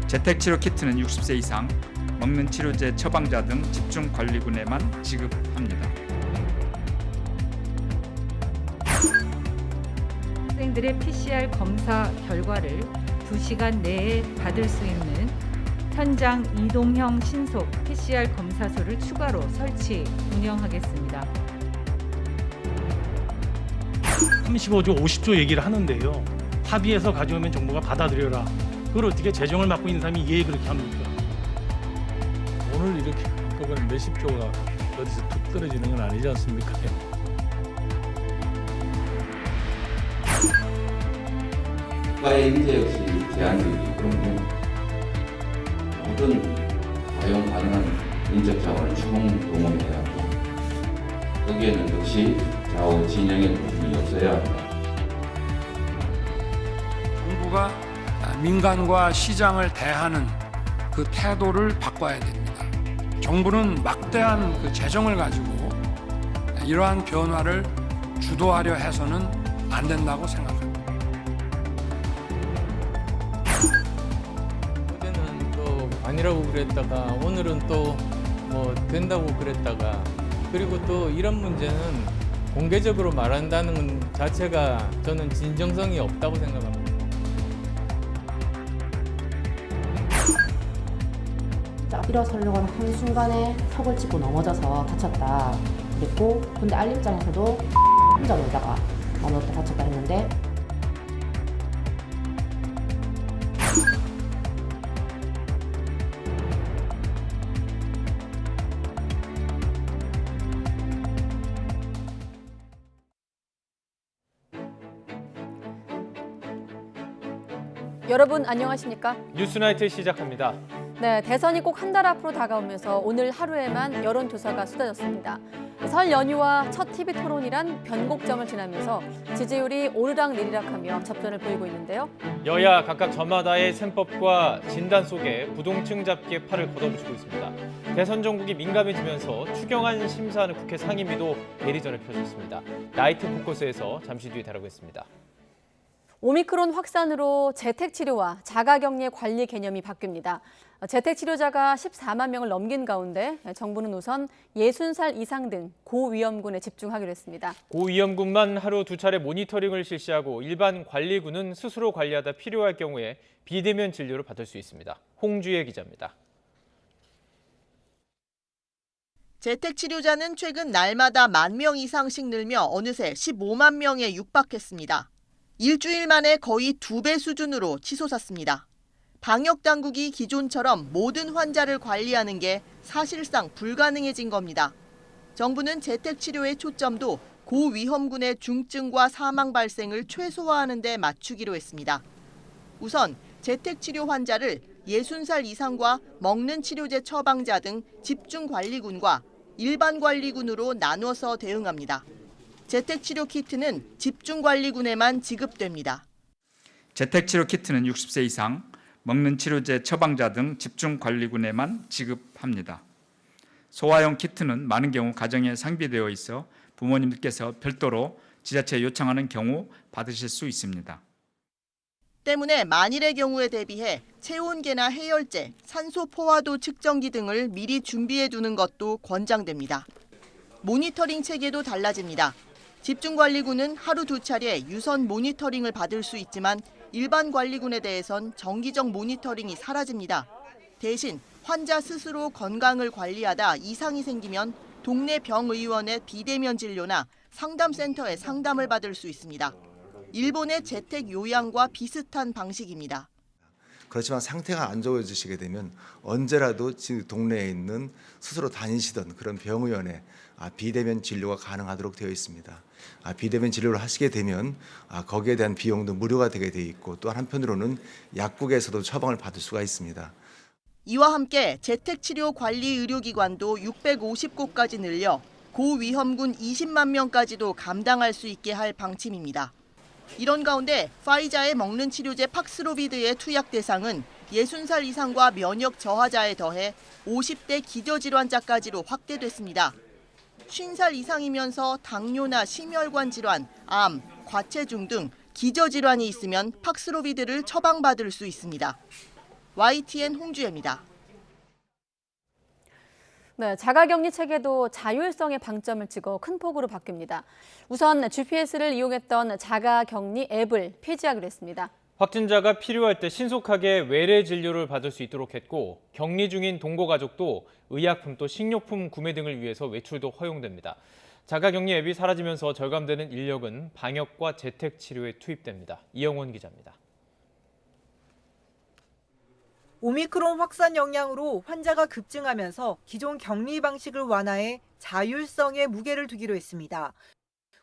재택치료 키트는 60세 이상, 먹는 치료제 처방자 등 집중관리군에만 지급합니다. 학생들의 PCR 검사 결과를 2시간 내에 받을 수 있는 현장 이동형 신속 PCR 검사소를 추가로 설치, 운영하겠습니다. 35조, 50조 얘기를 하는데요. 합의해서 가져오면 정부가 받아들여라. 그걸 어떻게 재정을 맡고 있는 사람이 예 그렇게 합니까? 오늘 이렇게 한꺼번에 몇십 조가 어디서 툭 떨어지는 건 아니지 않습니까? 국가의 인재 역시 제한적이기 때문에 모든 사용 가능한 인적 자원을 추궁 동원해야 하고 거기에는 역시 좌우 진영의 부분이 없어야 합니다. 정부가 민간과 시장을 대하는 그 태도를 바꿔야 됩니다. 정부는 막대한 그 재정을 가지고 이러한 변화를 주도하려 해서는 안 된다고 생각합니다. 어제는 또 아니라고 그랬다가 오늘은 또 뭐 된다고 그랬다가 그리고 또 이런 문제는 공개적으로 말한다는 것 자체가 저는 진정성이 없다고 생각합니다. 일어서려고 하는 한순간에 턱을 짚고 넘어져서 다쳤다 그랬고, 근데 알림장에서도 혼자 놀다가 넘어졌다 다쳤다 했는데, 여러분 안녕하십니까? 뉴스나이트 시작합니다. 네, 대선이 꼭 한 달 앞으로 다가오면서 오늘 하루에만 여론조사가 쏟아졌습니다. 설 연휴와 첫 TV 토론이란 변곡점을 지나면서 지지율이 오르락내리락하며 접전을 보이고 있는데요. 여야 각각 저마다의 셈법과 진단 속에 부동층 잡기의 팔을 걷어붙이고 있습니다. 대선 전국이 민감해지면서 추경안 심사하는 국회 상임위도 대리전을 펼쳤습니다. 나이트 포커스에서 잠시 뒤에 다루겠습니다. 오미크론 확산으로 재택치료와 자가격리 관리 개념이 바뀝니다. 재택치료자가 14만 명을 넘긴 가운데 정부는 우선 60살 이상 등 고위험군에 집중하기로 했습니다. 고위험군만 하루 2차례 모니터링을 실시하고 일반 관리군은 스스로 관리하다 필요할 경우에 비대면 진료를 받을 수 있습니다. 홍주혜 기자입니다. 재택치료자는 최근 날마다 10,000명 이상씩 늘며 어느새 15만 명에 육박했습니다. 일주일 만에 거의 2배 수준으로 치솟았습니다. 방역당국이 기존처럼 모든 환자를 관리하는 게 사실상 불가능해진 겁니다. 정부는 재택치료의 초점도 고위험군의 중증과 사망 발생을 최소화하는 데 맞추기로 했습니다. 우선 재택치료 환자를 60살 이상과 먹는 치료제 처방자 등 집중관리군과 일반관리군으로 나눠서 대응합니다. 재택치료 키트는 집중관리군에만 지급됩니다. 재택치료 키트는 60세 이상, 먹는 치료제 처방자 등 집중관리군에만 지급합니다. 소화용 키트는 많은 경우 가정에 상비되어 있어 부모님들께서 별도로 지자체에 요청하는 경우 받으실 수 있습니다. 때문에 만일의 경우에 대비해 체온계나 해열제, 산소 포화도 측정기 등을 미리 준비해 두는 것도 권장됩니다. 모니터링 체계도 달라집니다. 집중관리군은 하루 2차례 유선 모니터링을 받을 수 있지만 일반 관리군에 대해선 정기적 모니터링이 사라집니다. 대신 환자 스스로 건강을 관리하다 이상이 생기면 동네 병의원의 비대면 진료나 상담센터에 상담을 받을 수 있습니다. 일본의 재택 요양과 비슷한 방식입니다. 그렇지만 상태가 안 좋아지시게 되면 언제라도 동네에 있는 스스로 다니시던 그런 병의원에 비대면 진료가 가능하도록 되어 있습니다. 비대면 진료를 하시게 되면 거기에 대한 비용도 무료가 되게 돼 있고, 또 한편으로는 약국에서도 처방을 받을 수가 있습니다. 이와 함께 재택치료 관리 의료기관도 650곳까지 늘려 고위험군 20만 명까지도 감당할 수 있게 할 방침입니다. 이런 가운데 파이자의 먹는 치료제 팍스로비드의 투약 대상은 60살 이상과 면역 저하자에 더해 50대 기저질환자까지로 확대됐습니다. 50살 이상이면서 당뇨나 심혈관 질환, 암, 과체중 등 기저질환이 있으면 팍스로비드를 처방받을 수 있습니다. YTN 홍주혜입니다. 네, 자가격리 체계도 자율성의 방점을 찍어 큰 폭으로 바뀝니다. 우선 GPS를 이용했던 자가격리 앱을 폐지하기로 했습니다. 확진자가 필요할 때 신속하게 외래 진료를 받을 수 있도록 했고 격리 중인 동거가족도 의약품 또 식료품 구매 등을 위해서 외출도 허용됩니다. 자가격리 앱이 사라지면서 절감되는 인력은 방역과 재택치료에 투입됩니다. 이영원 기자입니다. 오미크론 확산 영향으로 환자가 급증하면서 기존 격리 방식을 완화해 자율성에 무게를 두기로 했습니다.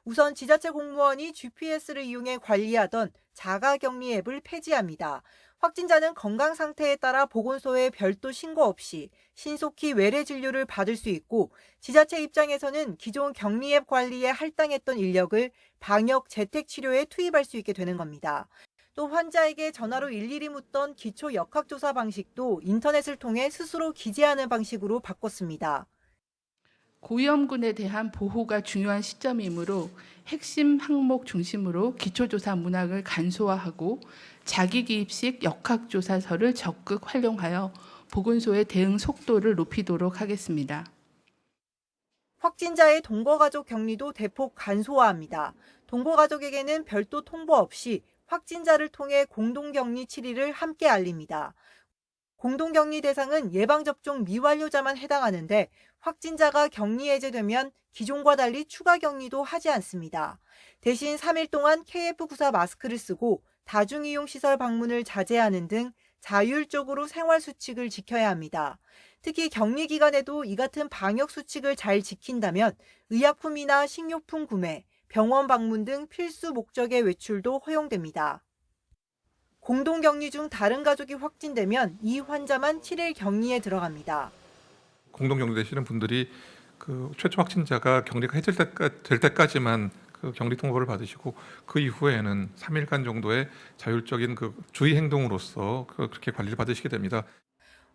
우선 지자체 공무원이 GPS를 이용해 관리하던 자가격리 앱을 폐지합니다. 확진자는 건강 상태에 따라 보건소에 별도 신고 없이 신속히 외래 진료를 받을 수 있고 지자체 입장에서는 기존 격리 앱 관리에 할당했던 인력을 방역 재택 치료에 투입할 수 있게 되는 겁니다. 또 환자에게 전화로 일일이 묻던 기초 역학조사 방식도 인터넷을 통해 스스로 기재하는 방식으로 바꿨습니다. 고위험군에 대한 보호가 중요한 시점이므로 핵심 항목 중심으로 기초조사 문항을 간소화하고 자기기입식 역학조사서를 적극 활용하여 보건소의 대응 속도를 높이도록 하겠습니다. 확진자의 동거가족 격리도 대폭 간소화합니다. 동거가족에게는 별도 통보 없이 확진자를 통해 공동격리 7일을 함께 알립니다. 공동격리 대상은 예방접종 미완료자만 해당하는데 확진자가 격리 해제되면 기존과 달리 추가 격리도 하지 않습니다. 대신 3일 동안 KF94 마스크를 쓰고 다중이용시설 방문을 자제하는 등 자율적으로 생활수칙을 지켜야 합니다. 특히 격리 기간에도 이 같은 방역수칙을 잘 지킨다면 의약품이나 식료품 구매, 병원 방문 등 필수 목적의 외출도 허용됩니다. 공동격리 중 다른 가족이 확진되면 이 환자만 7일 격리에 들어갑니다. 공동격리되시는 분들이 그 최초 확진자가 격리가 해제될 때까지만 그 격리 통보를 받으시고 그 이후에는 3일간 정도의 자율적인 그 주의 행동으로서 그렇게 관리를 받으시게 됩니다.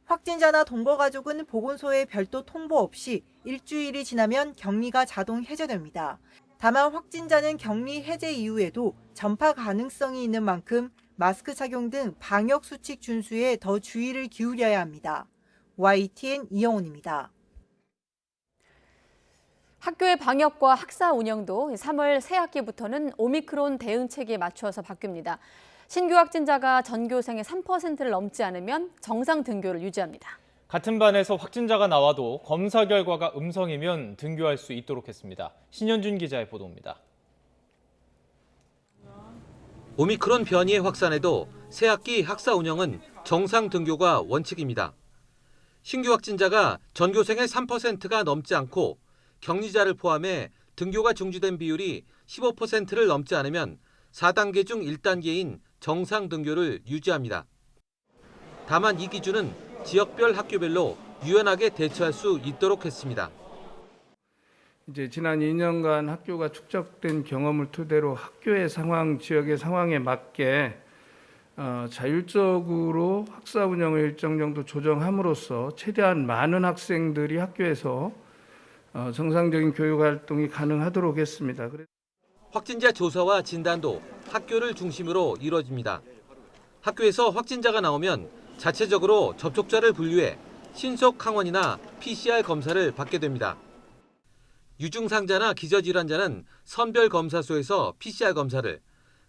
확진자나 동거가족은 보건소에 별도 통보 없이 일주일이 지나면 격리가 자동 해제됩니다. 다만 확진자는 격리 해제 이후에도 전파 가능성이 있는 만큼 마스크 착용 등 방역 수칙 준수에 더 주의를 기울여야 합니다. YTN 이영훈입니다. 학교의 방역과 학사 운영도 3월 새 학기부터는 오미크론 대응 체계에 맞추어서 바뀝니다. 신규 확진자가 전교생의 3%를 넘지 않으면 정상 등교를 유지합니다. 같은 반에서 확진자가 나와도 검사 결과가 음성이면 등교할 수 있도록 했습니다. 신현준 기자의 보도입니다. 오미크론 변이의 확산에도 새학기 학사 운영은 정상 등교가 원칙입니다. 신규 확진자가 전교생의 3%가 넘지 않고 격리자를 포함해 등교가 중지된 비율이 15%를 넘지 않으면 4단계 중 1단계인 정상 등교를 유지합니다. 다만 이 기준은 지역별 학교별로 유연하게 대처할 수 있도록 했습니다. 이제 지난 2년간 학교가 축적된 경험을 토대로 학교의 상황, 지역의 상황에 맞게 자율적으로 학사 운영을 일정 정도 조정함으로써 최대한 많은 학생들이 학교에서 정상적인 교육 활동이 가능하도록 했습니다. 확진자 조사와 진단도 학교를 중심으로 이루어집니다. 학교에서 확진자가 나오면 자체적으로 접촉자를 분류해 신속 항원이나 PCR 검사를 받게 됩니다. 유증상자나 기저질환자는 선별 검사소에서 PCR 검사를,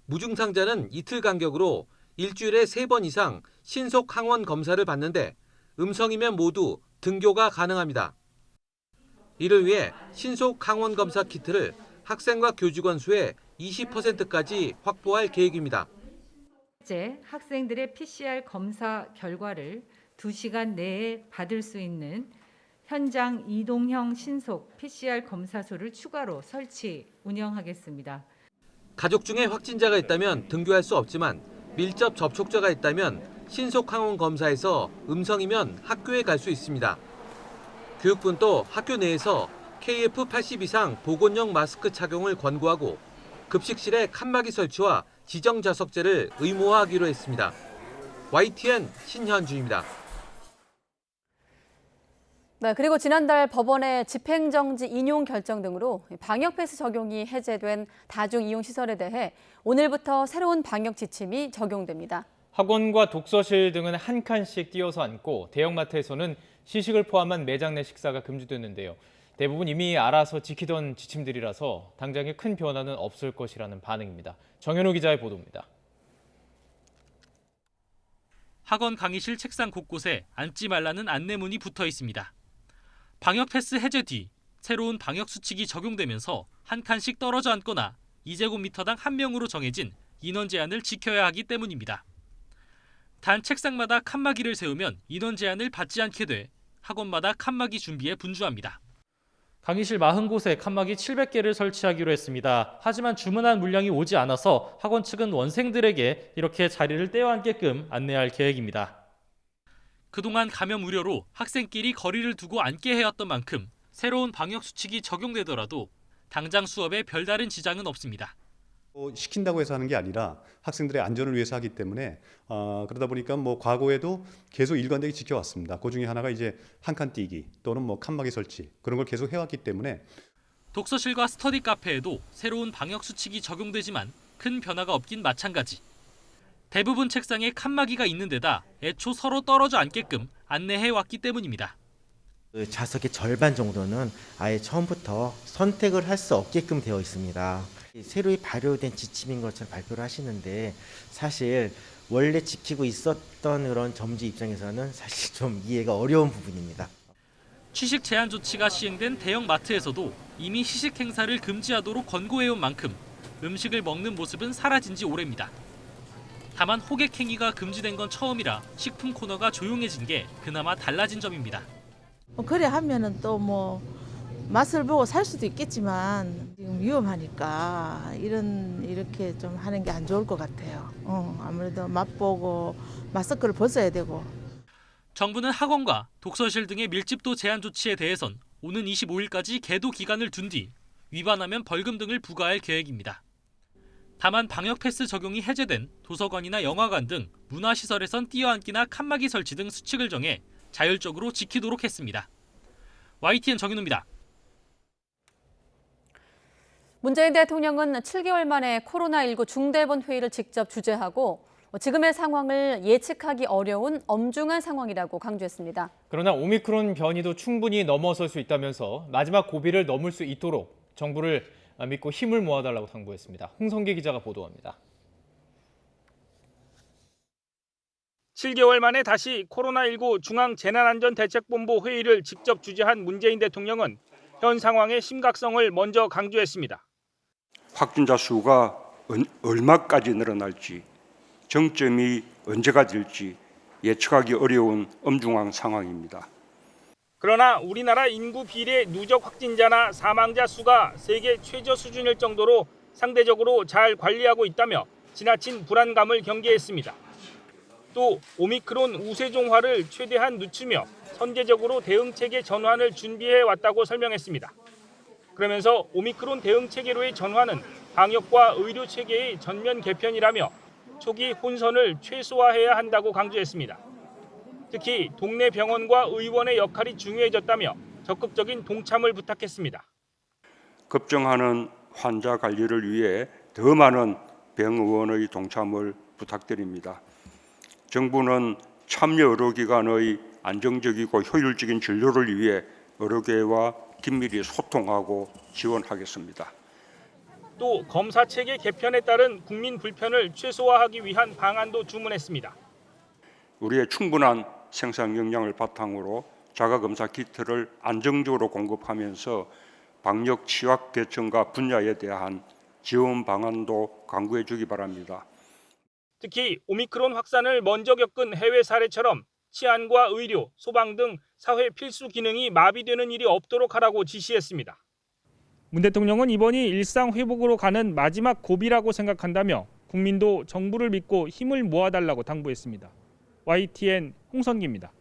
무증상자는 이틀 간격으로 일주일에 3번 이상 신속 항원 검사를 받는데 음성이면 모두 등교가 가능합니다. 이를 위해 신속 항원 검사 키트를 학생과 교직원 수의 20%까지 확보할 계획입니다. 실제 학생들의 PCR 검사 결과를 2시간 내에 받을 수 있는 현장 이동형 신속 PCR 검사소를 추가로 설치, 운영하겠습니다. 가족 중에 확진자가 있다면 등교할 수 없지만 밀접 접촉자가 있다면 신속 항원 검사에서 음성이면 학교에 갈 수 있습니다. 교육부도 학교 내에서 KF80 이상 보건용 마스크 착용을 권고하고 급식실에 칸막이 설치와 지정 좌석제를 의무화하기로 했습니다. YTN 신현주입니다. 네, 그리고 지난달 법원의 집행정지 인용 결정 등으로 방역 패스 적용이 해제된 다중이용시설에 대해 오늘부터 새로운 방역 지침이 적용됩니다. 학원과 독서실 등은 한 칸씩 띄어서 앉고 대형마트에서는 시식을 포함한 매장 내 식사가 금지됐는데요. 대부분 이미 알아서 지키던 지침들이라서 당장에 큰 변화는 없을 것이라는 반응입니다. 정현우 기자의 보도입니다. 학원 강의실 책상 곳곳에 앉지 말라는 안내문이 붙어 있습니다. 방역 패스 해제 뒤 새로운 방역 수칙이 적용되면서 한 칸씩 떨어져 앉거나 2제곱미터당 한 명으로 정해진 인원 제한을 지켜야 하기 때문입니다. 단 책상마다 칸막이를 세우면 인원 제한을 받지 않게 돼 학원마다 칸막이 준비에 분주합니다. 강의실 40곳에 칸막이 700개를 설치하기로 했습니다. 하지만 주문한 물량이 오지 않아서 학원 측은 원생들에게 이렇게 자리를 떼어 앉게끔 안내할 계획입니다. 그동안 감염 우려로 학생끼리 거리를 두고 앉게 해왔던 만큼 새로운 방역 수칙이 적용되더라도 당장 수업에 별다른 지장은 없습니다. 시킨다고 해서 하는 게 아니라 학생들의 안전을 위해서 하기 때문에 그러다 보니까 과거에도 계속 일관되게 지켜왔습니다. 그 중에 하나가 이제 한 칸 띄기 또는 칸막이 설치 그런 걸 계속 해왔기 때문에 독서실과 스터디 카페에도 새로운 방역 수칙이 적용되지만 큰 변화가 없긴 마찬가지. 대부분 책상에 칸막이가 있는 데다 애초 서로 떨어져 앉게끔 안내해왔기 때문입니다. 좌석의 절반 정도는 아예 처음부터 선택을 할 수 없게끔 되어 있습니다. 새로 발효된 지침인 것처럼 발표를 하시는데 사실 원래 지키고 있었던 그런 점주 입장에서는 사실 좀 이해가 어려운 부분입니다. 취식 제한 조치가 시행된 대형 마트에서도 이미 시식 행사를 금지하도록 권고해온 만큼 음식을 먹는 모습은 사라진 지 오래입니다. 다만 호객 행위가 금지된 건 처음이라 식품 코너가 조용해진 게 그나마 달라진 점입니다. 그래 하면은 또 맛을 보고 살 수도 있겠지만 지금 위험하니까 이렇게 좀 하는 게 안 좋을 것 같아요. 아무래도 맛보고 마스크를 벗어야 되고. 정부는 학원과 독서실 등의 밀집도 제한 조치에 대해선 오는 25일까지 계도 기간을 둔 뒤 위반하면 벌금 등을 부과할 계획입니다. 다만 방역 패스 적용이 해제된 도서관이나 영화관 등 문화시설에선 띄어앉기나 칸막이 설치 등 수칙을 정해 자율적으로 지키도록 했습니다. YTN 정윤우입니다. 문재인 대통령은 7개월 만에 코로나19 중대본 회의를 직접 주재하고 지금의 상황을 예측하기 어려운 엄중한 상황이라고 강조했습니다. 그러나 오미크론 변이도 충분히 넘어설 수 있다면서 마지막 고비를 넘을 수 있도록 정부를 믿고 힘을 모아달라고 당부했습니다. 홍성기 기자가 보도합니다. 7개월 만에 다시 코로나19 중앙재난안전대책본부 회의를 직접 주재한 문재인 대통령은 현 상황의 심각성을 먼저 강조했습니다. 확진자 수가 얼마까지 늘어날지, 정점이 언제가 될지 예측하기 어려운 엄중한 상황입니다. 그러나 우리나라 인구 비례 누적 확진자나 사망자 수가 세계 최저 수준일 정도로 상대적으로 잘 관리하고 있다며 지나친 불안감을 경계했습니다. 또 오미크론 우세종화를 최대한 늦추며 선제적으로 대응체계 전환을 준비해 왔다고 설명했습니다. 그러면서 오미크론 대응체계로의 전환은 방역과 의료체계의 전면 개편이라며 초기 혼선을 최소화해야 한다고 강조했습니다. 특히 동네 병원과 의원의 역할이 중요해졌다며 적극적인 동참을 부탁했습니다. 급증하는 환자 관리를 위해 더 많은 병의원의 동참을 부탁드립니다. 정부는 참여 의료기관의 안정적이고 효율적인 진료를 위해 의료계와 긴밀히 소통하고 지원하겠습니다. 또 검사체계 개편에 따른 국민 불편을 최소화하기 위한 방안도 주문했습니다. 우리의 충분한 생산 역량을 바탕으로 자가검사 키트를 안정적으로 공급하면서 방역 취약 계층과 분야에 대한 지원 방안도 강구해 주기 바랍니다. 특히 오미크론 확산을 먼저 겪은 해외 사례처럼 치안과 의료, 소방 등 사회 필수 기능이 마비되는 일이 없도록 하라고 지시했습니다. 문 대통령은 이번이 일상 회복으로 가는 마지막 고비라고 생각한다며 국민도 정부를 믿고 힘을 모아달라고 당부했습니다. YTN 홍선기입니다.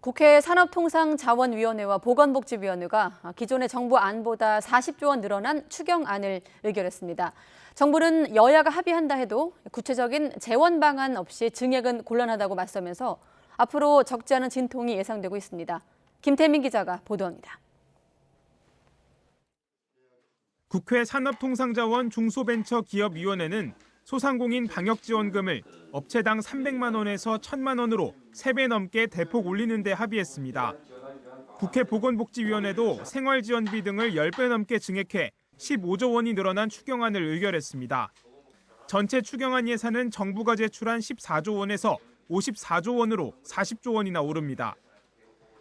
국회 산업통상자원위원회와 보건복지위원회가 기존의 정부 안보다 40조 원 늘어난 추경안을 의결했습니다. 정부는 여야가 합의한다 해도 구체적인 재원 방안 없이 증액은 곤란하다고 맞서면서 앞으로 적지 않은 진통이 예상되고 있습니다. 김태민 기자가 보도합니다. 국회 산업통상자원 중소벤처기업위원회는 소상공인 방역지원금을 업체당 300만 원에서 1,000만 원으로 3배 넘게 대폭 올리는 데 합의했습니다. 국회 보건복지위원회도 생활지원비 등을 10배 넘게 증액해 15조 원이 늘어난 추경안을 의결했습니다. 전체 추경안 예산은 정부가 제출한 14조 원에서 54조 원으로 40조 원이나 오릅니다.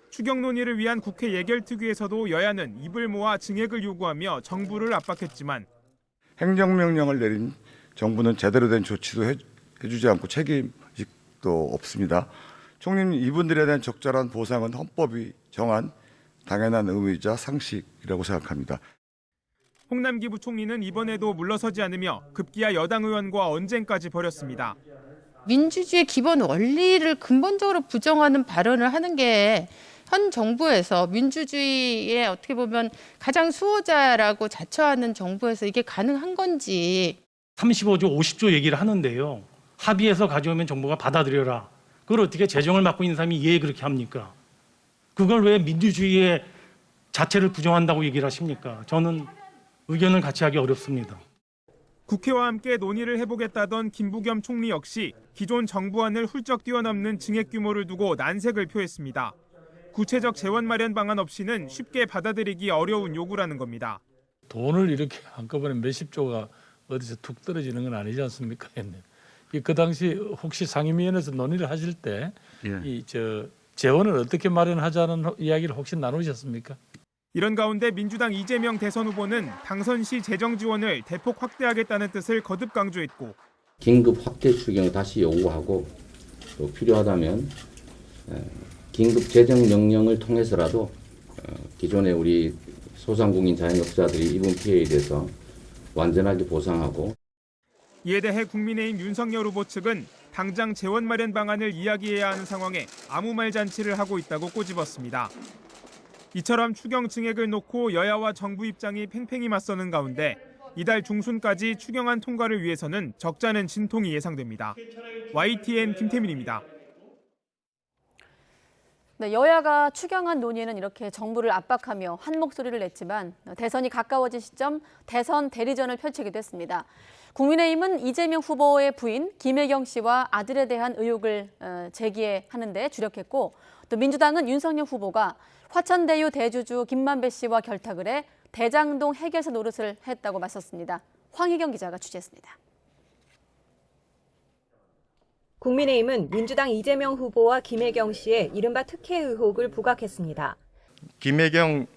추경 논의를 위한 국회 예결특위에서도 여야는 입을 모아 증액을 요구하며 정부를 압박했지만 행정명령을 내린 정부는 제대로 된 조치도 해주지 않고 책임도 없습니다. 총리님, 이분들에 대한 적절한 보상은 헌법이 정한 당연한 의무이자 상식이라고 생각합니다. 홍남기 부총리는 이번에도 물러서지 않으며 급기야 여당 의원과 언쟁까지 벌였습니다. 민주주의의 기본 원리를 근본적으로 부정하는 발언을 하는 게 현 정부에서 민주주의의 어떻게 보면 가장 수호자라고 자처하는 정부에서 이게 가능한 건지. 35조, 50조 얘기를 하는데요. 합의해서 가져오면 정부가 받아들여라. 그걸 어떻게 재정을 맡고 있는 사람이 예 그렇게 합니까? 그걸 왜 민주주의의 자체를 부정한다고 얘기를 하십니까? 저는 의견을 같이 하기 어렵습니다. 국회와 함께 논의를 해보겠다던 김부겸 총리 역시 기존 정부안을 훌쩍 뛰어넘는 증액 규모를 두고 난색을 표했습니다. 구체적 재원 마련 방안 없이는 쉽게 받아들이기 어려운 요구라는 겁니다. 돈을 이렇게 한꺼번에 몇십 조가 어디서 툭 떨어지는 건 아니지 않습니까? 그 당시 혹시 상임위원회에서 논의를 하실 때 재원을 어떻게 마련하자는 이야기를 혹시 나누셨습니까? 이런 가운데 민주당 이재명 대선 후보는 당선 시 재정 지원을 대폭 확대하겠다는 뜻을 거듭 강조했고 긴급 확대 추경을 다시 요구하고 또 필요하다면 긴급 재정 명령을 통해서라도 기존의 우리 소상공인 자영업자들이 입은 피해에 대해서 완전하게 보상하고. 이에 대해 국민의힘 윤석열 후보 측은 당장 재원 마련 방안을 이야기해야 하는 상황에 아무 말 잔치를 하고 있다고 꼬집었습니다. 이처럼 추경 증액을 놓고 여야와 정부 입장이 팽팽히 맞서는 가운데 이달 중순까지 추경안 통과를 위해서는 적잖은 진통이 예상됩니다. YTN 김태민입니다. 네, 여야가 추경안 논의에는 이렇게 정부를 압박하며 한 목소리를 냈지만 대선이 가까워진 시점 대선 대리전을 펼치기도 했습니다. 국민의힘은 이재명 후보의 부인 김혜경 씨와 아들에 대한 의혹을 제기하는 데 주력했고 또 민주당은 윤석열 후보가 화천대유 대주주 김만배 씨와 결탁을 해 대장동 해결사 노릇을 했다고 맞섰습니다. 황희경 기자가 취재했습니다. 국민의힘은 민주당 이재명 후보와 김혜경 씨의 이른바 특혜 의혹을 부각했습니다. 김혜경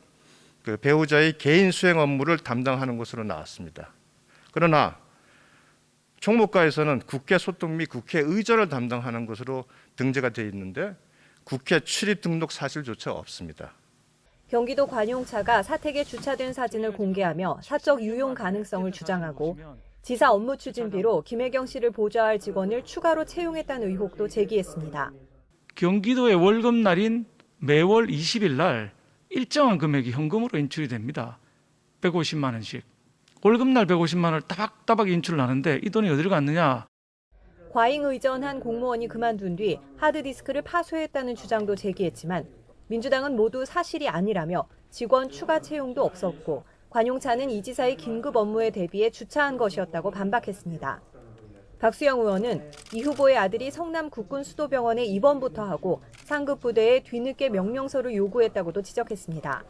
배우자의 개인 수행 업무를 담당하는 것으로 나왔습니다. 그러나 총무과에서는 국회 소통 및 국회 의전을 담당하는 것으로 등재가 되어 있는데 국회 출입 등록 사실조차 없습니다. 경기도 관용차가 사택에 주차된 사진을 공개하며 사적 유용 가능성을 주장하고 지사 업무 추진비로 김혜경 씨를 보좌할 직원을 추가로 채용했다는 의혹도 제기했습니다. 경기도의 월급날인 매월 20일 날 일정한 금액이 현금으로 인출이 됩니다. 150만 원씩. 월급날 150만 원을 따박따박 인출하는데 이 돈이 어디로 갔느냐? 과잉 의전한 공무원이 그만둔 뒤 하드디스크를 파쇄했다는 주장도 제기했지만 민주당은 모두 사실이 아니라며 직원 추가 채용도 없었고 관용차는 이 지사의 긴급 업무에 대비해 주차한 것이었다고 반박했습니다. 박수영 의원은 이 후보의 아들이 성남 국군수도병원에 입원부터 하고 상급 부대에 뒤늦게 명령서를 요구했다고도 지적했습니다.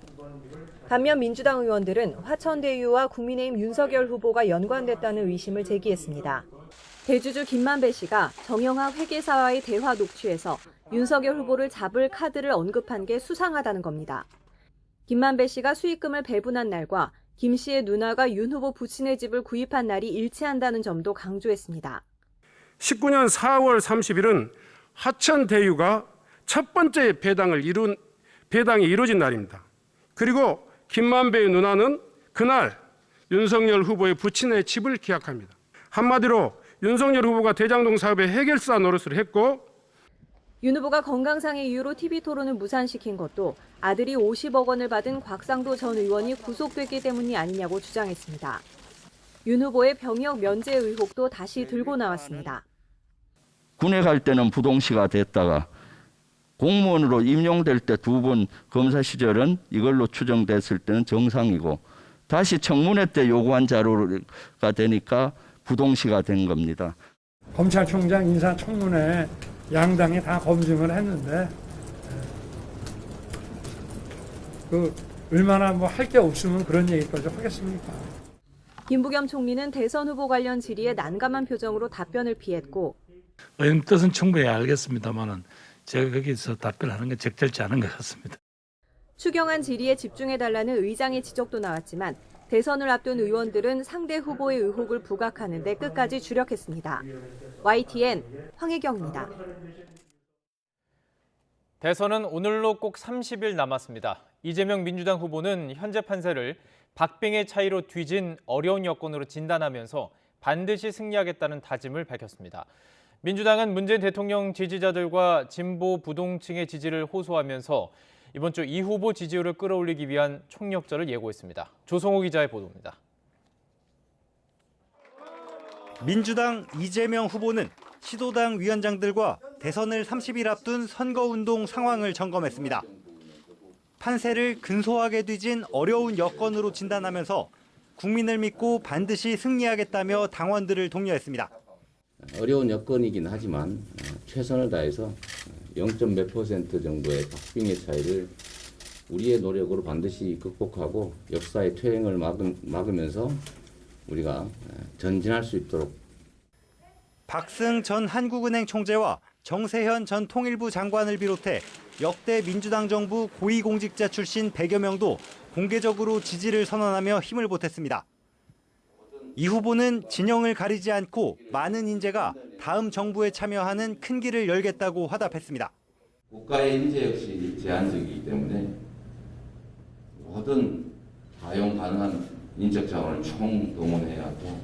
반면 민주당 의원들은 화천대유와 국민의힘 윤석열 후보가 연관됐다는 의심을 제기했습니다. 대주주 김만배 씨가 정영학 회계사와의 대화 녹취에서 윤석열 후보를 잡을 카드를 언급한 게 수상하다는 겁니다. 김만배 씨가 수익금을 배분한 날과 김 씨의 누나가 윤 후보 부친의 집을 구입한 날이 일치한다는 점도 강조했습니다. 19년 4월 30일은 화천대유가 첫 번째 배당이 이루어진 날입니다. 그리고 김만배의 누나는 그날 윤석열 후보의 부친의 집을 기약합니다. 한마디로 윤석열 후보가 대장동 사업의 해결사 노릇을 했고 윤 후보가 건강상의 이유로 TV토론을 무산시킨 것도 아들이 50억 원을 받은 곽상도 전 의원이 구속됐기 때문이 아니냐고 주장했습니다. 윤 후보의 병역 면제 의혹도 다시 들고 나왔습니다. 군에 갈 때는 부동시가 됐다가 공무원으로 임용될 때 2번 검사 시절은 이걸로 추정됐을 때는 정상이고 다시 청문회 때 요구한 자료가 되니까 부동시가 된 겁니다. 검찰총장 인사청문회 양당이 다 검증을 했는데 얼마나 뭐 할 게 없으면 그런 얘기까지 하겠습니까? 김부겸 총리는 대선 후보 관련 질의에 난감한 표정으로 답변을 피했고 의원 뜻은 충분히 알겠습니다만은 제가 거기서 답변하는 게 적절치 않은 것 같습니다. 추경안 질의에 집중해달라는 의장의 지적도 나왔지만 대선을 앞둔 의원들은 상대 후보의 의혹을 부각하는 데 끝까지 주력했습니다. YTN 황혜경입니다. 대선은 오늘로 꼭 30일 남았습니다. 이재명 민주당 후보는 현재 판세를 박빙의 차이로 뒤진 어려운 여건으로 진단하면서 반드시 승리하겠다는 다짐을 밝혔습니다. 민주당은 문재인 대통령 지지자들과 진보 부동층의 지지를 호소하면서 이번 주 이 후보 지지율을 끌어올리기 위한 총력전을 예고했습니다. 조성호 기자의 보도입니다. 민주당 이재명 후보는 시도당 위원장들과 대선을 30일 앞둔 선거운동 상황을 점검했습니다. 판세를 근소하게 뒤진 어려운 여건으로 진단하면서 국민을 믿고 반드시 승리하겠다며 당원들을 독려했습니다. 어려운 여건이긴 하지만 최선을 다해서 0.몇 % 정도의 박빙의 차이를 우리의 노력으로 반드시 극복하고 역사의 퇴행을 막으면서 우리가 전진할 수 있도록. 박승 전 한국은행 총재와 정세현 전 통일부 장관을 비롯해 역대 민주당 정부 고위공직자 출신 100여 명도 공개적으로 지지를 선언하며 힘을 보탰습니다. 이 후보는 진영을 가리지 않고 많은 인재가 다음 정부에 참여하는 큰 길을 열겠다고 화답했습니다. 국가의 인재 역시 제한적이기 때문에 모든 가용 가능한 인적 자원을 총동원해야 하고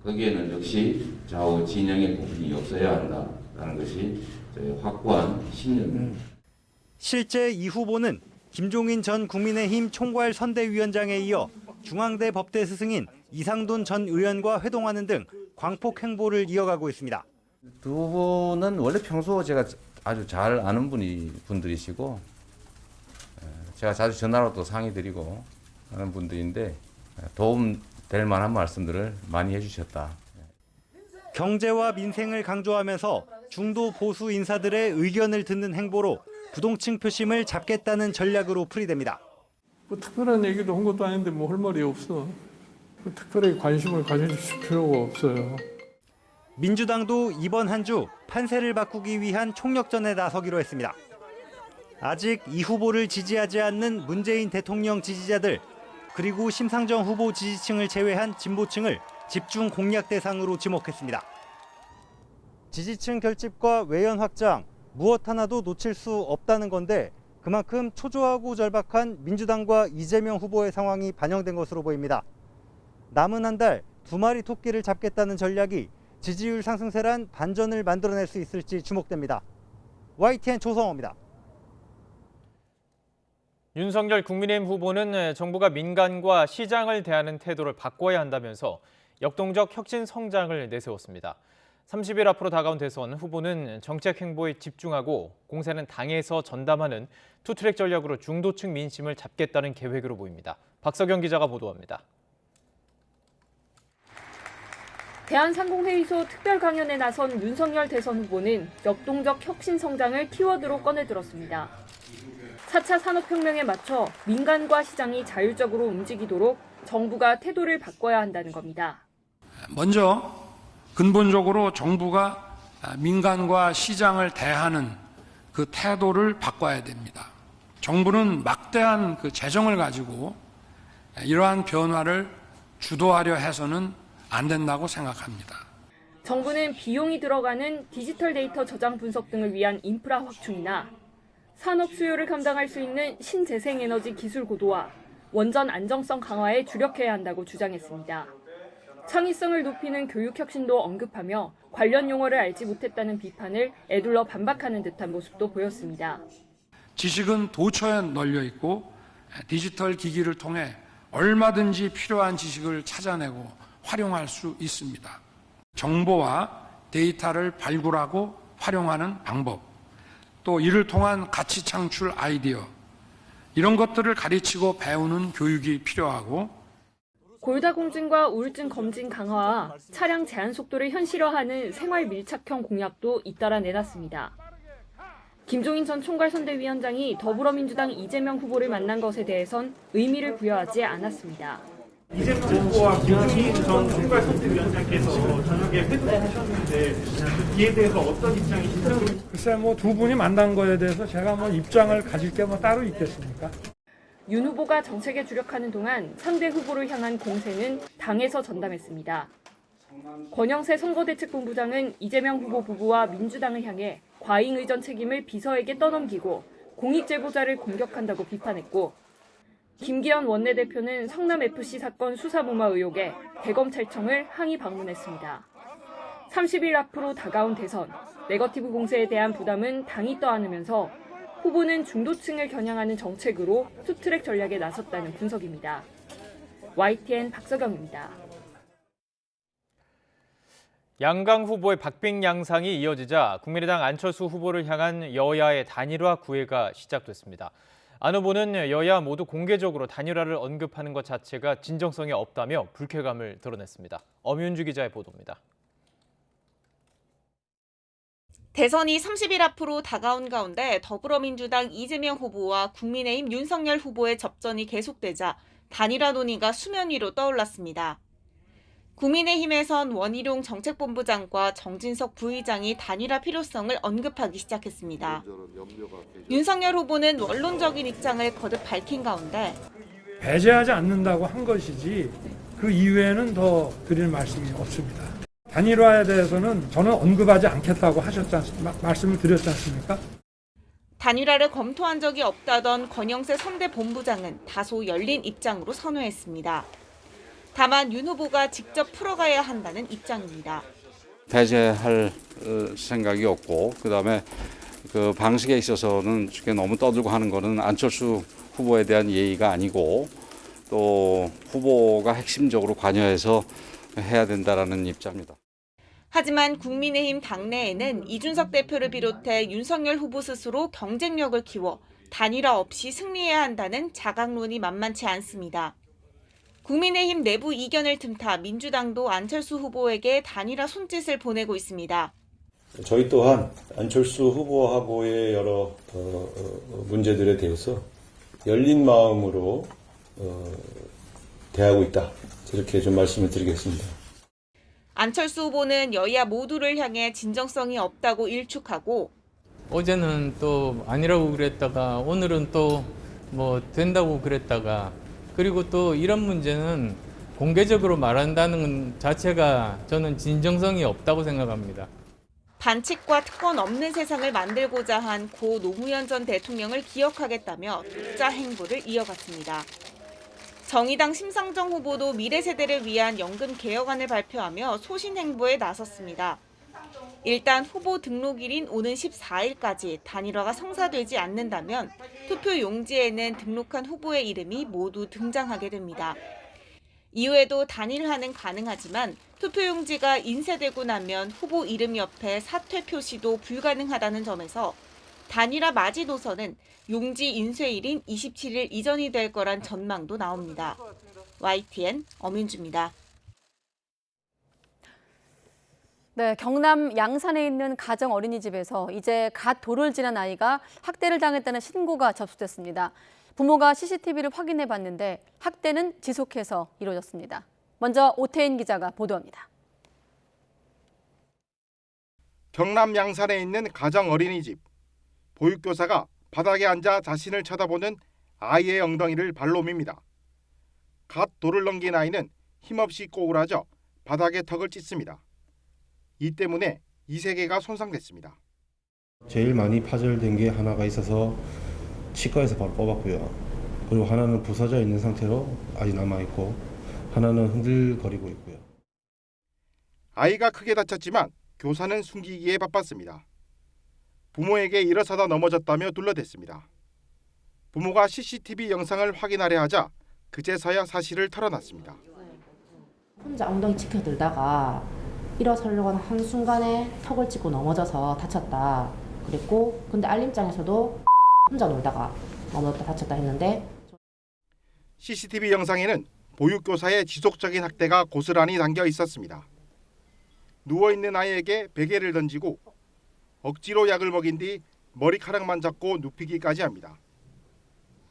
거기에는 역시 좌우 진영의 부분이 없어야 한다는 것이 저희 확고한 신념입니다. 실제 이 후보는 김종인 전 국민의힘 총괄 선대위원장에 이어 중앙대 법대 스승인 이상돈 전 의원과 회동하는 등 광폭 행보를 이어가고 있습니다. 두 분은 원래 평소 제가 아주 잘 아는 분들이시고 제가 자주 전화로도 상의드리고 하는 분들인데 도움 될 만한 말씀들을 많이 해주셨다. 경제와 민생을 강조하면서 중도 보수 인사들의 의견을 듣는 행보로 부동층 표심을 잡겠다는 전략으로 풀이됩니다. 뭐 특별한 얘기도 한 것도 아닌데 뭐 할 말이 없어. 특별하게 관심을 가져주실 필요가 없어요. 민주당도 이번 한 주 판세를 바꾸기 위한 총력전에 나서기로 했습니다. 아직 이 후보를 지지하지 않는 문재인 대통령 지지자들 그리고 심상정 후보 지지층을 제외한 진보층을 집중 공략 대상으로 지목했습니다. 지지층 결집과 외연 확장, 무엇 하나도 놓칠 수 없다는 건데 그만큼 초조하고 절박한 민주당과 이재명 후보의 상황이 반영된 것으로 보입니다. 남은 한 달 2마리 토끼를 잡겠다는 전략이 지지율 상승세란 반전을 만들어낼 수 있을지 주목됩니다. YTN 조성호입니다. 윤석열 국민의힘 후보는 정부가 민간과 시장을 대하는 태도를 바꿔야 한다면서 역동적 혁신 성장을 내세웠습니다. 30일 앞으로 다가온 대선 후보는 정책 행보에 집중하고 공세는 당에서 전담하는 투트랙 전략으로 중도층 민심을 잡겠다는 계획으로 보입니다. 박석영 기자가 보도합니다. 대한상공회의소 특별 강연에 나선 윤석열 대선 후보는 역동적 혁신 성장을 키워드로 꺼내들었습니다. 4차 산업혁명에 맞춰 민간과 시장이 자율적으로 움직이도록 정부가 태도를 바꿔야 한다는 겁니다. 먼저 근본적으로 정부가 민간과 시장을 대하는 그 태도를 바꿔야 됩니다. 정부는 막대한 그 재정을 가지고 이러한 변화를 주도하려 해서는 안 된다고 생각합니다. 정부는 비용이 들어가는 디지털 데이터 저장 분석 등을 위한 인프라 확충이나 산업 수요를 감당할 수 있는 신재생에너지 기술 고도화, 원전 안정성 강화에 주력해야 한다고 주장했습니다. 창의성을 높이는 교육 혁신도 언급하며 관련 용어를 알지 못했다는 비판을 에둘러 반박하는 듯한 모습도 보였습니다. 지식은 도처에 널려 있고 디지털 기기를 통해 얼마든지 필요한 지식을 찾아내고 활용할 수 있습니다. 정보와 데이터를 발굴하고 활용하는 방법, 또 이를 통한 가치 창출 아이디어, 이런 것들을 가르치고 배우는 교육이 필요하고 골다공증과 우울증 검진 강화와 차량 제한 속도를 현실화하는 생활 밀착형 공약도 잇따라 내놨습니다. 김종인 전 총괄선대위원장이 더불어민주당 이재명 후보를 만난 것에 대해선 의미를 부여하지 않았습니다. 이재명 후보와 김종인 전 총괄선대위원장께서 저녁에 회동을 하셨는데 이에 대해서 어떤 입장이신가요? 글쎄 두 분이 만난 거에 대해서 제가 입장을 가질 게 따로 있겠습니까? 윤 후보가 정책에 주력하는 동안 상대 후보를 향한 공세는 당에서 전담했습니다. 권영세 선거대책본부장은 이재명 후보 부부와 민주당을 향해 과잉 의전 책임을 비서에게 떠넘기고 공익제보자를 공격한다고 비판했고, 김기현 원내대표는 성남FC 사건 수사무마 의혹에 대검찰청을 항의 방문했습니다. 30일 앞으로 다가온 대선, 네거티브 공세에 대한 부담은 당이 떠안으면서 후보는 중도층을 겨냥하는 정책으로 투트랙 전략에 나섰다는 분석입니다. YTN 박서경입니다. 양강 후보의 박빙양상이 이어지자 국민의당 안철수 후보를 향한 여야의 단일화 구애가 시작됐습니다. 안 후보는 여야 모두 공개적으로 단일화를 언급하는 것 자체가 진정성이 없다며 불쾌감을 드러냈습니다. 엄윤주 기자의 보도입니다. 대선이 30일 앞으로 다가온 가운데 더불어민주당 이재명 후보와 국민의힘 윤석열 후보의 접전이 계속되자 단일화 논의가 수면 위로 떠올랐습니다. 국민의힘에선 원희룡 정책본부장과 정진석 부의장이 단일화 필요성을 언급하기 시작했습니다. 윤석열 후보는 원론적인 입장을 거듭 밝힌 가운데 배제하지 않는다고 한 것이지 그 이외에는 더 드릴 말씀이 없습니다. 단일화에 대해서는 저는 언급하지 않겠다고 말씀을 드렸지 않습니까? 단일화를 검토한 적이 없다던 권영세 선대 본부장은 다소 열린 입장으로 선회했습니다. 다만 윤 후보가 직접 풀어가야 한다는 입장입니다. 배제할 생각이 없고, 그다음에 그 방식에 있어서는 너무 떠들고 하는 거는 안철수 후보에 대한 예의가 아니고, 또 후보가 핵심적으로 관여해서 해야 된다라는 입장입니다. 하지만 국민의힘 당내에는 이준석 대표를 비롯해 윤석열 후보 스스로 경쟁력을 키워 단일화 없이 승리해야 한다는 자각론이 만만치 않습니다. 국민의힘 내부 이견을 틈타 민주당도 안철수 후보에게 단일화 손짓을 보내고 있습니다. 저희 또한 안철수 후보하고의 여러 문제들에 대해서 열린 마음으로 대하고 있다. 이렇게 좀 말씀을 드리겠습니다. 안철수 후보는 여야 모두를 향해 진정성이 없다고 일축하고, 어제는 또 아니라고 그랬다가 오늘은 또 된다고 그랬다가, 그리고 또 이런 문제는 공개적으로 말한다는 자체가 저는 진정성이 없다고 생각합니다. 반칙과 특권 없는 세상을 만들고자 한 고 노무현 전 대통령을 기억하겠다며 독자 행보를 이어갔습니다. 정의당 심상정 후보도 미래 세대를 위한 연금 개혁안을 발표하며 소신 행보에 나섰습니다. 일단 후보 등록일인 오는 14일까지 단일화가 성사되지 않는다면 투표 용지에는 등록한 후보의 이름이 모두 등장하게 됩니다. 이후에도 단일화는 가능하지만 투표 용지가 인쇄되고 나면 후보 이름 옆에 사퇴 표시도 불가능하다는 점에서 단일화 마지노선은 용지 인쇄일인 27일 이전이 될 거란 전망도 나옵니다. YTN 엄윤주입니다. 네, 경남 양산에 있는 가정 어린이집에서 이제 갓 돌을 지난 아이가 학대를 당했다는 신고가 접수됐습니다. 부모가 CCTV를 확인해 봤는데 학대는 지속해서 이루어졌습니다. 먼저 오태인 기자가 보도합니다. 경남 양산에 있는 가정 어린이집. 보육교사가 바닥에 앉아 자신을 쳐다보는 아이의 엉덩이를 발로 밉니다. 갓 돌을 넘긴 아이는 힘없이 꼬꾸라져 바닥에 턱을 찢습니다. 이 때문에 이세계가 손상됐습니다. 제일 많이 파절된 게 하나가 있어서 치과에서 바로 뽑았고요. 그리고 하나는 부서져 있는 상태로 아직 남아있고 하나는 흔들거리고 있고요. 아이가 크게 다쳤지만 교사는 숨기기에 바빴습니다. 부모에게 일어서다 넘어졌다며 둘러댔습니다. 부모가 CCTV 영상을 확인하려 하자 그제서야 사실을 털어놨습니다. 혼자 엉덩이 치켜들다가 일어서려고 하는 한순간에 턱을 짚고 넘어져서 다쳤다 그랬고, 근데 알림장에서도 혼자 놀다가 넘어졌다 다쳤다 했는데, CCTV 영상에는 보육교사의 지속적인 학대가 고스란히 담겨 있었습니다. 누워있는 아이에게 베개를 던지고 억지로 약을 먹인 뒤 머리카락만 잡고 눕히기까지 합니다.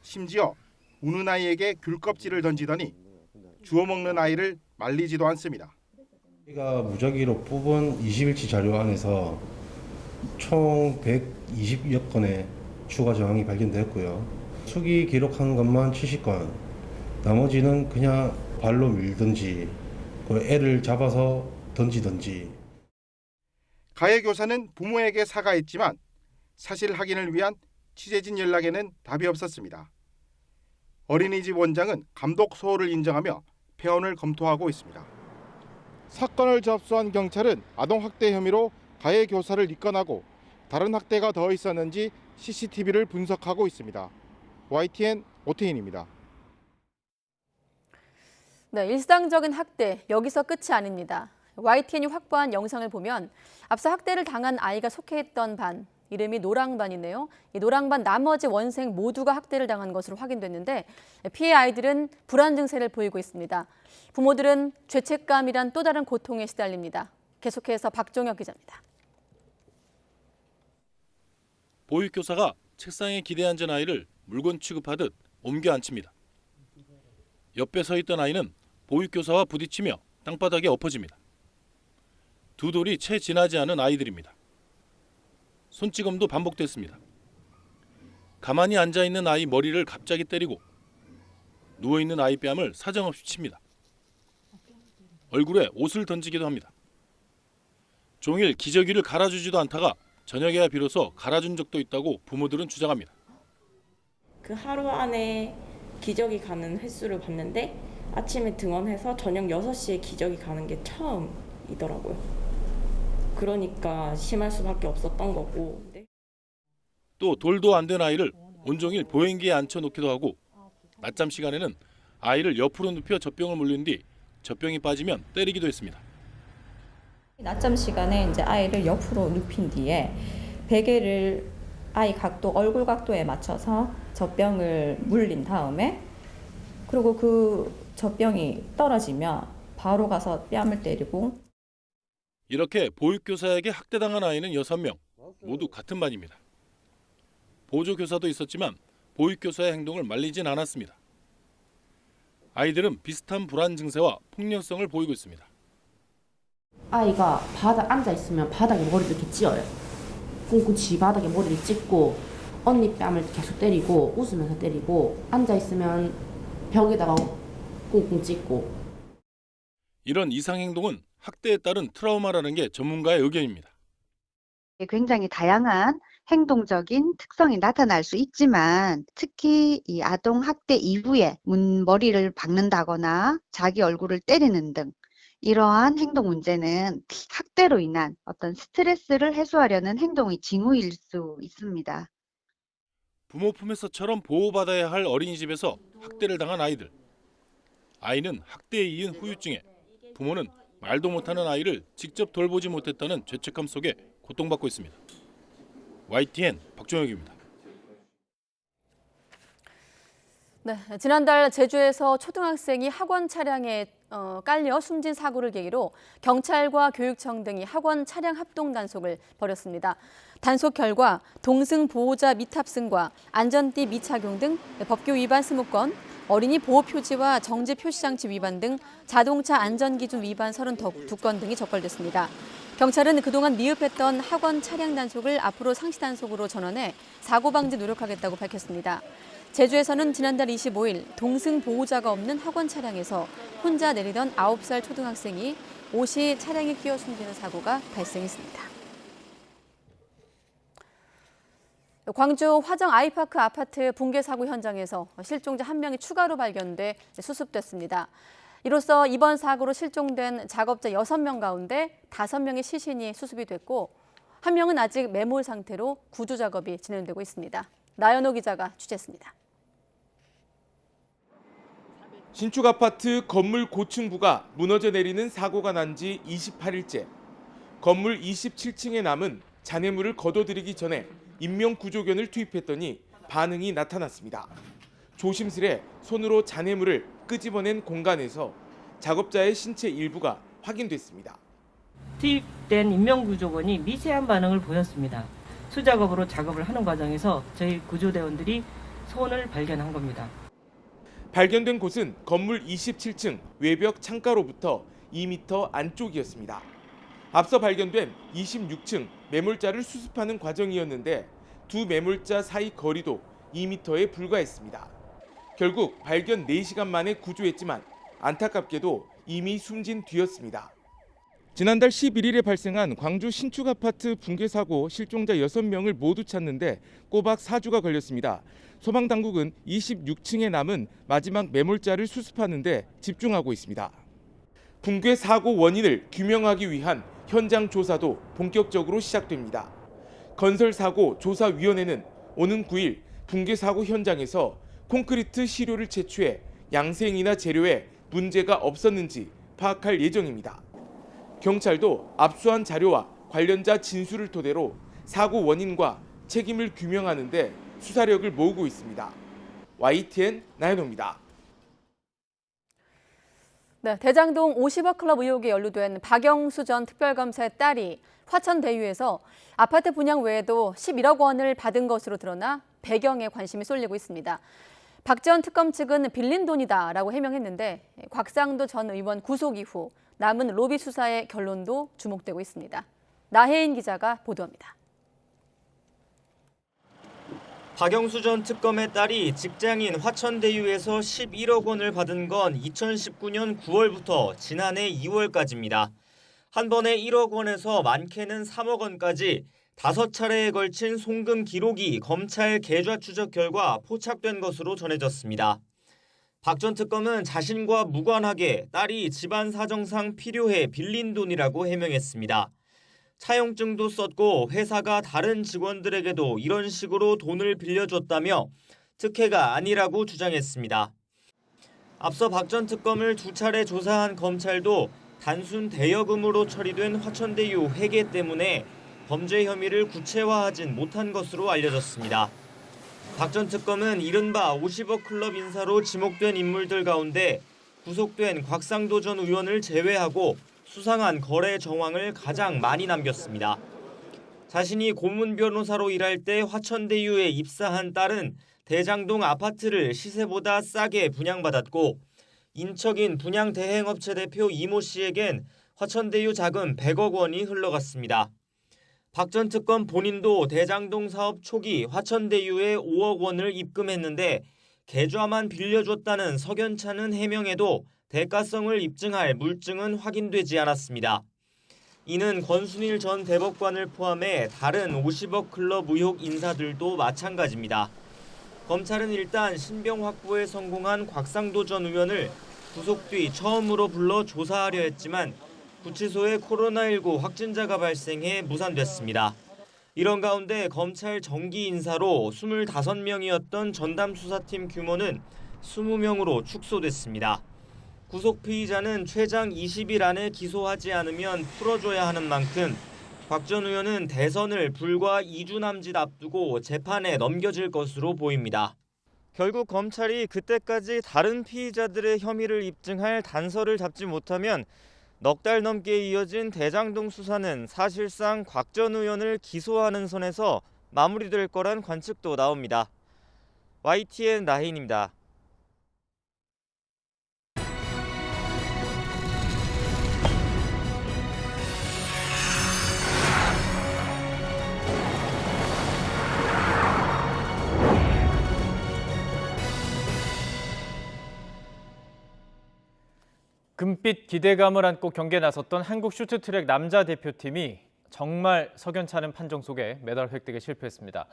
심지어 우는 아이에게 귤껍질을 던지더니 주워 먹는 아이를 말리지도 않습니다. 저희가 무작위로 뽑은 20일치 자료 안에서 총 120여 건의 추가 정황이 발견되었고요. 수기 기록한 것만 70건, 나머지는 그냥 발로 밀든지 애를 잡아서 던지든지. 가해 교사는 부모에게 사과했지만 사실 확인을 위한 취재진 연락에는 답이 없었습니다. 어린이집 원장은 감독 소홀을 인정하며 폐원을 검토하고 있습니다. 사건을 접수한 경찰은 아동학대 혐의로 가해 교사를 입건하고 다른 학대가 더 있었는지 CCTV를 분석하고 있습니다. YTN 오태인입니다. 네, 일상적인 학대 여기서 끝이 아닙니다. YTN이 확보한 영상을 보면 앞서 학대를 당한 아이가 속해있던 반, 이름이 노랑반이네요. 이 노랑반 나머지 원생 모두가 학대를 당한 것으로 확인됐는데 피해 아이들은 불안 증세를 보이고 있습니다. 부모들은 죄책감이란 또 다른 고통에 시달립니다. 계속해서 박종혁 기자입니다. 보육교사가 책상에 기대앉은 아이를 물건 취급하듯 옮겨 앉힙니다. 옆에 서 있던 아이는 보육교사와 부딪히며 땅바닥에 엎어집니다. 두 돌이 채 지나지 않은 아이들입니다. 손찌검도 반복됐습니다. 가만히 앉아있는 아이 머리를 갑자기 때리고 누워있는 아이 뺨을 사정없이 칩니다. 얼굴에 옷을 던지기도 합니다. 종일 기저귀를 갈아주지도 않다가 저녁에야 비로소 갈아준 적도 있다고 부모들은 주장합니다. 그 하루 안에 기저귀 가는 횟수를 봤는데 아침에 등원해서 저녁 6시에 기저귀 가는 게 처음이더라고요. 그러니까 심할 수밖에 없었던 거고. 또 돌도 안 된 아이를 온종일 보행기에 앉혀놓기도 하고 낮잠 시간에는 아이를 옆으로 눕혀 젖병을 물린 뒤 젖병이 빠지면 때리기도 했습니다. 낮잠 시간에 이제 아이를 옆으로 눕힌 뒤에 베개를 아이 각도, 얼굴 각도에 맞춰서 젖병을 물린 다음에 그리고 그 젖병이 떨어지면 바로 가서 뺨을 때리고. 이렇게 보육교사에게 학대당한 아이는 6명, 모두 같은 반입니다. 보조교사도 있었지만 보육교사의 행동을 말리진 않았습니다. 아이들은 비슷한 불안 증세와 폭력성을 보이고 있습니다. 아이가 바닥 앉아있으면 바닥에 머리를 이렇게 찧어요. 꽁꽁 지 바닥에 머리를 찧고 언니 뺨을 계속 때리고 웃으면서 때리고 앉아있으면 벽에다가 꽁꽁 찧고. 이런 이상 행동은 학대에 따른 트라우마라는 게 전문가의 의견입니다. 굉장히 다양한 행동적인 특성이 나타날 수 있지만 특히 이 아동 학대 이후에 머리를 박는다거나 자기 얼굴을 때리는 등 이러한 행동 문제는 학대로 인한 어떤 스트레스를 해소하려는 행동의 징후일 수 있습니다. 부모 품에서처럼 보호받아야 할 어린이집에서 학대를 당한 아이들. 아이는 학대에 이은 후유증에 부모는 말도 못하는 아이를 직접 돌보지 못했다는 죄책감 속에 고통받고 있습니다. YTN 박종혁입니다. 네, 지난달 제주에서 초등학생이 학원 차량에 깔려 숨진 사고를 계기로 경찰과 교육청 등이 학원 차량 합동 단속을 벌였습니다. 단속 결과 동승 보호자 미탑승과 안전띠 미착용 등 법규 위반 20건, 어린이 보호 표지와 정지 표시장치 위반 등 자동차 안전기준 위반 32건 등이 적발됐습니다. 경찰은 그동안 미흡했던 학원 차량 단속을 앞으로 상시 단속으로 전환해 사고 방지 노력하겠다고 밝혔습니다. 제주에서는 지난달 25일 동승 보호자가 없는 학원 차량에서 혼자 내리던 9살 초등학생이 옷이 차량에 끼어 숨지는 사고가 발생했습니다. 광주 화정 아이파크 아파트 붕괴 사고 현장에서 실종자 1명이 추가로 발견돼 수습됐습니다. 이로써 이번 사고로 실종된 작업자 6명 가운데 5명의 시신이 수습이 됐고 1명은 아직 매몰 상태로 구조 작업이 진행되고 있습니다. 나연호 기자가 취재했습니다. 신축 아파트 건물 고층부가 무너져 내리는 사고가 난 지 28일째. 건물 27층에 남은 잔해물을 걷어들이기 전에 인명구조견을 투입했더니 반응이 나타났습니다. 조심스레 손으로 잔해물을 끄집어낸 공간에서 작업자의 신체 일부가 확인됐습니다. 투입된 인명구조원이 미세한 반응을 보였습니다. 수작업으로 작업을 하는 과정에서 저희 구조대원들이 손을 발견한 겁니다. 발견된 곳은 건물 27층 외벽 창가로부터 2m 안쪽이었습니다. 앞서 발견된 26층 매몰자를 수습하는 과정이었는데 두 매몰자 사이 거리도 2m에 불과했습니다. 결국 발견 4시간 만에 구조했지만 안타깝게도 이미 숨진 뒤였습니다. 지난달 11일에 발생한 광주 신축 아파트 붕괴 사고 실종자 6명을 모두 찾는데 꼬박 4주가 걸렸습니다. 소방당국은 26층에 남은 마지막 매몰자를 수습하는 데 집중하고 있습니다. 붕괴 사고 원인을 규명하기 위한 현장 조사도 본격적으로 시작됩니다. 건설사고조사위원회는 오는 9일 붕괴 사고 현장에서 콘크리트 시료를 채취해 양생이나 재료에 문제가 없었는지 파악할 예정입니다. 경찰도 압수한 자료와 관련자 진술을 토대로 사고 원인과 책임을 규명하는 데 수사력을 모으고 있습니다. YTN 나연호입니다. 네, 대장동 50억 클럽 의혹에 연루된 박영수 전 특별검사의 딸이 화천대유에서 아파트 분양 외에도 11억 원을 받은 것으로 드러나 배경에 관심이 쏠리고 있습니다. 박 전 특검 측은 빌린 돈이다라고 해명했는데 곽상도 전 의원 구속 이후 남은 로비 수사의 결론도 주목되고 있습니다. 나혜인 기자가 보도합니다. 박영수 전 특검의 딸이 직장인 화천대유에서 11억 원을 받은 건 2019년 9월부터 지난해 2월까지입니다. 한 번에 1억 원에서 많게는 3억 원까지 5차례에 걸친 송금 기록이 검찰 계좌 추적 결과 포착된 것으로 전해졌습니다. 박 전 특검은 자신과 무관하게 딸이 집안 사정상 필요해 빌린 돈이라고 해명했습니다. 차용증도 썼고 회사가 다른 직원들에게도 이런 식으로 돈을 빌려줬다며 특혜가 아니라고 주장했습니다. 앞서 박 전 특검을 2차례 조사한 검찰도 단순 대여금으로 처리된 화천대유 회계 때문에 범죄 혐의를 구체화하진 못한 것으로 알려졌습니다. 박 전 특검은 이른바 50억 클럽 인사로 지목된 인물들 가운데 구속된 곽상도 전 의원을 제외하고 수상한 거래 정황을 가장 많이 남겼습니다. 자신이 고문 변호사로 일할 때 화천대유에 입사한 딸은 대장동 아파트를 시세보다 싸게 분양받았고 인척인 분양대행업체 대표 이모 씨에겐 화천대유 자금 100억 원이 흘러갔습니다. 박 전 특검 본인도 대장동 사업 초기 화천대유에 5억 원을 입금했는데 계좌만 빌려줬다는 석연찮은 해명에도 대가성을 입증할 물증은 확인되지 않았습니다. 이는 권순일 전 대법관을 포함해 다른 50억 클럽 의혹 인사들도 마찬가지입니다. 검찰은 일단 신병 확보에 성공한 곽상도 전 의원을 구속 뒤 처음으로 불러 조사하려 했지만 구치소에 코로나19 확진자가 발생해 무산됐습니다. 이런 가운데 검찰 정기 인사로 25명이었던 전담수사팀 규모는 20명으로 축소됐습니다. 구속 피의자는 최장 20일 안에 기소하지 않으면 풀어줘야 하는 만큼 박 전 의원은 대선을 불과 2주 남짓 앞두고 재판에 넘겨질 것으로 보입니다. 결국 검찰이 그때까지 다른 피의자들의 혐의를 입증할 단서를 잡지 못하면 넉 달 넘게 이어진 대장동 수사는 사실상 곽 전 의원을 기소하는 선에서 마무리될 거란 관측도 나옵니다. YTN 나혜인입니다. 금빛 기대감을 안고 경기에 나섰던 한국 쇼트트랙 남자 대표팀이 정말 석연찮은 판정 속에 메달 획득에 실패했습니다.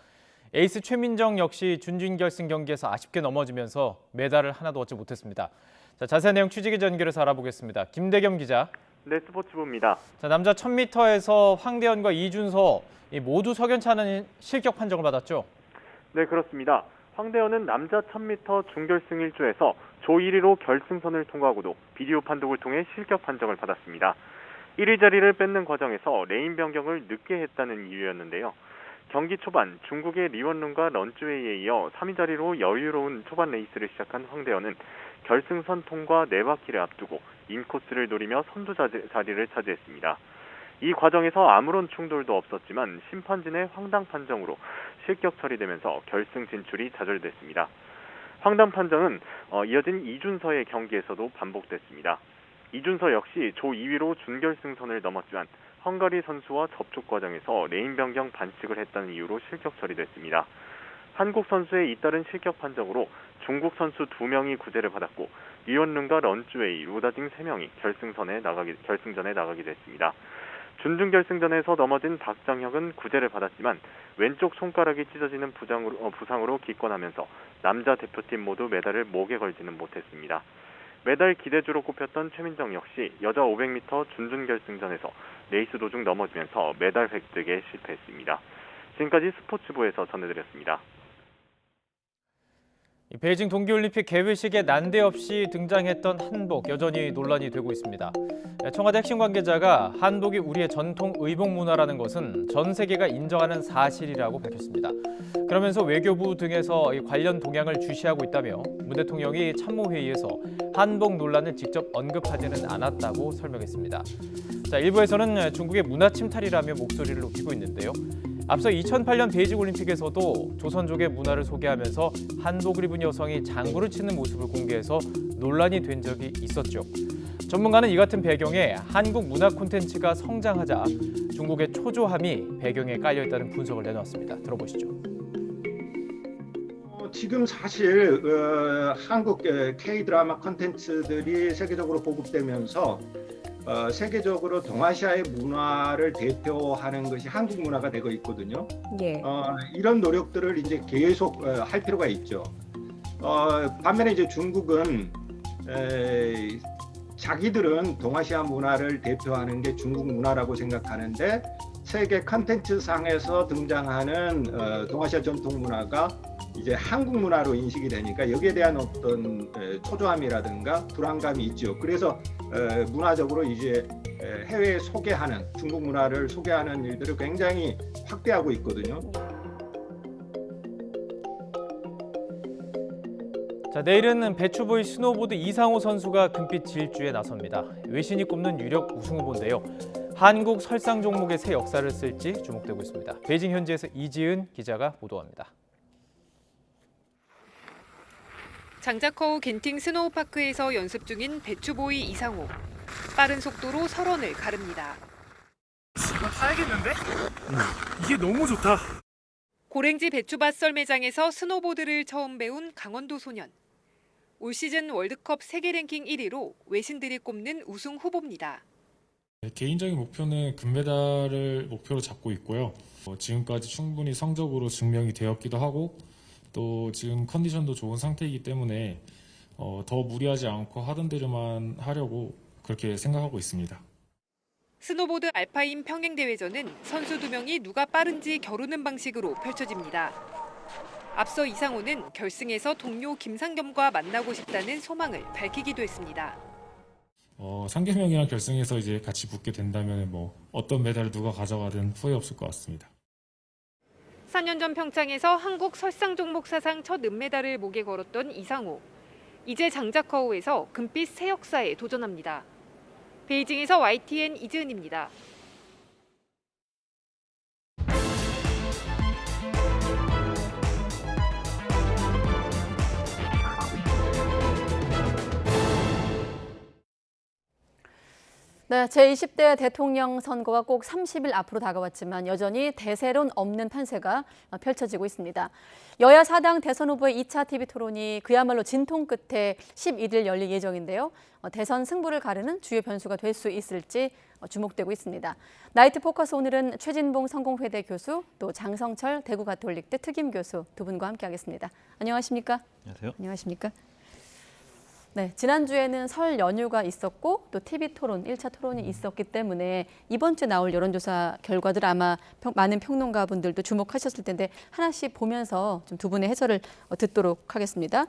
에이스 최민정 역시 준결승 경기에서 아쉽게 넘어지면서 메달을 하나도 얻지 못했습니다. 자, 자세한 내용 취재기 연결해서 알아보겠습니다. 김대겸 기자. 네, 스포츠부입니다. 자, 남자 1000m에서 황대현과 이준서 모두 석연찮은 실격 판정을 받았죠? 네, 그렇습니다. 황대현은 남자 1000m 준결승 1조에서 조 1위로 결승선을 통과하고도 비디오 판독을 통해 실격 판정을 받았습니다. 1위 자리를 뺏는 과정에서 레인 변경을 늦게 했다는 이유였는데요. 경기 초반 중국의 리원룬과 런쭈웨이에 이어 3위 자리로 여유로운 초반 레이스를 시작한 황대현은 결승선 통과 4바퀴를 앞두고 인코스를 노리며 선두 자리를 차지했습니다. 이 과정에서 아무런 충돌도 없었지만 심판진의 황당 판정으로 실격 처리되면서 결승 진출이 좌절됐습니다. 황당 판정은 이어진 이준서의 경기에서도 반복됐습니다. 이준서 역시 조 2위로 준결승선을 넘었지만 헝가리 선수와 접촉 과정에서 레인 변경 반칙을 했다는 이유로 실격 처리됐습니다. 한국 선수의 잇따른 실격 판정으로 중국 선수 2명이 구제를 받았고 리원룬과 런쭈웨이, 루다징 3명이 결승전에 나가게 됐습니다. 준중결승전에서 넘어진 박장혁은 구제를 받았지만 왼쪽 손가락이 찢어지는 부상으로 기권하면서 남자 대표팀 모두 메달을 목에 걸지는 못했습니다. 메달 기대주로 꼽혔던 최민정 역시 여자 500m 준중결승전에서 레이스 도중 넘어지면서 메달 획득에 실패했습니다. 지금까지 스포츠부에서 전해드렸습니다. 베이징 동계올림픽 개회식에 난데없이 등장했던 한복 여전히 논란이 되고 있습니다. 청와대 핵심 관계자가 한복이 우리의 전통 의복 문화라는 것은 전 세계가 인정하는 사실이라고 밝혔습니다. 그러면서 외교부 등에서 관련 동향을 주시하고 있다며 문 대통령이 참모회의에서 한복 논란을 직접 언급하지는 않았다고 설명했습니다. 자, 일부에서는 중국의 문화 침탈이라며 목소리를 높이고 있는데요. 앞서 2008년 베이징 올림픽에서도 조선족의 문화를 소개하면서 한복을 입은 여성이 장구를 치는 모습을 공개해서 논란이 된 적이 있었죠. 전문가는 이 같은 배경에 한국 문화 콘텐츠가 성장하자 중국의 초조함이 배경에 깔려있다는 분석을 내놓았습니다. 들어보시죠. 지금 사실 한국 K-드라마 콘텐츠들이 세계적으로 보급되면서 세계적으로 동아시아의 문화를 대표하는 것이 한국 문화가 되고 있거든요. 예. 이런 노력들을 이제 계속 할 필요가 있죠. 반면에 이제 중국은 자기들은 동아시아 문화를 대표하는 게 중국 문화라고 생각하는데 세계 콘텐츠 상에서 등장하는 동아시아 전통 문화가 이제 한국 문화로 인식이 되니까 여기에 대한 어떤 초조함이라든가 불안감이 있죠. 그래서 문화적으로 이제 해외에 소개하는 중국 문화를 소개하는 일들을 굉장히 확대하고 있거든요. 자, 내일은 배추보이 스노보드 이상호 선수가 금빛 질주에 나섭니다. 외신이 꼽는 유력 우승 후보인데요. 한국 설상 종목의 새 역사를 쓸지 주목되고 있습니다. 베이징 현지에서 이지은 기자가 보도합니다. 장자커우 겐팅 스노우파크에서 연습 중인 배추보이 이상호. 빠른 속도로 설원을 가릅니다. 타야겠는데? 이게 너무 좋다. 고랭지 배추밭 썰매장에서 스노보드를 처음 배운 강원도 소년. 올 시즌 월드컵 세계 랭킹 1위로 외신들이 꼽는 우승 후보입니다. 개인적인 목표는 금메달을 목표로 잡고 있고요. 지금까지 충분히 성적으로 증명이 되었기도 하고 또 지금 컨디션도 좋은 상태이기 때문에 더 무리하지 않고 하던 대로만 하려고 그렇게 생각하고 있습니다. 스노보드 알파인 평행대회전은 선수 2명이 누가 빠른지 겨루는 방식으로 펼쳐집니다. 앞서 이상호는 결승에서 동료 김상겸과 만나고 싶다는 소망을 밝히기도 했습니다. 상겸형이랑 결승에서 이제 같이 붙게 된다면 어떤 메달을 누가 가져가든 후회 없을 것 같습니다. 4년 전 평창에서 한국 설상 종목 사상 첫 은메달을 목에 걸었던 이상호. 이제 장자커우에서 금빛 새 역사에 도전합니다. 베이징에서 YTN 이지은입니다. 네, 제20대 대통령 선거가 꼭 30일 앞으로 다가왔지만 여전히 대세론 없는 판세가 펼쳐지고 있습니다. 여야 4당 대선 후보의 2차 TV 토론이 그야말로 진통 끝에 11일 열릴 예정인데요. 대선 승부를 가르는 주요 변수가 될 수 있을지 주목되고 있습니다. 나이트 포커스 오늘은 최진봉 성공회대 교수, 또 장성철 대구가톨릭대 특임 교수 두 분과 함께하겠습니다. 안녕하십니까? 안녕하세요. 안녕하십니까? 네, 지난주에는 설 연휴가 있었고 또 TV 토론, 1차 토론이 있었기 때문에 이번 주에 나올 여론조사 결과들 아마 많은 평론가분들도 주목하셨을 텐데 하나씩 보면서 좀 두 분의 해설을 듣도록 하겠습니다.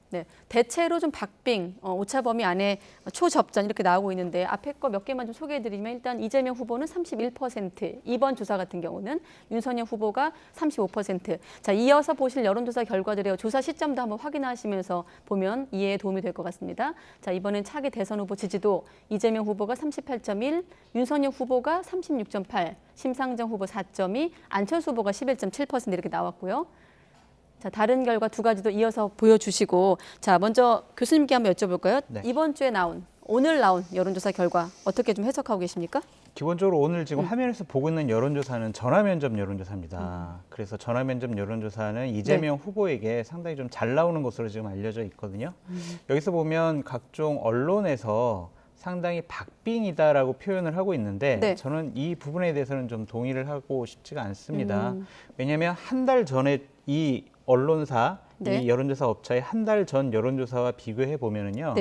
네, 대체로 좀 박빙, 오차 범위 안에 초접전 이렇게 나오고 있는데 앞에 거 몇 개만 좀 소개해드리면 일단 이재명 후보는 31%, 이번 조사 같은 경우는 윤석열 후보가 35%. 자, 이어서 보실 여론조사 결과들의 조사 시점도 한번 확인하시면서 보면 이해에 도움이 될 것 같습니다. 자, 이번엔 차기 대선 후보 지지도 이재명 후보가 38.1, 윤석열 후보가 36.8, 심상정 후보 4.2, 안철수 후보가 11.7% 이렇게 나왔고요. 자, 다른 결과 두 가지도 이어서 보여주시고, 자, 먼저 교수님께 한번 여쭤볼까요? 네. 이번 주에 오늘 나온 여론조사 결과 어떻게 좀 해석하고 계십니까? 기본적으로 오늘 지금 화면에서 보고 있는 여론조사는 전화면접 여론조사입니다. 그래서 전화면접 여론조사는 이재명 후보에게 상당히 좀 잘 나오는 것으로 지금 알려져 있거든요. 여기서 보면 각종 언론에서 상당히 박빙이다라고 표현을 하고 있는데 저는 이 부분에 대해서는 좀 동의를 하고 싶지가 않습니다. 왜냐하면 한 달 전에 이 언론사, 이 여론조사 업체의 한 달 전 여론조사와 비교해 보면은요.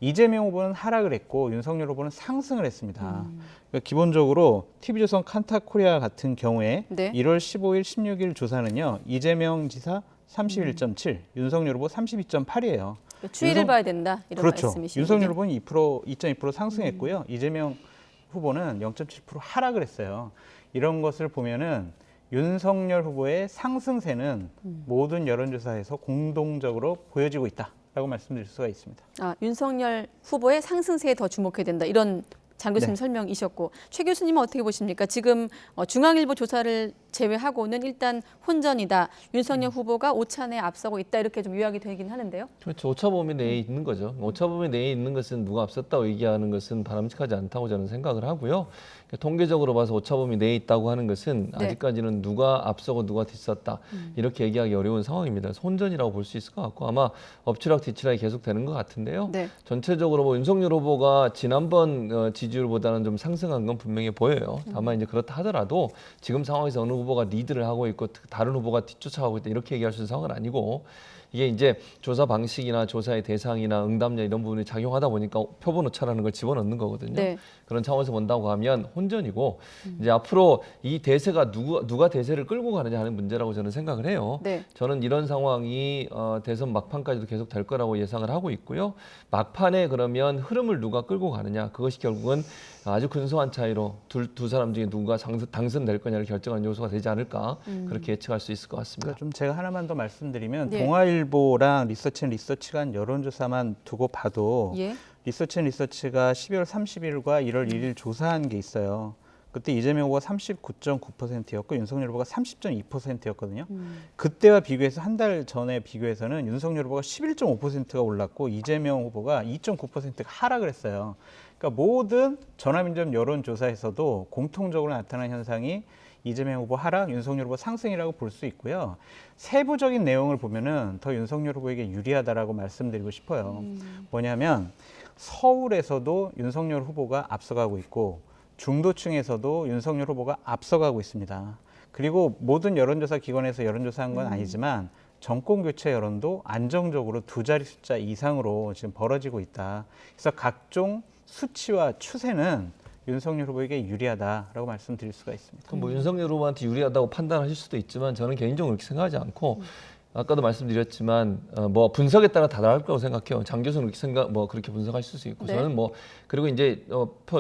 이재명 후보는 하락을 했고 윤석열 후보는 상승을 했습니다. 그러니까 기본적으로 TV조선 칸타코리아 같은 경우에 1월 15일, 16일 조사는요. 이재명 지사 31.7, 윤석열 후보 32.8이에요. 추이를 봐야 된다 이런 그렇죠. 말씀이시죠. 윤석열 후보는 2.2% 상승했고요. 이재명 후보는 0.7% 하락을 했어요. 이런 것을 보면은 윤석열 후보의 상승세는 모든 여론조사에서 공동적으로 보여지고 있다라고 말씀드릴 수가 있습니다. 아, 윤석열 후보의 상승세에 더 주목해야 된다 이런 장 교수님 설명이셨고, 최 교수님은 어떻게 보십니까? 지금 중앙일보 조사를 제외하고는 일단 혼전이다. 윤석열 후보가 오차 내에 앞서고 있다 이렇게 좀 요약이 되긴 하는데요. 그렇죠. 오차 범위 내에 있는 거죠. 오차 범위 내에 있는 것은 누가 앞섰다고 얘기하는 것은 바람직하지 않다고 저는 생각을 하고요. 통계적으로 봐서 오차 범위 내에 있다고 하는 것은 아직까지는 누가 앞서고 누가 뒤섰다 이렇게 얘기하기 어려운 상황입니다. 그래서 혼전이라고 볼 수 있을 것 같고 아마 엎치락 뒤치락이 계속 되는 것 같은데요. 전체적으로 뭐 윤석열 후보가 지난번 지지율보다는 좀 상승한 건 분명히 보여요. 다만 이제 그렇다 하더라도 지금 상황에서 어느 후보가 리드를 하고 있고 다른 후보가 뒤쫓아가고 있다 이렇게 얘기할 수 있는 상황은 아니고, 이게 이제 조사 방식이나 조사의 대상이나 응답량 이런 부분이 작용하다 보니까 표본 오차라는 걸 집어넣는 거거든요. 그런 차원에서 본다고 하면 혼전이고 이제 앞으로 이 대세가 누가 대세를 끌고 가느냐 하는 문제라고 저는 생각을 해요. 저는 이런 상황이 대선 막판까지도 계속 될 거라고 예상을 하고 있고요. 막판에 그러면 흐름을 누가 끌고 가느냐, 그것이 결국은 아주 근소한 차이로 두 사람 중에 누가 당선될 거냐를 결정하는 요소가 되지 않을까 그렇게 예측할 수 있을 것 같습니다. 그러니까 좀 제가 하나만 더 말씀드리면 동아일보랑 리서치가 한 여론조사만 두고 봐도 리서치가 12월 30일과 1월 1일 조사한 게 있어요. 그때 이재명 후보가 39.9%였고 윤석열 후보가 30.2%였거든요. 그때와 비교해서 한 달 전에 비교해서는 윤석열 후보가 11.5%가 올랐고 이재명 후보가 2.9%가 하락을 했어요. 그러니까 모든 전화민접 여론조사에서도 공통적으로 나타난 현상이 이재명 후보 하락, 윤석열 후보 상승이라고 볼 수 있고요. 세부적인 내용을 보면은 더 윤석열 후보에게 유리하다라고 말씀드리고 싶어요. 뭐냐면 서울에서도 윤석열 후보가 앞서가고 있고 중도층에서도 윤석열 후보가 앞서가고 있습니다. 그리고 모든 여론조사 기관에서 여론조사한 건 아니지만 정권 교체 여론도 안정적으로 두 자리 숫자 이상으로 지금 벌어지고 있다. 그래서 각종 수치와 추세는 윤석열 후보에게 유리하다라고 말씀드릴 수가 있습니다. 그럼 뭐 윤석열 후보한테 유리하다고 판단하실 수도 있지만 저는 개인적으로 그렇게 생각하지 않고 아까도 말씀드렸지만 뭐 분석에 따라 다 다를 거라고 생각해요. 장 교수는 그렇게 그렇게 분석하실 수 있고 저는 뭐 그리고 이제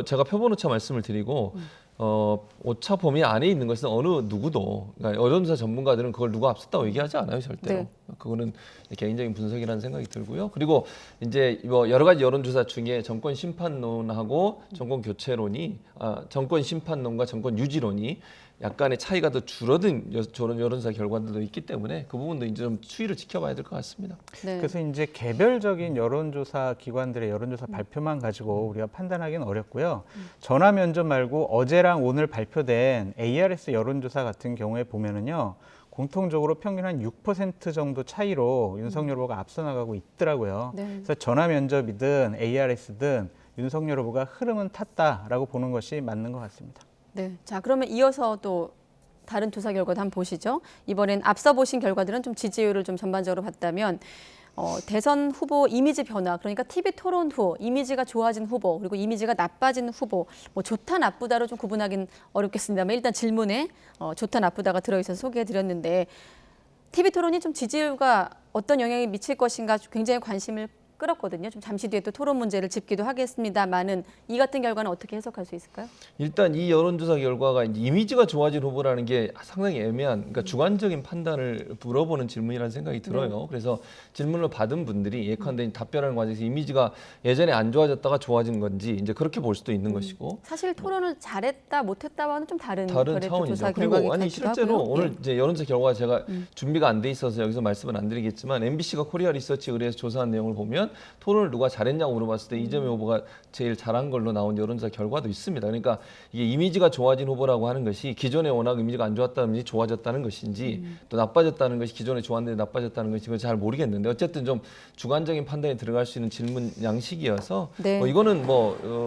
제가 표본 오차 말씀을 드리고 오차 범위 안에 있는 것은 어느 누구도, 그러니까 여론조사 전문가들은 그걸 누가 앞섰다고 얘기하지 않아요, 절대로. 그거는 개인적인 분석이라는 생각이 들고요. 그리고 이제 뭐 여러 가지 여론조사 중에 정권 심판론하고 정권 교체론이, 정권 심판론과 정권 유지론이 약간의 차이가 더 줄어든 여론조사 결과들도 있기 때문에 그 부분도 이제 좀 추이를 지켜봐야 될 것 같습니다. 그래서 이제 개별적인 여론조사 기관들의 여론조사 발표만 가지고 우리가 판단하기는 어렵고요. 전화 면접 말고 어제랑 오늘 발표된 ARS 여론조사 같은 경우에 보면은요. 공통적으로 평균 한 6% 정도 차이로 윤석열 후보가 앞서 나가고 있더라고요. 그래서 전화 면접이든 ARS든 윤석열 후보가 흐름은 탔다라고 보는 것이 맞는 것 같습니다. 네, 자 그러면 이어서 또 다른 조사 결과도 한번 보시죠. 이번엔 앞서 보신 결과들은 좀 지지율을 좀 전반적으로 봤다면 대선 후보 이미지 변화, 그러니까 TV 토론 후 이미지가 좋아진 후보, 그리고 이미지가 나빠진 후보, 뭐 좋다 나쁘다로 좀 구분하기는 어렵겠습니다만 일단 질문에 좋다 나쁘다가 들어있어서 소개해드렸는데 TV 토론이 좀 지지율과 어떤 영향이 미칠 것인가 굉장히 관심을 끌었거든요. 좀 잠시 뒤에 또 토론 문제를 짚기도 하겠습니다만은 이 같은 결과는 어떻게 해석할 수 있을까요? 일단 이 여론조사 결과가 이미지가 좋아진 후보라는 게 상당히 애매한, 그러니까 주관적인 판단을 물어보는 질문이라는 생각이 들어요. 네. 그래서 질문을 받은 분들이 예컨대 답변하는 과정에서 이미지가 예전에 안 좋아졌다가 좋아진 건지 이제 그렇게 볼 수도 있는 것이고. 사실 토론을 잘했다 못했다와는 좀 다른 차원이죠. 조사 그리고 결과가 아니 실제로 하고요. 오늘 예. 이제 여론조사 결과 제가 준비가 안 돼 있어서 여기서 말씀은 안 드리겠지만 MBC가 코리아 리서치 의뢰해서 조사한 내용을 보면 토론을 누가 잘했냐고 물어봤을 때 이재명 후보가 제일 잘한 걸로 나온 여론조사 결과도 있습니다. 그러니까 이게 이미지가 좋아진 후보라고 하는 것이 기존에 워낙 이미지가 안 좋았다는 것이 좋아졌다는 것인지 또 나빠졌다는 것이 기존에 좋았는데 나빠졌다는 것인지 그걸 잘 모르겠는데 어쨌든 좀 주관적인 판단이 들어갈 수 있는 질문 양식이어서 네. 이거는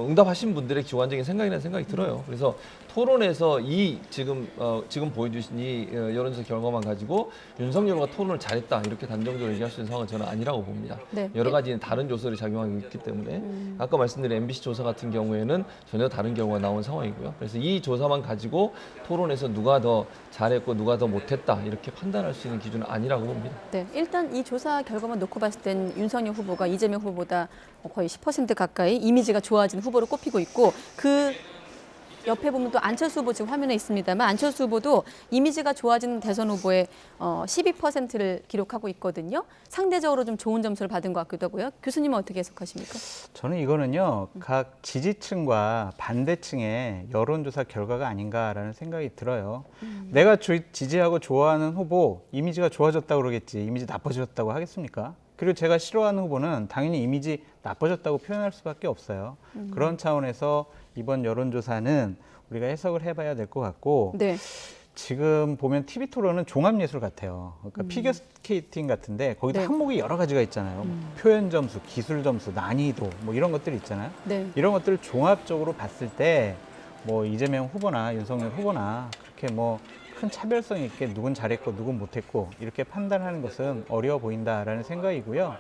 응답하신 분들의 주관적인 생각이라는 생각이 들어요. 그래서 토론에서 이 지금 보여주신 이 여론조사 결과만 가지고 윤석열과 토론을 잘했다 이렇게 단정적으로 얘기할 수 있는 상황은 저는 아니라고 봅니다. 네. 여러 가지 다른 요소들이 작용하고 있기 때문에 아까 말씀드린 MBC 조사 같은 경우에는 전혀 다른 결과가 나온 상황이고요. 그래서 이 조사만 가지고 토론에서 누가 더 잘했고 누가 더 못했다 이렇게 판단할 수 있는 기준은 아니라고 봅니다. 네, 일단 이 조사 결과만 놓고 봤을 땐 윤석열 후보가 이재명 후보보다 거의 10% 가까이 이미지가 좋아진 후보로 꼽히고 있고 그 옆에 보면 또 안철수 후보 지금 화면에 있습니다만 안철수 후보도 이미지가 좋아진 대선 후보의 12%를 기록하고 있거든요. 상대적으로 좀 좋은 점수를 받은 것 같기도 하고요. 교수님은 어떻게 해석하십니까? 저는 이거는요. 각 지지층과 반대층의 여론조사 결과가 아닌가라는 생각이 들어요. 내가 지지하고 좋아하는 후보 이미지가 좋아졌다고 그러겠지. 이미지 나빠졌다고 하겠습니까? 그리고 제가 싫어하는 후보는 당연히 이미지 나빠졌다고 표현할 수밖에 없어요. 그런 차원에서 이번 여론조사는 우리가 해석을 해봐야 될 것 같고 네. 지금 보면 TV 토론은 종합예술 같아요. 그러니까 피겨스케이팅 같은데 거기도 네. 항목이 여러 가지가 있잖아요. 표현 점수, 기술 점수, 난이도 뭐 이런 것들이 있잖아요. 네. 이런 것들을 종합적으로 봤을 때 뭐 이재명 후보나 윤석열 후보나 그렇게 뭐 큰 차별성 있게 누군 잘했고 누군 못했고 이렇게 판단하는 것은 어려워 보인다라는 생각이고요.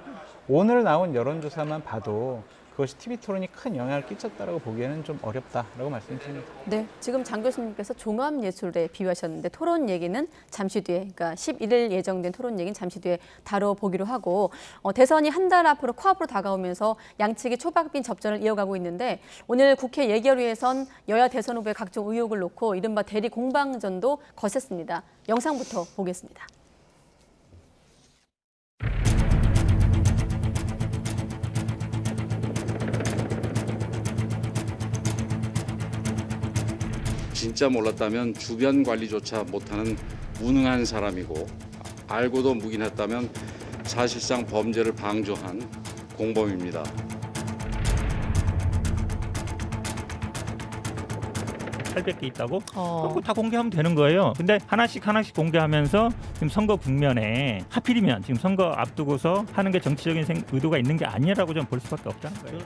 오늘 나온 여론조사만 봐도 그것이 TV 토론이 큰 영향을 끼쳤다라고 보기에는 좀 어렵다라고 말씀드립니다. 네, 지금 장 교수님께서 종합예술에 비유하셨는데 토론 얘기는 잠시 뒤에, 그러니까 11일 예정된 토론 얘기는 잠시 뒤에 다뤄보기로 하고 대선이 한 달 앞으로 코앞으로 다가오면서 양측이 초박빙 접전을 이어가고 있는데 오늘 국회 예결위에선 여야 대선 후보의 각종 의혹을 놓고 이른바 대리 공방전도 거셌습니다. 영상부터 보겠습니다. 진짜 몰랐다면 주변 관리조차 못하는 무능한 사람이고 알고도 묵인했다면 사실상 범죄를 방조한 공범입니다. 게 있다고? 그거 다 공개하면 되는 거예요. 근데 하나씩 공개하면서 지금 선거 국면에 하필이면 지금 선거 앞두고서 하는 게 정치적인 의도가 있는 게 아니라고 좀 볼 수밖에 없다는 거예요.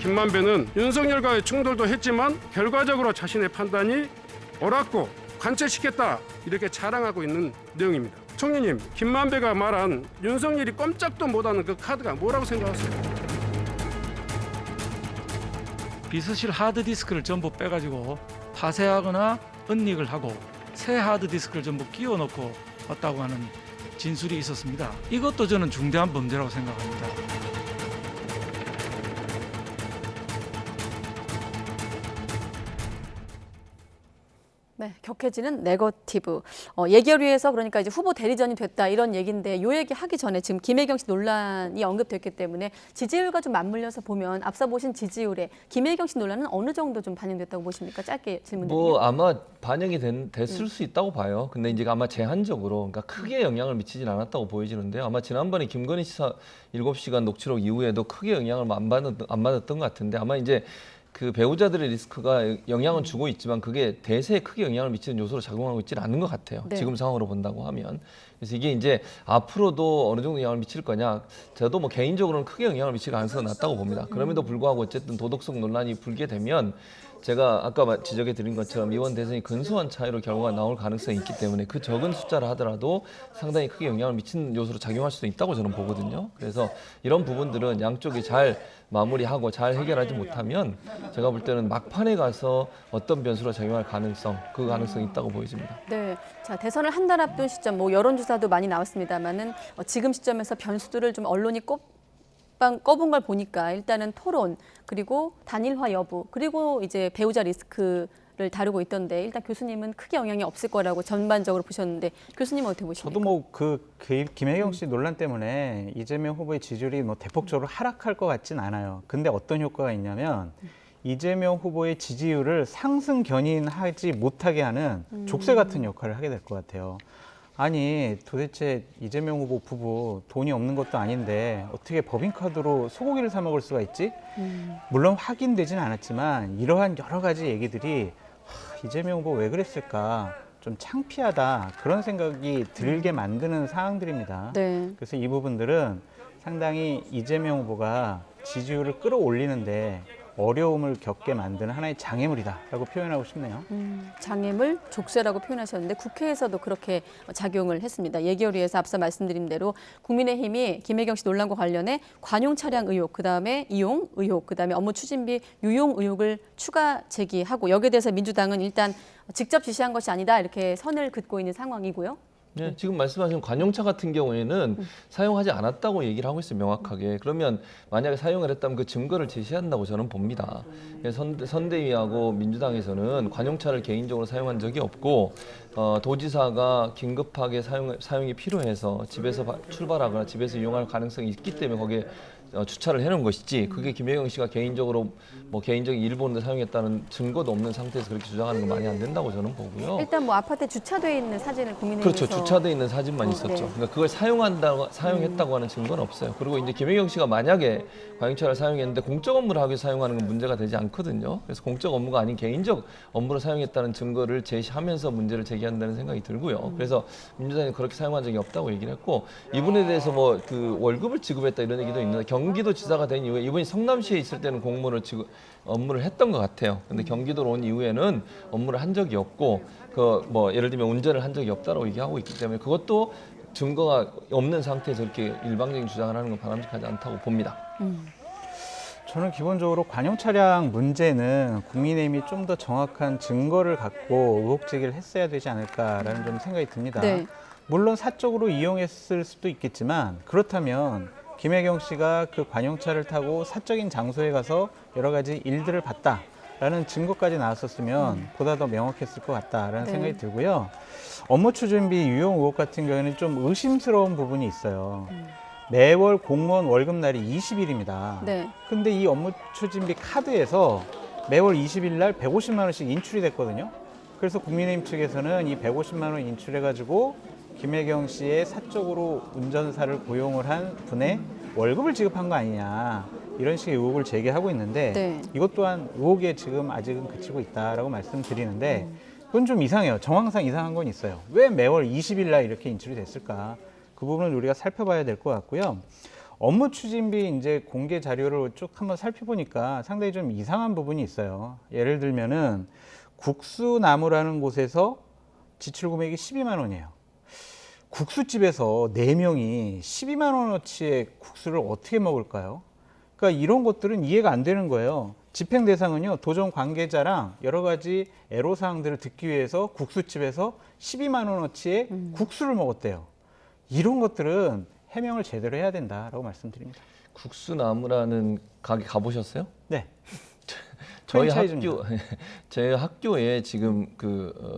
김만배는 윤석열과의 충돌도 했지만 결과적으로 자신의 판단이 옳았고 관철시켰다 이렇게 자랑하고 있는 내용입니다. 총리님, 김만배가 말한 윤석열이 꼼짝도 못하는 그 카드가 뭐라고 생각하세요? 비서실 하드디스크를 전부 빼가지고 파쇄하거나 은닉을 하고 새 하드디스크를 전부 끼워넣고 왔다고 하는 진술이 있었습니다. 이것도 저는 중대한 범죄라고 생각합니다. 네, 격해지는 네거티브. 예결위에서 그러니까 이제 후보 대리전이 됐다 이런 얘기인데 이 얘기 하기 전에 지금 김혜경 씨 논란이 언급됐기 때문에 지지율과 좀 맞물려서 보면 앞서 보신 지지율에 김혜경 씨 논란은 어느 정도 좀 반영됐다고 보십니까? 짧게 질문드리면. 아마 반영이 됐을 수 있다고 봐요. 근데 이제 아마 제한적으로, 그러니까 크게 영향을 미치진 않았다고 보여지는데요. 아마 지난번에 김건희 씨사 7시간 녹취록 이후에도 크게 영향을 안 받았던 것 같은데 아마 이제 그 배우자들의 리스크가 영향은 주고 있지만 그게 대세에 크게 영향을 미치는 요소로 작용하고 있지는 않는 것 같아요. 네. 지금 상황으로 본다고 하면. 그래서 이게 이제 앞으로도 어느 정도 영향을 미칠 거냐. 저도 뭐 개인적으로는 크게 영향을 미칠 가능성이 낮다고 봅니다. 그럼에도 불구하고 어쨌든 도덕성 논란이 불게 되면 제가 아까 지적해 드린 것처럼 이원 대선이 근소한 차이로 결과가 나올 가능성이 있기 때문에 그 적은 숫자를 하더라도 상당히 크게 영향을 미치는 요소로 작용할 수도 있다고 저는 보거든요. 그래서 이런 부분들은 양쪽이 잘 마무리하고 잘 해결하지 못하면 제가 볼 때는 막판에 가서 어떤 변수로 작용할 가능성, 그 가능성이 있다고 보여집니다. 네, 자 대선을 한 달 앞둔 시점, 뭐 여론조사도 많이 나왔습니다만은 지금 시점에서 변수들을 좀 언론이 꼽은 걸 보니까 일단은 토론, 그리고 단일화 여부, 그리고 이제 배우자 리스크를 다루고 있던데 일단 교수님은 크게 영향이 없을 거라고 전반적으로 보셨는데 교수님은 어떻게 보십니까? 저도 뭐 김혜경 씨 논란 때문에 이재명 후보의 지지율이 뭐 대폭적으로 하락할 것 같진 않아요. 근데 어떤 효과가 있냐면 이재명 후보의 지지율을 상승 견인하지 못하게 하는 족쇄 같은 역할을 하게 될 것 같아요. 아니 도대체 이재명 후보 부부 돈이 없는 것도 아닌데 어떻게 법인카드로 소고기를 사 먹을 수가 있지? 물론 확인되진 않았지만 이러한 여러 가지 얘기들이 이재명 후보 왜 그랬을까? 좀 창피하다 그런 생각이 들게 만드는 사항들입니다. 네. 그래서 이 부분들은 상당히 이재명 후보가 지지율을 끌어올리는데 어려움을 겪게 만드는 하나의 장애물이다라고 표현하고 싶네요. 장애물, 족쇄라고 표현하셨는데 국회에서도 그렇게 작용을 했습니다. 예결위에서 앞서 말씀드린 대로 국민의힘이 김혜경 씨 논란과 관련해 관용 차량 의혹, 그다음에 이용 의혹, 그다음에 업무 추진비 유용 의혹을 추가 제기하고 여기에 대해서 민주당은 일단 직접 지시한 것이 아니다 이렇게 선을 긋고 있는 상황이고요. 네, 지금 말씀하신 관용차 같은 경우에는 사용하지 않았다고 얘기를 하고 있어요, 명확하게. 그러면 만약에 사용을 했다면 그 증거를 제시한다고 저는 봅니다. 선대위하고 민주당에서는 관용차를 개인적으로 사용한 적이 없고 도지사가 긴급하게 사용이 필요해서 집에서 출발하거나 집에서 이용할 가능성이 있기 때문에 거기에 주차를 해놓은 것이지 그게 김혜경 씨가 개인적으로 뭐 개인적인 일본으로 사용했다는 증거도 없는 상태에서 그렇게 주장하는 건 말이 안 된다고 저는 보고요. 일단 뭐 아파트에 주차돼 있는 사진을 국민의힘에서 그렇죠. 주차돼 있는 사진만 있었죠. 네. 그러니까 그걸 사용했다고 하는 증거는 없어요. 그리고 이제 김혜경 씨가 만약에 관용차를 사용했는데 공적 업무를 하기 위해서 사용하는 건 문제가 되지 않거든요. 그래서 공적 업무가 아닌 개인적 업무로 사용했다는 증거를 제시하면서 문제를 제기한다는 생각이 들고요. 그래서 민주당이 그렇게 사용한 적이 없다고 얘기를 했고 이분에 대해서 뭐 그 월급을 지급했다 이런 얘기도 있는데 경기도지사가 된 이후에 이분이 성남시에 있을 때는 공무원을 업무를 했던 것 같아요. 근데 경기도로 온 이후에는 업무를 한 적이 없고 그 뭐 예를 들면 운전을 한 적이 없다고 얘기하고 있기 때문에 그것도 증거가 없는 상태에서 이렇게 일방적인 주장을 하는 건 바람직하지 않다고 봅니다. 저는 기본적으로 관용 차량 문제는 국민의힘이 좀 더 정확한 증거를 갖고 의혹 제기를 했어야 되지 않을까라는 좀 생각이 듭니다. 네. 물론 사적으로 이용했을 수도 있겠지만 그렇다면 김혜경 씨가 그 관용차를 타고 사적인 장소에 가서 여러 가지 일들을 봤다라는 증거까지 나왔었으면 보다 더 명확했을 것 같다라는 네. 생각이 들고요. 업무 추진비 유용 의혹 같은 경우에는 좀 의심스러운 부분이 있어요. 매월 공무원 월급날이 20일입니다. 네. 근데 이 업무 추진비 카드에서 매월 20일 날 150만 원씩 인출이 됐거든요. 그래서 국민의힘 측에서는 이 150만 원 인출해가지고 김혜경 씨의 사적으로 운전사를 고용을 한 분의 월급을 지급한 거 아니냐 이런 식의 의혹을 제기하고 있는데 네. 이것 또한 의혹에 지금 아직은 그치고 있다라고 말씀드리는데 그건 좀 이상해요. 정황상 이상한 건 있어요. 왜 매월 20일 날 이렇게 인출이 됐을까? 그 부분을 우리가 살펴봐야 될 것 같고요. 업무 추진비 이제 공개 자료를 쭉 한번 살펴보니까 상당히 좀 이상한 부분이 있어요. 예를 들면은 국수나무라는 곳에서 지출 금액이 12만 원이에요. 국수집에서 4명이 12만 원어치의 국수를 어떻게 먹을까요? 그러니까 이런 것들은 이해가 안 되는 거예요. 집행 대상은요, 도전 관계자랑 여러 가지 애로사항들을 듣기 위해서 국수집에서 12만 원어치의 국수를 먹었대요. 이런 것들은 해명을 제대로 해야 된다라고 말씀드립니다. 국수나무라는 가게 가보셨어요? 네. 저희 학교에 지금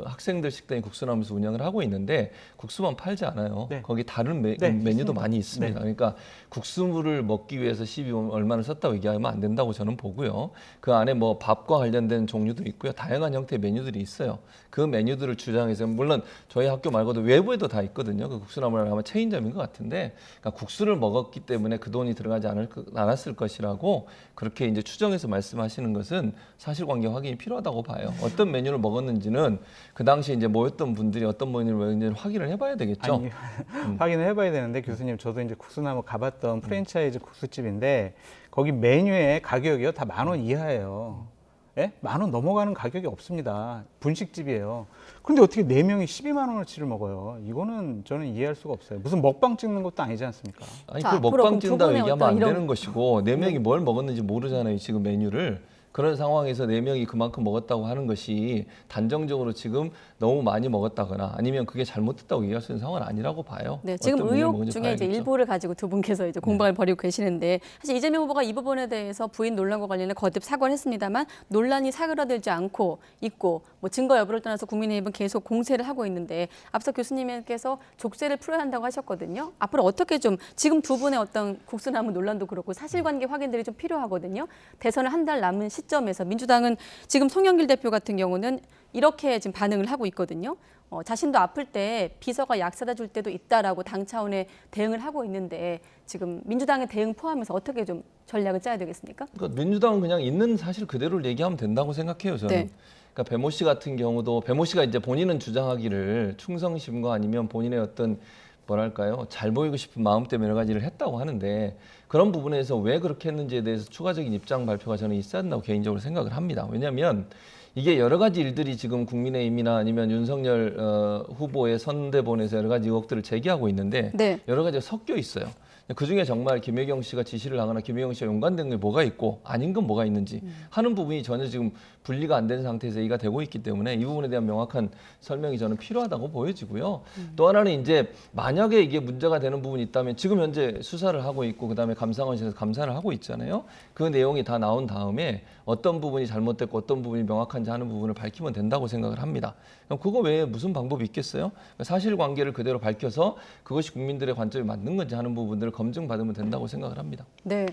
학생들 식당이 국수나무에서 운영을 하고 있는데 국수만 팔지 않아요. 네. 거기 다른 메뉴도 있습니다. 많이 있습니다. 네. 그러니까 국수물을 먹기 위해서 12만 얼마를 썼다고 얘기하면 안 된다고 저는 보고요. 그 안에 뭐 밥과 관련된 종류도 있고요. 다양한 형태의 메뉴들이 있어요. 그 메뉴들을 주장해서 물론 저희 학교 말고도 외부에도 다 있거든요. 그 국수나무라는 아마 체인점인 것 같은데 그러니까 국수를 먹었기 때문에 그 돈이 들어가지 않았을 것이라고 그렇게 이제 추정해서 말씀하시는 것은 사실관계 확인이 필요하다고 봐요. 어떤 메뉴를 먹었는지는 그 당시에 이제 모였던 분들이 어떤 메뉴를 먹었는지를 확인을 해봐야 되겠죠. 아니, 확인을 해봐야 되는데 교수님 저도 이제 국수나무 가봤던 프랜차이즈 국수집인데 거기 메뉴의 가격이요 다 10,000원 이하예요. 만 원 넘어가는 가격이 없습니다. 분식집이에요. 그런데 어떻게 4명이 12만 원어치를 먹어요? 이거는 저는 이해할 수가 없어요. 무슨 먹방 찍는 것도 아니지 않습니까? 아니, 그 먹방 찍는다고 얘기하면 안 되는 것이고 4명이 뭘 먹었는지 모르잖아요, 지금 메뉴를. 그런 상황에서 4명이 그만큼 먹었다고 하는 것이 단정적으로 지금 너무 많이 먹었다거나 아니면 그게 잘못됐다고 얘기할 수 있는 상황은 아니라고 봐요. 네, 지금 의혹 중에 이제 일부를 가지고 두 분께서 이제 공방을 벌이고 계시는데 사실 이재명 후보가 이 부분에 대해서 부인 논란과 관련해 거듭 사과를 했습니다만 논란이 사그라들지 않고 있고 뭐 증거 여부를 떠나서 국민의힘은 계속 공세를 하고 있는데 앞서 교수님께서 족쇄를 풀어야 한다고 하셨거든요. 앞으로 어떻게 좀 지금 두 분의 어떤 국수나무 논란도 그렇고 사실관계 확인들이 좀 필요하거든요. 대선을 한 달 남은 시점에서 민주당은 지금 송영길 대표 같은 경우는 이렇게 지금 반응을 하고 있거든요. 자신도 아플 때 비서가 약 사다 줄 때도 있다라고 당 차원의 대응을 하고 있는데 지금 민주당의 대응 포함해서 어떻게 좀 전략을 짜야 되겠습니까? 그러니까 민주당은 그냥 있는 사실 그대로를 얘기하면 된다고 생각해요, 저는. 네. 그러니까 배모 씨 같은 경우도 배모 씨가 이제 본인은 주장하기를 충성심과 아니면 본인의 어떤 뭐랄까요, 잘 보이고 싶은 마음 때문에 여러 가지를 했다고 하는데 그런 부분에서 왜 그렇게 했는지에 대해서 추가적인 입장 발표가 저는 있어야 한다고 개인적으로 생각을 합니다. 왜냐하면 이게 여러 가지 일들이 지금 국민의힘이나 아니면 윤석열 후보의 선대본에서 여러 가지 의혹들을 제기하고 있는데 네. 여러 가지가 섞여 있어요. 그중에 정말 김혜경 씨가 지시를 하거나 김혜경 씨가 연관된 게 뭐가 있고 아닌 건 뭐가 있는지 하는 부분이 전혀 지금 분리가 안 된 상태에서 얘기가 되고 있기 때문에 이 부분에 대한 명확한 설명이 저는 필요하다고 보여지고요. 또 하나는 이제 만약에 이게 문제가 되는 부분이 있다면 지금 현재 수사를 하고 있고 그다음에 감사원실에서 감사를 하고 있잖아요. 그 내용이 다 나온 다음에 어떤 부분이 잘못됐고 어떤 부분이 명확한지 하는 부분을 밝히면 된다고 생각을 합니다. 그럼 그거 외에 무슨 방법이 있겠어요? 사실관계를 그대로 밝혀서 그것이 국민들의 관점이 맞는 건지 하는 부분들을 검증받으면 된다고 생각을 합니다. 네.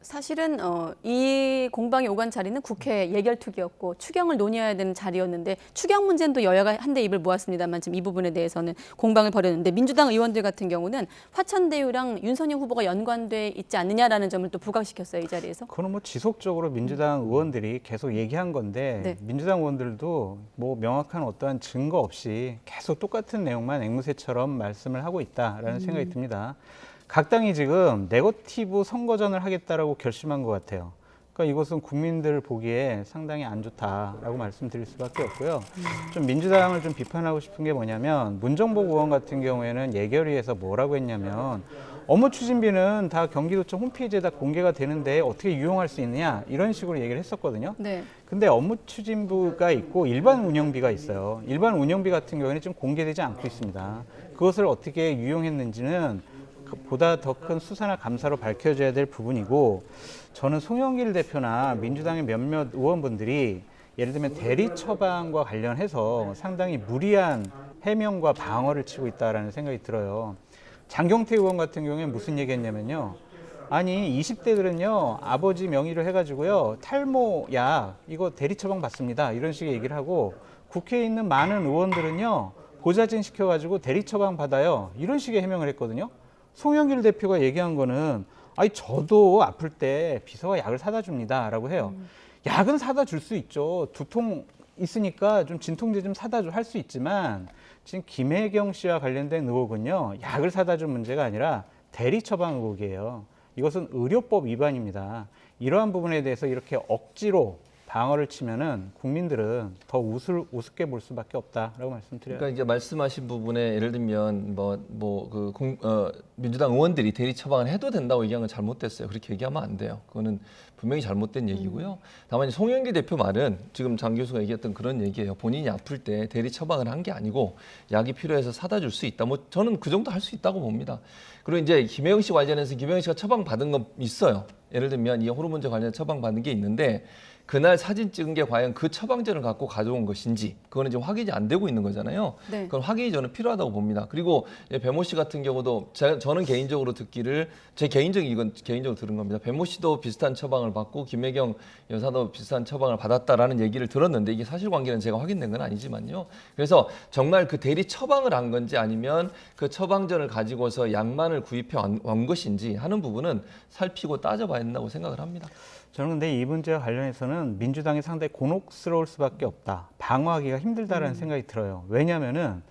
사실은 이 공방이 오간 자리는 국회 예결특위였고 추경을 논의해야 되는 자리였는데 추경 문제는 또 여야가 한데 입을 모았습니다만 지금 이 부분에 대해서는 공방을 벌였는데 민주당 의원들 같은 경우는 화천대유랑 윤석열 후보가 연관돼 있지 않느냐라는 점을 또 부각시켰어요, 이 자리에서. 그건 뭐 지속적으로 민주당 의원들이 계속 얘기한 건데 네. 민주당 의원들도 뭐 명확한 어떠한 증거 없이 계속 똑같은 내용만 앵무새처럼 말씀을 하고 있다라는 생각이 듭니다. 각 당이 지금 네거티브 선거전을 하겠다라고 결심한 것 같아요. 그러니까 이것은 국민들 보기에 상당히 안 좋다라고 말씀드릴 수밖에 없고요. 좀 민주당을 좀 비판하고 싶은 게 뭐냐면 문정복 의원 같은 경우에는 예결위에서 뭐라고 했냐면 업무 추진비는 다 경기도청 홈페이지에 다 공개가 되는데 어떻게 유용할 수 있느냐 이런 식으로 얘기를 했었거든요. 네. 근데 업무 추진부가 있고 일반 운영비가 있어요. 일반 운영비 같은 경우에는 좀 공개되지 않고 있습니다. 그것을 어떻게 유용했는지는 보다 더 큰 수사나 감사로 밝혀져야 될 부분이고 저는 송영길 대표나 민주당의 몇몇 의원분들이 예를 들면 대리 처방과 관련해서 상당히 무리한 해명과 방어를 치고 있다는 생각이 들어요. 장경태 의원 같은 경우에 무슨 얘기했냐면요. 아니 20대들은요 아버지 명의로 해가지고요 탈모약 이거 대리 처방 받습니다 이런 식의 얘기를 하고 국회에 있는 많은 의원들은요 보좌진 시켜가지고 대리 처방 받아요 이런 식의 해명을 했거든요. 송영길 대표가 얘기한 거는 아니 저도 아플 때 비서가 약을 사다 줍니다 라고 해요. 약은 사다 줄 수 있죠. 두통 있으니까 좀 진통제 좀 사다 할 수 있지만 지금 김혜경 씨와 관련된 의혹은요 약을 사다 준 문제가 아니라 대리 처방 의혹이에요. 이것은 의료법 위반입니다. 이러한 부분에 대해서 이렇게 억지로 방어를 치면은 국민들은 더 우습게 볼 수밖에 없다라고 말씀드려요. 그러니까 이제 말씀하신 부분에 예를 들면 민주당 의원들이 대리 처방을 해도 된다고 얘기한 건 잘못됐어요. 그렇게 얘기하면 안 돼요. 그거는 분명히 잘못된 얘기고요. 다만 송영길 대표 말은 지금 장 교수가 얘기했던 그런 얘기예요. 본인이 아플 때 대리 처방을 한 게 아니고 약이 필요해서 사다 줄 수 있다. 뭐 저는 그 정도 할 수 있다고 봅니다. 그리고 이제 김혜영 씨 관련해서 김혜영 씨가 처방 받은 건 있어요. 예를 들면 이 호르몬제 관련 처방 받은 게 있는데 그날 사진 찍은 게 과연 그 처방전을 갖고 가져온 것인지 그거는 지금 확인이 안 되고 있는 거잖아요. 네. 그건 확인이 저는 필요하다고 봅니다. 그리고 배모 씨 같은 경우도 저는 개인적으로 듣기를 이건 개인적으로 들은 겁니다. 배모 씨도 비슷한 처방을 받고 김혜경 여사도 비슷한 처방을 받았다라는 얘기를 들었는데 이게 사실관계는 제가 확인된 건 아니지만요. 그래서 정말 그 대리 처방을 한 건지 아니면 그 처방전을 가지고서 약만을 구입해 온 것인지 하는 부분은 살피고 따져봐야 된다고 생각을 합니다. 저는 근데 이 문제와 관련해서는 민주당이 상당히 곤혹스러울 수밖에 없다. 방어하기가 힘들다라는 생각이 들어요. 왜냐하면은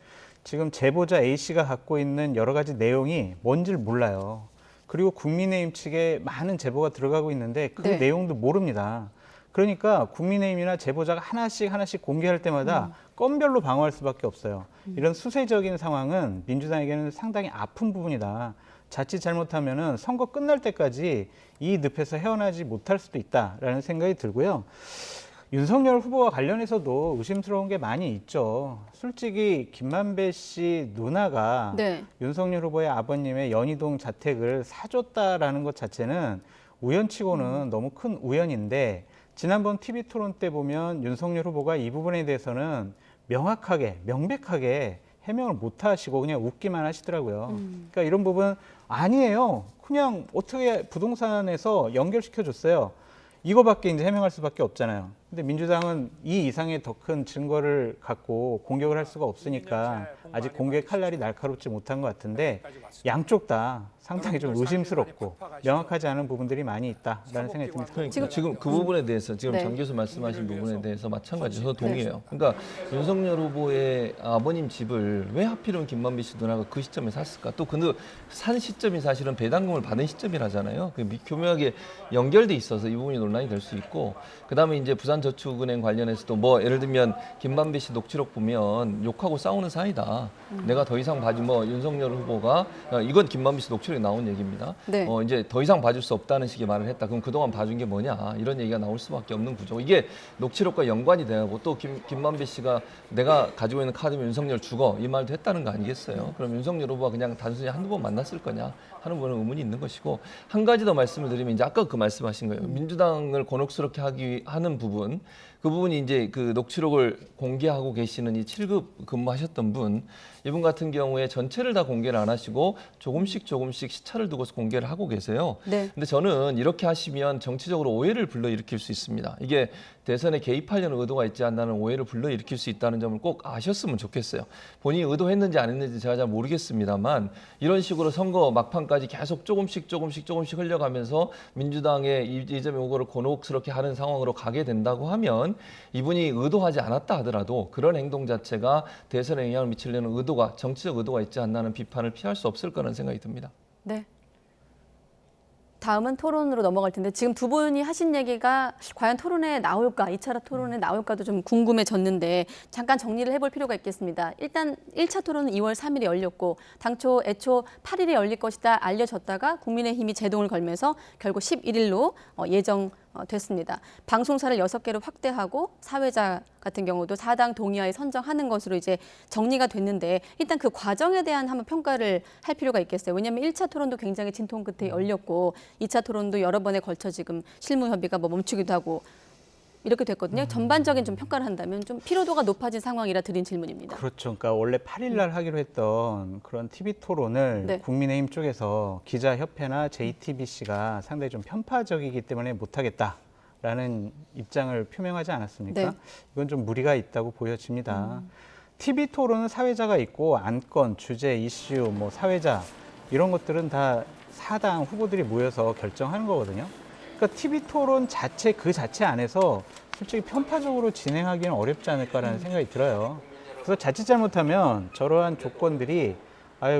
지금 제보자 A씨가 갖고 있는 여러 가지 내용이 뭔지를 몰라요. 그리고 국민의힘 측에 많은 제보가 들어가고 있는데 그 네. 내용도 모릅니다. 그러니까 국민의힘이나 제보자가 하나씩 공개할 때마다 건별로 방어할 수밖에 없어요. 이런 수세적인 상황은 민주당에게는 상당히 아픈 부분이다. 자칫 잘못하면은 선거 끝날 때까지 이 늪에서 헤어나지 못할 수도 있다라는 생각이 들고요. 윤석열 후보와 관련해서도 의심스러운 게 많이 있죠. 솔직히 김만배 씨 누나가 네. 윤석열 후보의 아버님의 연희동 자택을 사줬다라는 것 자체는 우연치고는 너무 큰 우연인데 지난번 TV토론 때 보면 윤석열 후보가 이 부분에 대해서는 명확하게, 명백하게 해명을 못 하시고 그냥 웃기만 하시더라고요. 그러니까 이런 부분 아니에요. 그냥 어떻게 부동산에서 연결시켜 줬어요. 이거밖에 이제 해명할 수밖에 없잖아요. 근데 민주당은 이 이상의 더 큰 증거를 갖고 공격을 할 수가 없으니까 아직 공개 칼날이 날카롭지 못한 것 같은데 양쪽 다 상당히 좀 의심스럽고 명확하지 않은 부분들이 많이 있다라는 생각이 듭니다. 그러니까 지금 그 부분에 대해서 지금 네. 장 교수 말씀하신 부분에 대해서 마찬가지로 동의해요. 그러니까 윤석열 후보의 아버님 집을 왜 하필이면 김만배 씨 누나가 그 시점에 샀을까? 또 그 산 시점이 사실은 배당금을 받은 시점이라잖아요. 교묘하게 연결돼 있어서 이 부분이 논란이 될 수 있고, 그다음에 이제 부산저축은행 관련해서도 뭐 예를 들면 김만배 씨 녹취록 보면 욕하고 싸우는 사이다. 내가 더 이상 윤석열 후보가 이건 김만배 씨 녹취록에 나온 얘기입니다. 네. 이제 더 이상 봐줄 수 없다는 식의 말을 했다. 그럼 그동안 봐준 게 뭐냐 이런 얘기가 나올 수밖에 없는 구조. 이게 녹취록과 연관이 되고 또 김만배 씨가 내가 가지고 있는 카드면 윤석열 죽어 이 말도 했다는 거 아니겠어요? 그럼 윤석열 후보가 그냥 단순히 한두 번 만났을 거냐 하는 부분은 의문이 있는 것이고, 한 가지 더 말씀을 드리면 이제 아까 그 말씀하신 거예요. 민주당을 곤혹스럽게 하는 부분, 그 부분이 이제 그 녹취록을 공개하고 계시는 이 7급 근무하셨던 분, 이분 같은 경우에 전체를 다 공개를 안 하시고 조금씩 시차를 두고서 공개를 하고 계세요. 네. 근데 저는 이렇게 하시면 정치적으로 오해를 불러일으킬 수 있습니다. 이게 대선에 개입하려는 의도가 있지 않나는 오해를 불러일으킬 수 있다는 점을 꼭 아셨으면 좋겠어요. 본인이 의도했는지 안 했는지 제가 잘 모르겠습니다만 이런 식으로 선거 막판까지 계속 조금씩 흘려가면서 민주당의 이재명 후보를 곤혹스럽게 하는 상황으로 가게 된다고 하면 이분이 의도하지 않았다 하더라도 그런 행동 자체가 대선에 영향을 미치려는 정치적 의도가 있지 않나는 비판을 피할 수 없을 거라는 생각이 듭니다. 네. 다음은 토론으로 넘어갈 텐데 지금 두 분이 하신 얘기가 과연 토론에 나올까, 2차 토론에 나올까도 좀 궁금해졌는데 잠깐 정리를 해볼 필요가 있겠습니다. 일단 1차 토론은 2월 3일에 열렸고 애초 8일에 열릴 것이다 알려졌다가 국민의힘이 제동을 걸면서 결국 11일로 예정됐습니다. 방송사를 6개로 확대하고 사회자 같은 경우도 4당 동의하에 선정하는 것으로 이제 정리가 됐는데 일단 그 과정에 대한 한번 평가를 할 필요가 있겠어요. 왜냐하면 1차 토론도 굉장히 진통 끝에 열렸고 2차 토론도 여러 번에 걸쳐 지금 실무 협의가 멈추기도 하고 이렇게 됐거든요. 전반적인 좀 평가를 한다면 좀 피로도가 높아진 상황이라 드린 질문입니다. 그렇죠. 그러니까 원래 8일 날 하기로 했던 그런 TV 토론을 네. 국민의힘 쪽에서 기자협회나 JTBC가 상당히 좀 편파적이기 때문에 못하겠다라는 입장을 표명하지 않았습니까? 네. 이건 좀 무리가 있다고 보여집니다. TV 토론은 사회자가 있고 안건, 주제, 이슈, 사회자 이런 것들은 다 4당 후보들이 모여서 결정하는 거거든요. 그러니까 TV 토론 자체 안에서 솔직히 편파적으로 진행하기는 어렵지 않을까라는 생각이 들어요. 그래서 자칫 잘못하면 저러한 조건들이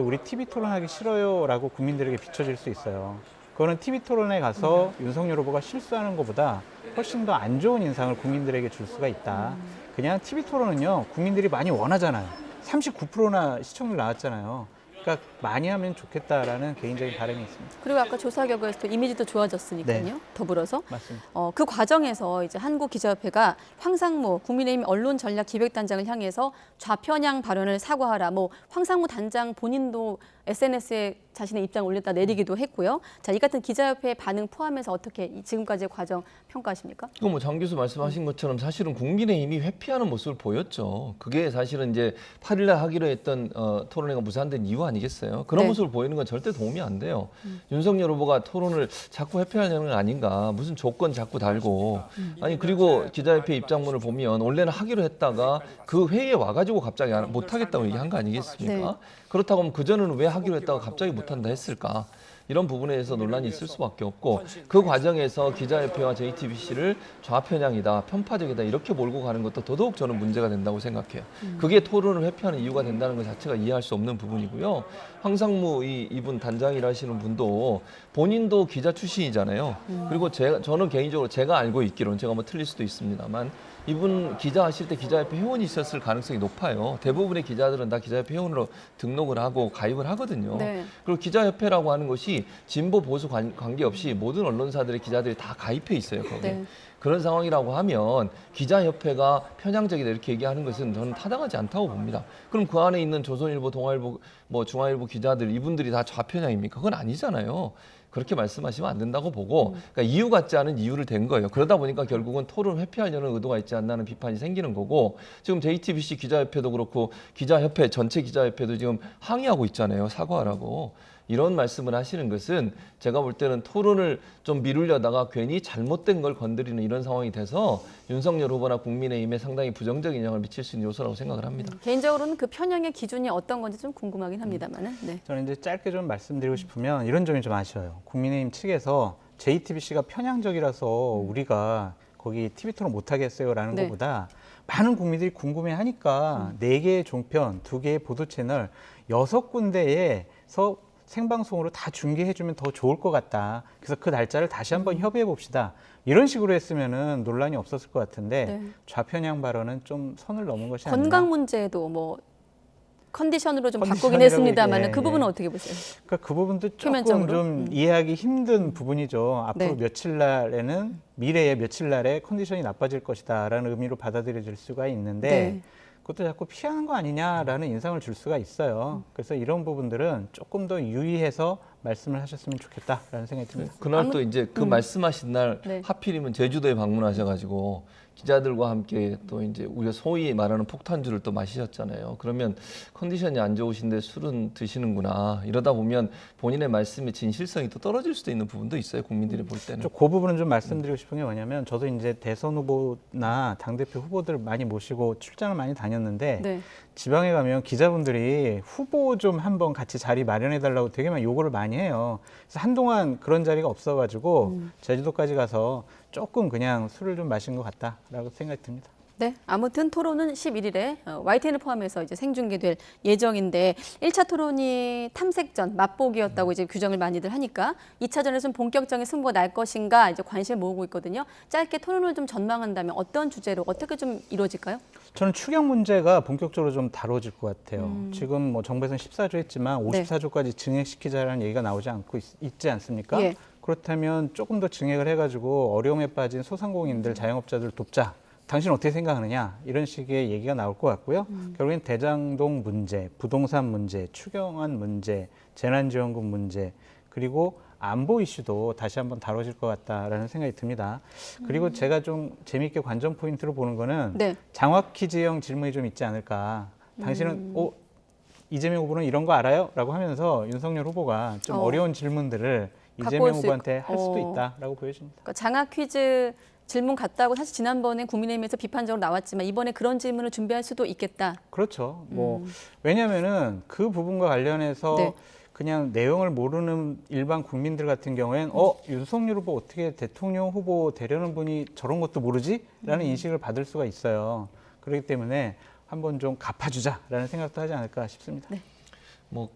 우리 TV 토론하기 싫어요라고 국민들에게 비춰질 수 있어요. 그거는 TV 토론에 가서 윤석열 후보가 실수하는 것보다 훨씬 더 안 좋은 인상을 국민들에게 줄 수가 있다. 그냥 TV 토론은요 국민들이 많이 원하잖아요. 39%나 시청률 나왔잖아요. 그러니까 많이 하면 좋겠다라는 개인적인 바람이 있습니다. 그리고 아까 조사 결과에서도 이미지도 좋아졌으니까요. 네. 더불어서. 맞습니다. 그 과정에서 이제 한국기자협회가 황상무 국민의힘 언론전략기획단장을 향해서 좌편향 발언을 사과하라. 황상무 단장 본인도 SNS에 자신의 입장을 올렸다 내리기도 했고요. 자, 이 같은 기자협회 반응 포함해서 어떻게 지금까지의 과정 평가하십니까? 이거 장 교수 말씀하신 것처럼 사실은 국민의힘이 회피하는 모습을 보였죠. 그게 사실은 이제 8일날 하기로 했던 토론회가 무산된 이유 아니겠어요? 그런 네. 모습을 보이는 건 절대 도움이 안 돼요. 윤석열 후보가 토론을 자꾸 회피하려는 건 아닌가. 무슨 조건 자꾸 달고. 아니 그리고 기자협회 입장문을 보면 원래는 하기로 했다가 그 회의에 와가지고 갑자기 못 하겠다고 얘기한 거 아니겠습니까? 네. 그렇다고 하면 그전에는 왜 하기로 했다가 갑자기 못한다 했을까? 이런 부분에 대해서 논란이 있을 수밖에 없고 그 과정에서 기자협회와 JTBC를 좌편향이다, 편파적이다 이렇게 몰고 가는 것도 더더욱 저는 문제가 된다고 생각해요. 그게 토론을 회피하는 이유가 된다는 것 자체가 이해할 수 없는 부분이고요. 황상무 이분 단장이라시는 분도 본인도 기자 출신이잖아요. 그리고 저는 개인적으로 제가 알고 있기로는 제가 뭐 틀릴 수도 있습니다만 이분 기자하실 때 기자협회 회원이 있었을 가능성이 높아요. 대부분의 기자들은 다 기자협회 회원으로 등록을 하고 가입을 하거든요. 네. 그리고 기자협회라고 하는 것이 진보 보수 관계없이 모든 언론사들의 기자들이 다 가입해 있어요. 거기에. 네. 그런 상황이라고 하면 기자협회가 편향적이다 이렇게 얘기하는 것은 저는 타당하지 않다고 봅니다. 그럼 그 안에 있는 조선일보, 동아일보, 뭐 중앙일보 기자들 이분들이 다 좌편향입니까? 그건 아니잖아요. 그렇게 말씀하시면 안 된다고 보고 그러니까 이유 같지 않은 이유를 댄 거예요. 그러다 보니까 결국은 토론 회피하려는 의도가 있지 않나는 비판이 생기는 거고 지금 JTBC 기자협회도 그렇고 기자협회 전체 기자협회도 지금 항의하고 있잖아요. 사과하라고. 이런 말씀을 하시는 것은 제가 볼 때는 토론을 좀 미루려다가 괜히 잘못된 걸 건드리는 이런 상황이 돼서 윤석열 후보나 국민의힘에 상당히 부정적인 영향을 미칠 수 있는 요소라고 생각을 합니다. 개인적으로는 그 편향의 기준이 어떤 건지 좀 궁금하긴 합니다만은. 네. 저는 이제 짧게 좀 말씀드리고 싶으면 이런 점이 좀 아쉬워요. 국민의힘 측에서 JTBC가 편향적이라서 우리가 거기 TV 토론 못 하겠어요라는 네. 것보다 많은 국민들이 궁금해하니까 4개의 종편, 2개의 보도 채널, 6군데에서 생방송으로 다 중계해주면 더 좋을 것 같다. 그래서 그 날짜를 다시 한번 협의해 봅시다. 이런 식으로 했으면은 논란이 없었을 것 같은데 네. 좌편향 발언은 좀 선을 넘은 것이 아니냐. 건강 문제도 뭐 컨디션으로 좀 바꾸긴 컨디션이라고 했습니다만 예, 그 부분은 예. 어떻게 보세요? 그러니까 그 부분도 조금 표면적으로? 좀 이해하기 힘든 부분이죠. 앞으로 네. 며칠 날에는 미래의 며칠 날에 컨디션이 나빠질 것이다라는 의미로 받아들여질 수가 있는데 네. 그것도 자꾸 피하는 거 아니냐라는 인상을 줄 수가 있어요. 그래서 이런 부분들은 조금 더 유의해서 말씀을 하셨으면 좋겠다라는 생각이 듭니다. 그날 또 이제 그 말씀하신 날 네. 하필이면 제주도에 방문하셔가지고 기자들과 함께 또 이제 우리가 소위 말하는 폭탄주를 또 마시셨잖아요. 그러면 컨디션이 안 좋으신데 술은 드시는구나. 이러다 보면 본인의 말씀의 진실성이 또 떨어질 수도 있는 부분도 있어요. 국민들이 볼 때는. 그 부분은 좀 말씀드리고 싶은 게 뭐냐면 저도 이제 대선 후보나 당대표 후보들 많이 모시고 출장을 많이 다녔는데 네. 지방에 가면 기자분들이 후보 좀 한번 같이 자리 마련해 달라고 되게 많이 요구를 많이 해요. 그래서 한동안 그런 자리가 없어가지고 제주도까지 가서 조금 그냥 술을 좀 마신 것 같다라고 생각이 듭니다. 네, 아무튼 토론은 11일에 YTN을 포함해서 이제 생중계될 예정인데 1차 토론이 탐색전, 맛보기였다고 이제 규정을 많이들 하니까 2차전에서는 본격적인 승부가 날 것인가 이제 관심을 모으고 있거든요. 짧게 토론을 좀 전망한다면 어떤 주제로 어떻게 좀 이루어질까요? 저는 추경 문제가 본격적으로 좀 다뤄질 것 같아요. 지금 뭐 정부에서는 14조 했지만 54조까지 증액시키자라는 얘기가 나오지 않고 있지 않습니까? 예. 그렇다면 조금 더 증액을 해가지고 어려움에 빠진 소상공인들, 자영업자들 돕자. 당신 어떻게 생각하느냐 이런 식의 얘기가 나올 것 같고요. 결국엔 대장동 문제, 부동산 문제, 추경안 문제, 재난지원금 문제 그리고 안보 이슈도 다시 한번 다뤄질 것 같다라는 생각이 듭니다. 그리고 제가 좀 재미있게 관전 포인트로 보는 거는 네. 장학 퀴즈형 질문이 좀 있지 않을까. 당신은 이재명 후보는 이런 거 알아요? 라고 하면서 윤석열 후보가 좀 어려운 질문들을 이재명 후보한테 할 수도 있다라고 보여집니다. 그러니까 장학 퀴즈 질문 같다고 사실 지난번에 국민의힘에서 비판적으로 나왔지만 이번에 그런 질문을 준비할 수도 있겠다. 그렇죠. 뭐 왜냐하면은 그 부분과 관련해서 네. 그냥 내용을 모르는 일반 국민들 같은 경우엔 윤석열 후보 어떻게 대통령 후보 되려는 분이 저런 것도 모르지? 라는 인식을 받을 수가 있어요. 그렇기 때문에 한번 좀 갚아주자라는 생각도 하지 않을까 싶습니다. 네. 뭐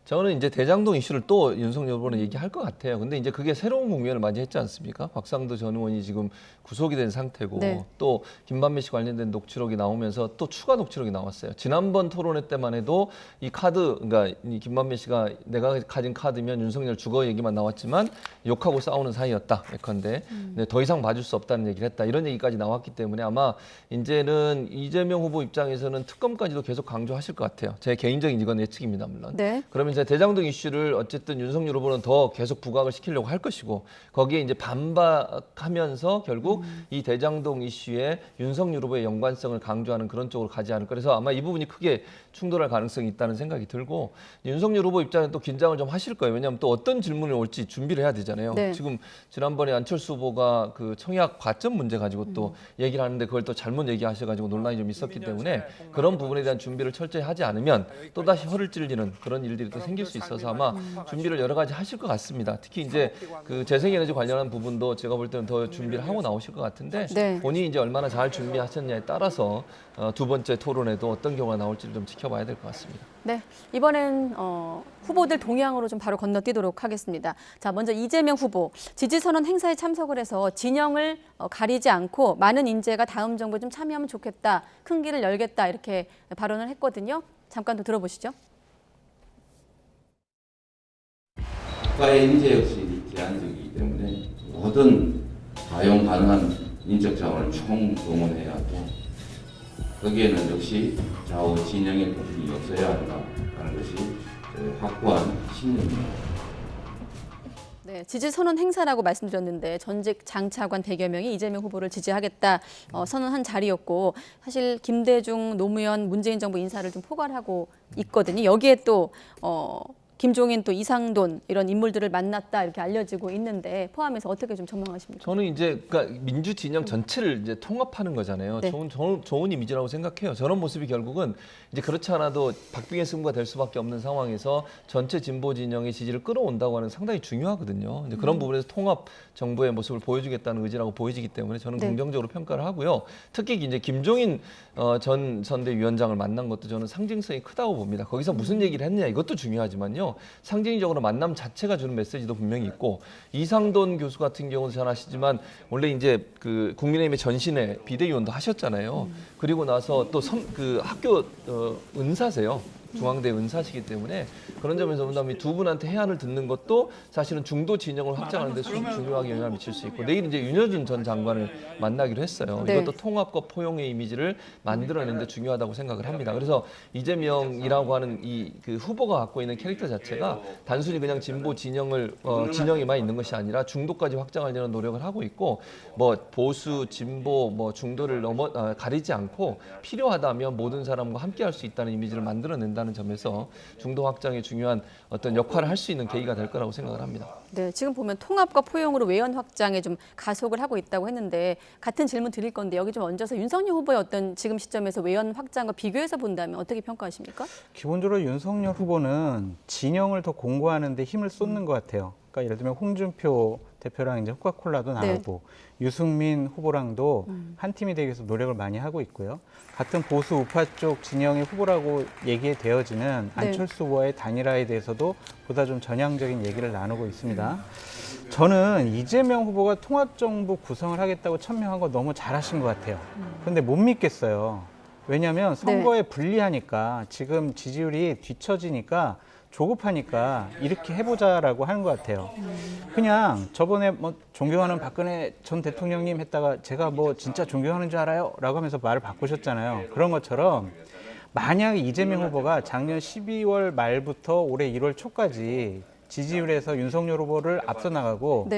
저는 이제 대장동 이슈를 또 윤석열 후보는 얘기할 것 같아요. 근데 이제 그게 새로운 국면을 맞이했지 않습니까? 박상도 전 의원이 지금 구속이 된 상태고 네. 또 김만배 씨 관련된 녹취록이 나오면서 또 추가 녹취록이 나왔어요. 지난번 토론회 때만 해도 이 카드, 그러니까 이 김만배 씨가 내가 가진 카드면 윤석열 주거 얘기만 나왔지만 욕하고 싸우는 사이였다. 예컨대 근데 더 이상 봐줄 수 없다는 얘기를 했다. 이런 얘기까지 나왔기 때문에 아마 이제는 이재명 후보 입장에서는 특검까지도 계속 강조하실 것 같아요. 제 개인적인 이건 예측입니다, 물론. 네. 그러면 이제 대장동 이슈를 어쨌든 윤석열 후보는 더 계속 부각을 시키려고 할 것이고 거기에 이제 반박하면서 결국 이 대장동 이슈에 윤석열 후보의 연관성을 강조하는 그런 쪽으로 가지 않을까. 그래서 아마 이 부분이 크게 충돌할 가능성이 있다는 생각이 들고 윤석열 후보 입장에는 또 긴장을 좀 하실 거예요. 왜냐하면 또 어떤 질문이 올지 준비를 해야 되잖아요. 네. 지금 지난번에 안철수 후보가 그 청약 과점 문제 가지고 또 얘기를 하는데 그걸 또 잘못 얘기하셔가지고 논란이 좀 있었기 때문에 그런 부분에 대한 준비를 철저히 하지 않으면 또다시 혀를 찔리는 그런 일들이 또 생길 수 있어서 아마 준비를 여러 가지 하실 것 같습니다. 특히 이제 그 재생에너지 관련한 부분도 제가 볼 때는 더 준비를 하고 나오실 것 같은데 네. 본인이 이제 얼마나 잘 준비하셨냐에 따라서 두 번째 토론에도 어떤 경우가 나올지를 좀 지켜봐야 될 것 같습니다. 네, 이번엔 후보들 동향으로 좀 바로 건너뛰도록 하겠습니다. 자, 먼저 이재명 후보 지지선언 행사에 참석을 해서 진영을 가리지 않고 많은 인재가 다음 정부에 좀 참여하면 좋겠다, 큰 길을 열겠다 이렇게 발언을 했거든요. 잠깐 더 들어보시죠. 국가의 인재 역시 제한적이기 때문에 모든 사용 가능한 인적 자원을 총동원해야 하고 거기에는 역시 좌우 진영의 부분이 없어야 한다 하는 것이 확고한 신념입니다. 네, 지지선언 행사라고 말씀드렸는데 전직 장차관 100여 명이 이재명 후보를 지지하겠다 선언한 자리였고 사실 김대중, 노무현, 문재인 정부 인사를 좀 포괄하고 있거든요. 여기에 또 김종인 또 이상돈 이런 인물들을 만났다 이렇게 알려지고 있는데 포함해서 어떻게 좀 전망하십니까? 저는 이제 그러니까 민주 진영 전체를 이제 통합하는 거잖아요. 네. 좋은 이미지라고 생각해요. 저런 모습이 결국은 이제 그렇지 않아도 박빙의 승부가 될 수밖에 없는 상황에서 전체 진보 진영의 지지를 끌어온다고 하는 상당히 중요하거든요. 이제 그런 부분에서 통합 정부의 모습을 보여주겠다는 의지라고 보여지기 때문에 저는 네. 긍정적으로 평가를 하고요. 특히 이제 김종인 전 선대위원장을 만난 것도 저는 상징성이 크다고 봅니다. 거기서 무슨 얘기를 했느냐 이것도 중요하지만요. 상징적으로 만남 자체가 주는 메시지도 분명히 있고 이상돈 교수 같은 경우도 잘 아시지만 원래 이제 그 국민의힘의 전신에 비대위원도 하셨잖아요. 그리고 나서 또 그 학교 은사세요. 중앙대 은사시기 때문에 그런 점에서 본다면 두 분한테 해안을 듣는 것도 사실은 중도 진영을 확장하는 데 중요하게 영향을 미칠 수 있고 내일 이제 윤여준 전 장관을 만나기로 했어요. 네. 이것도 통합과 포용의 이미지를 만들어내는 데 중요하다고 생각을 합니다. 그래서 이재명이라고 하는 이 그 후보가 갖고 있는 캐릭터 자체가 단순히 그냥 진보 진영을 진영에만 있는 것이 아니라 중도까지 확장하려는 노력을 하고 있고 뭐 보수, 진보, 뭐 중도를 가리지 않고 필요하다면 모든 사람과 함께 할 수 있다는 이미지를 만들어낸다는 점에서 중도 확장에 중요한 어떤 역할을 할 수 있는 계기가 될 거라고 생각을 합니다. 네, 지금 보면 통합과 포용으로 외연 확장에 좀 가속을 하고 있다고 했는데 같은 질문 드릴 건데 여기 좀 얹어서 윤석열 후보의 어떤 지금 시점에서 외연 확장과 비교해서 본다면 어떻게 평가하십니까? 기본적으로 윤석열 후보는 진영을 더 공고하는 데 힘을 쏟는 것 같아요. 그러니까 예를 들면 홍준표 대표랑 이제 코카콜라도 나오고 유승민 후보랑도 한 팀이 되기 위해서 노력을 많이 하고 있고요. 같은 보수 우파 쪽 진영의 후보라고 얘기되어지는 안철수 후보의 단일화에 대해서도 보다 좀 전향적인 얘기를 나누고 있습니다. 저는 이재명 후보가 통합정부 구성을 하겠다고 천명한 거 너무 잘하신 것 같아요. 그런데 못 믿겠어요. 왜냐하면 선거에 불리하니까 지금 지지율이 뒤처지니까 조급하니까 이렇게 해보자라고 하는 것 같아요. 그냥 저번에 뭐 존경하는 박근혜 전 대통령님 했다가 제가 뭐 진짜 존경하는 줄 알아요? 라고 하면서 말을 바꾸셨잖아요. 그런 것처럼 만약 이재명 후보가 작년 12월 말부터 올해 1월 초까지 지지율에서 윤석열 후보를 앞서 나가고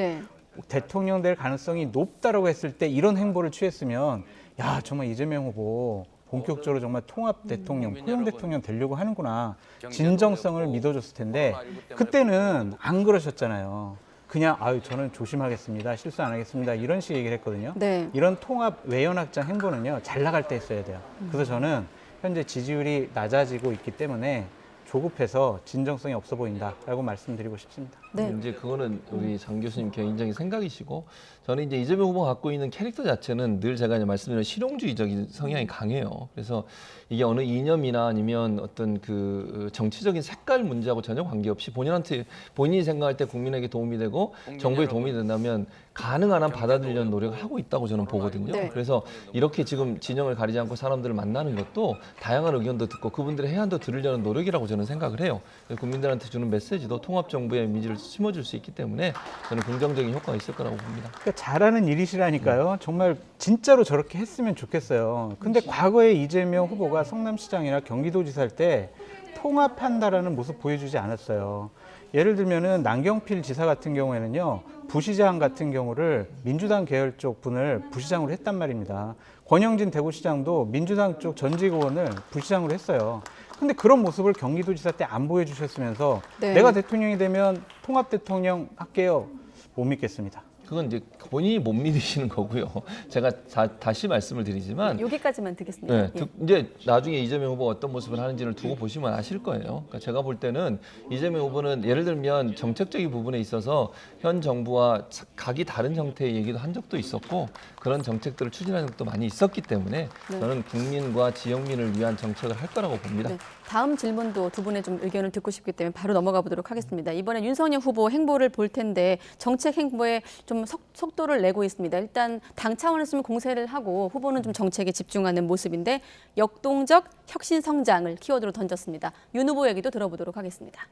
대통령 될 가능성이 높다라고 했을 때 이런 행보를 취했으면 야 정말 이재명 후보 본격적으로 정말 통합 대통령, 포용 대통령 되려고 하는구나. 진정성을 믿어줬을 텐데 그때는 안 그러셨잖아요. 그냥 아유 저는 조심하겠습니다. 실수 안 하겠습니다. 이런 식의 얘기를 했거든요. 이런 통합 외연 확장 행보는요. 잘 나갈 때 했어야 돼요. 그래서 저는 현재 지지율이 낮아지고 있기 때문에 조급해서 진정성이 없어 보인다라고 말씀드리고 싶습니다. 이제 그거는 우리 장 교수님 개인적인 생각이시고 저는 이제 이재명 후보가 갖고 있는 캐릭터 자체는 늘 제가 이제 말씀드린 실용주의적인 성향이 강해요. 그래서 이게 어느 이념이나 아니면 어떤 그 정치적인 색깔 문제하고 전혀 관계없이 본인이 생각할 때 국민에게 도움이 되고 정부에 도움이 된다면 가능한 한 받아들이려는 노력을 하고 있다고 저는 보거든요. 그래서 이렇게 지금 진영을 가리지 않고 사람들을 만나는 것도 다양한 의견도 듣고 그분들의 해안도 들으려는 노력이라고 저는 생각을 해요. 국민들한테 주는 메시지도 통합정부의 이미지를 심어줄 수 있기 때문에 저는 긍정적인 효과가 있을 거라고 봅니다. 그러니까 잘하는 일이시라니까요. 정말 진짜로 저렇게 했으면 좋겠어요. 근데 과거에 이재명 후보가 성남시장이나 경기도지사 할 때 통합한다라는 모습 보여주지 않았어요. 예를 들면은 남경필 지사 같은 경우에는요. 부시장 같은 경우를 민주당 계열 쪽 분을 부시장으로 했단 말입니다. 권영진 대구시장도 민주당 쪽 전직 의원을 부시장으로 했어요. 근데 그런 모습을 경기도지사 때 안 보여주셨으면서 내가 대통령이 되면 통합 대통령 할게요. 못 믿겠습니다. 그건 이제 본인이 못 믿으시는 거고요. 제가 다시 말씀을 드리지만 여기까지만 듣겠습니다. 네, 예. 이제 나중에 이재명 후보가 어떤 모습을 하는지를 두고 보시면 아실 거예요. 그러니까 제가 볼 때는 이재명 후보는 예를 들면 정책적인 부분에 있어서 현 정부와 각이 다른 형태의 얘기도 한 적도 있었고 그런 정책들을 추진한 적도 많이 있었기 때문에 네. 저는 국민과 지역민을 위한 정책을 할 거라고 봅니다. 네. 다음 질문도 두 분의 좀 의견을 듣고 싶기 때문에 바로 넘어가 보도록 하겠습니다. 이번에 윤석열 후보 행보를 볼 텐데 정책 행보에 좀 속도를 내고 있습니다. 일단 당 차원에서는 공세를 하고 후보는 좀 정책에 집중하는 모습인데 역동적 혁신 성장을 키워드로 던졌습니다. 윤 후보 얘기도 들어보도록 하겠습니다.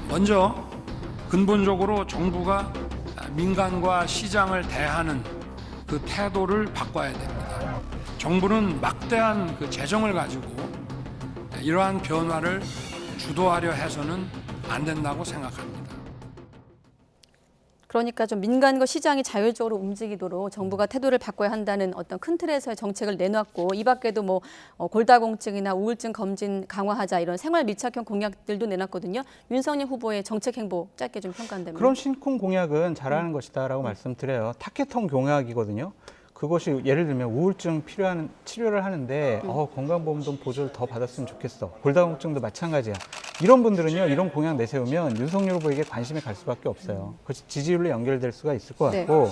먼저 근본적으로 정부가 민간과 시장을 대하는 그 태도를 바꿔야 됩니다. 정부는 막대한 그 재정을 가지고 이러한 변화를 주도하려 해서는 안 된다고 생각합니다. 그러니까 좀 민간과 시장이 자율적으로 움직이도록 정부가 태도를 바꿔야 한다는 어떤 큰 틀에서의 정책을 내놨고 이 밖에도 뭐 골다공증이나 우울증 검진 강화하자 이런 생활 밀착형 공약들도 내놨거든요. 윤석열 후보의 정책 행보 짧게 좀 평가한다면. 그런 신쿵 공약은 잘하는 것이다라고 말씀드려요. 타겟형 공약이거든요. 그것이 예를 들면 우울증 필요한 치료를 하는데 건강보험금 보조를 더 받았으면 좋겠어. 골다공증도 마찬가지야. 이런 분들은요. 이런 공약 내세우면 윤석열 후보에게 관심이 갈 수밖에 없어요. 그것이 지지율로 연결될 수가 있을 것 같고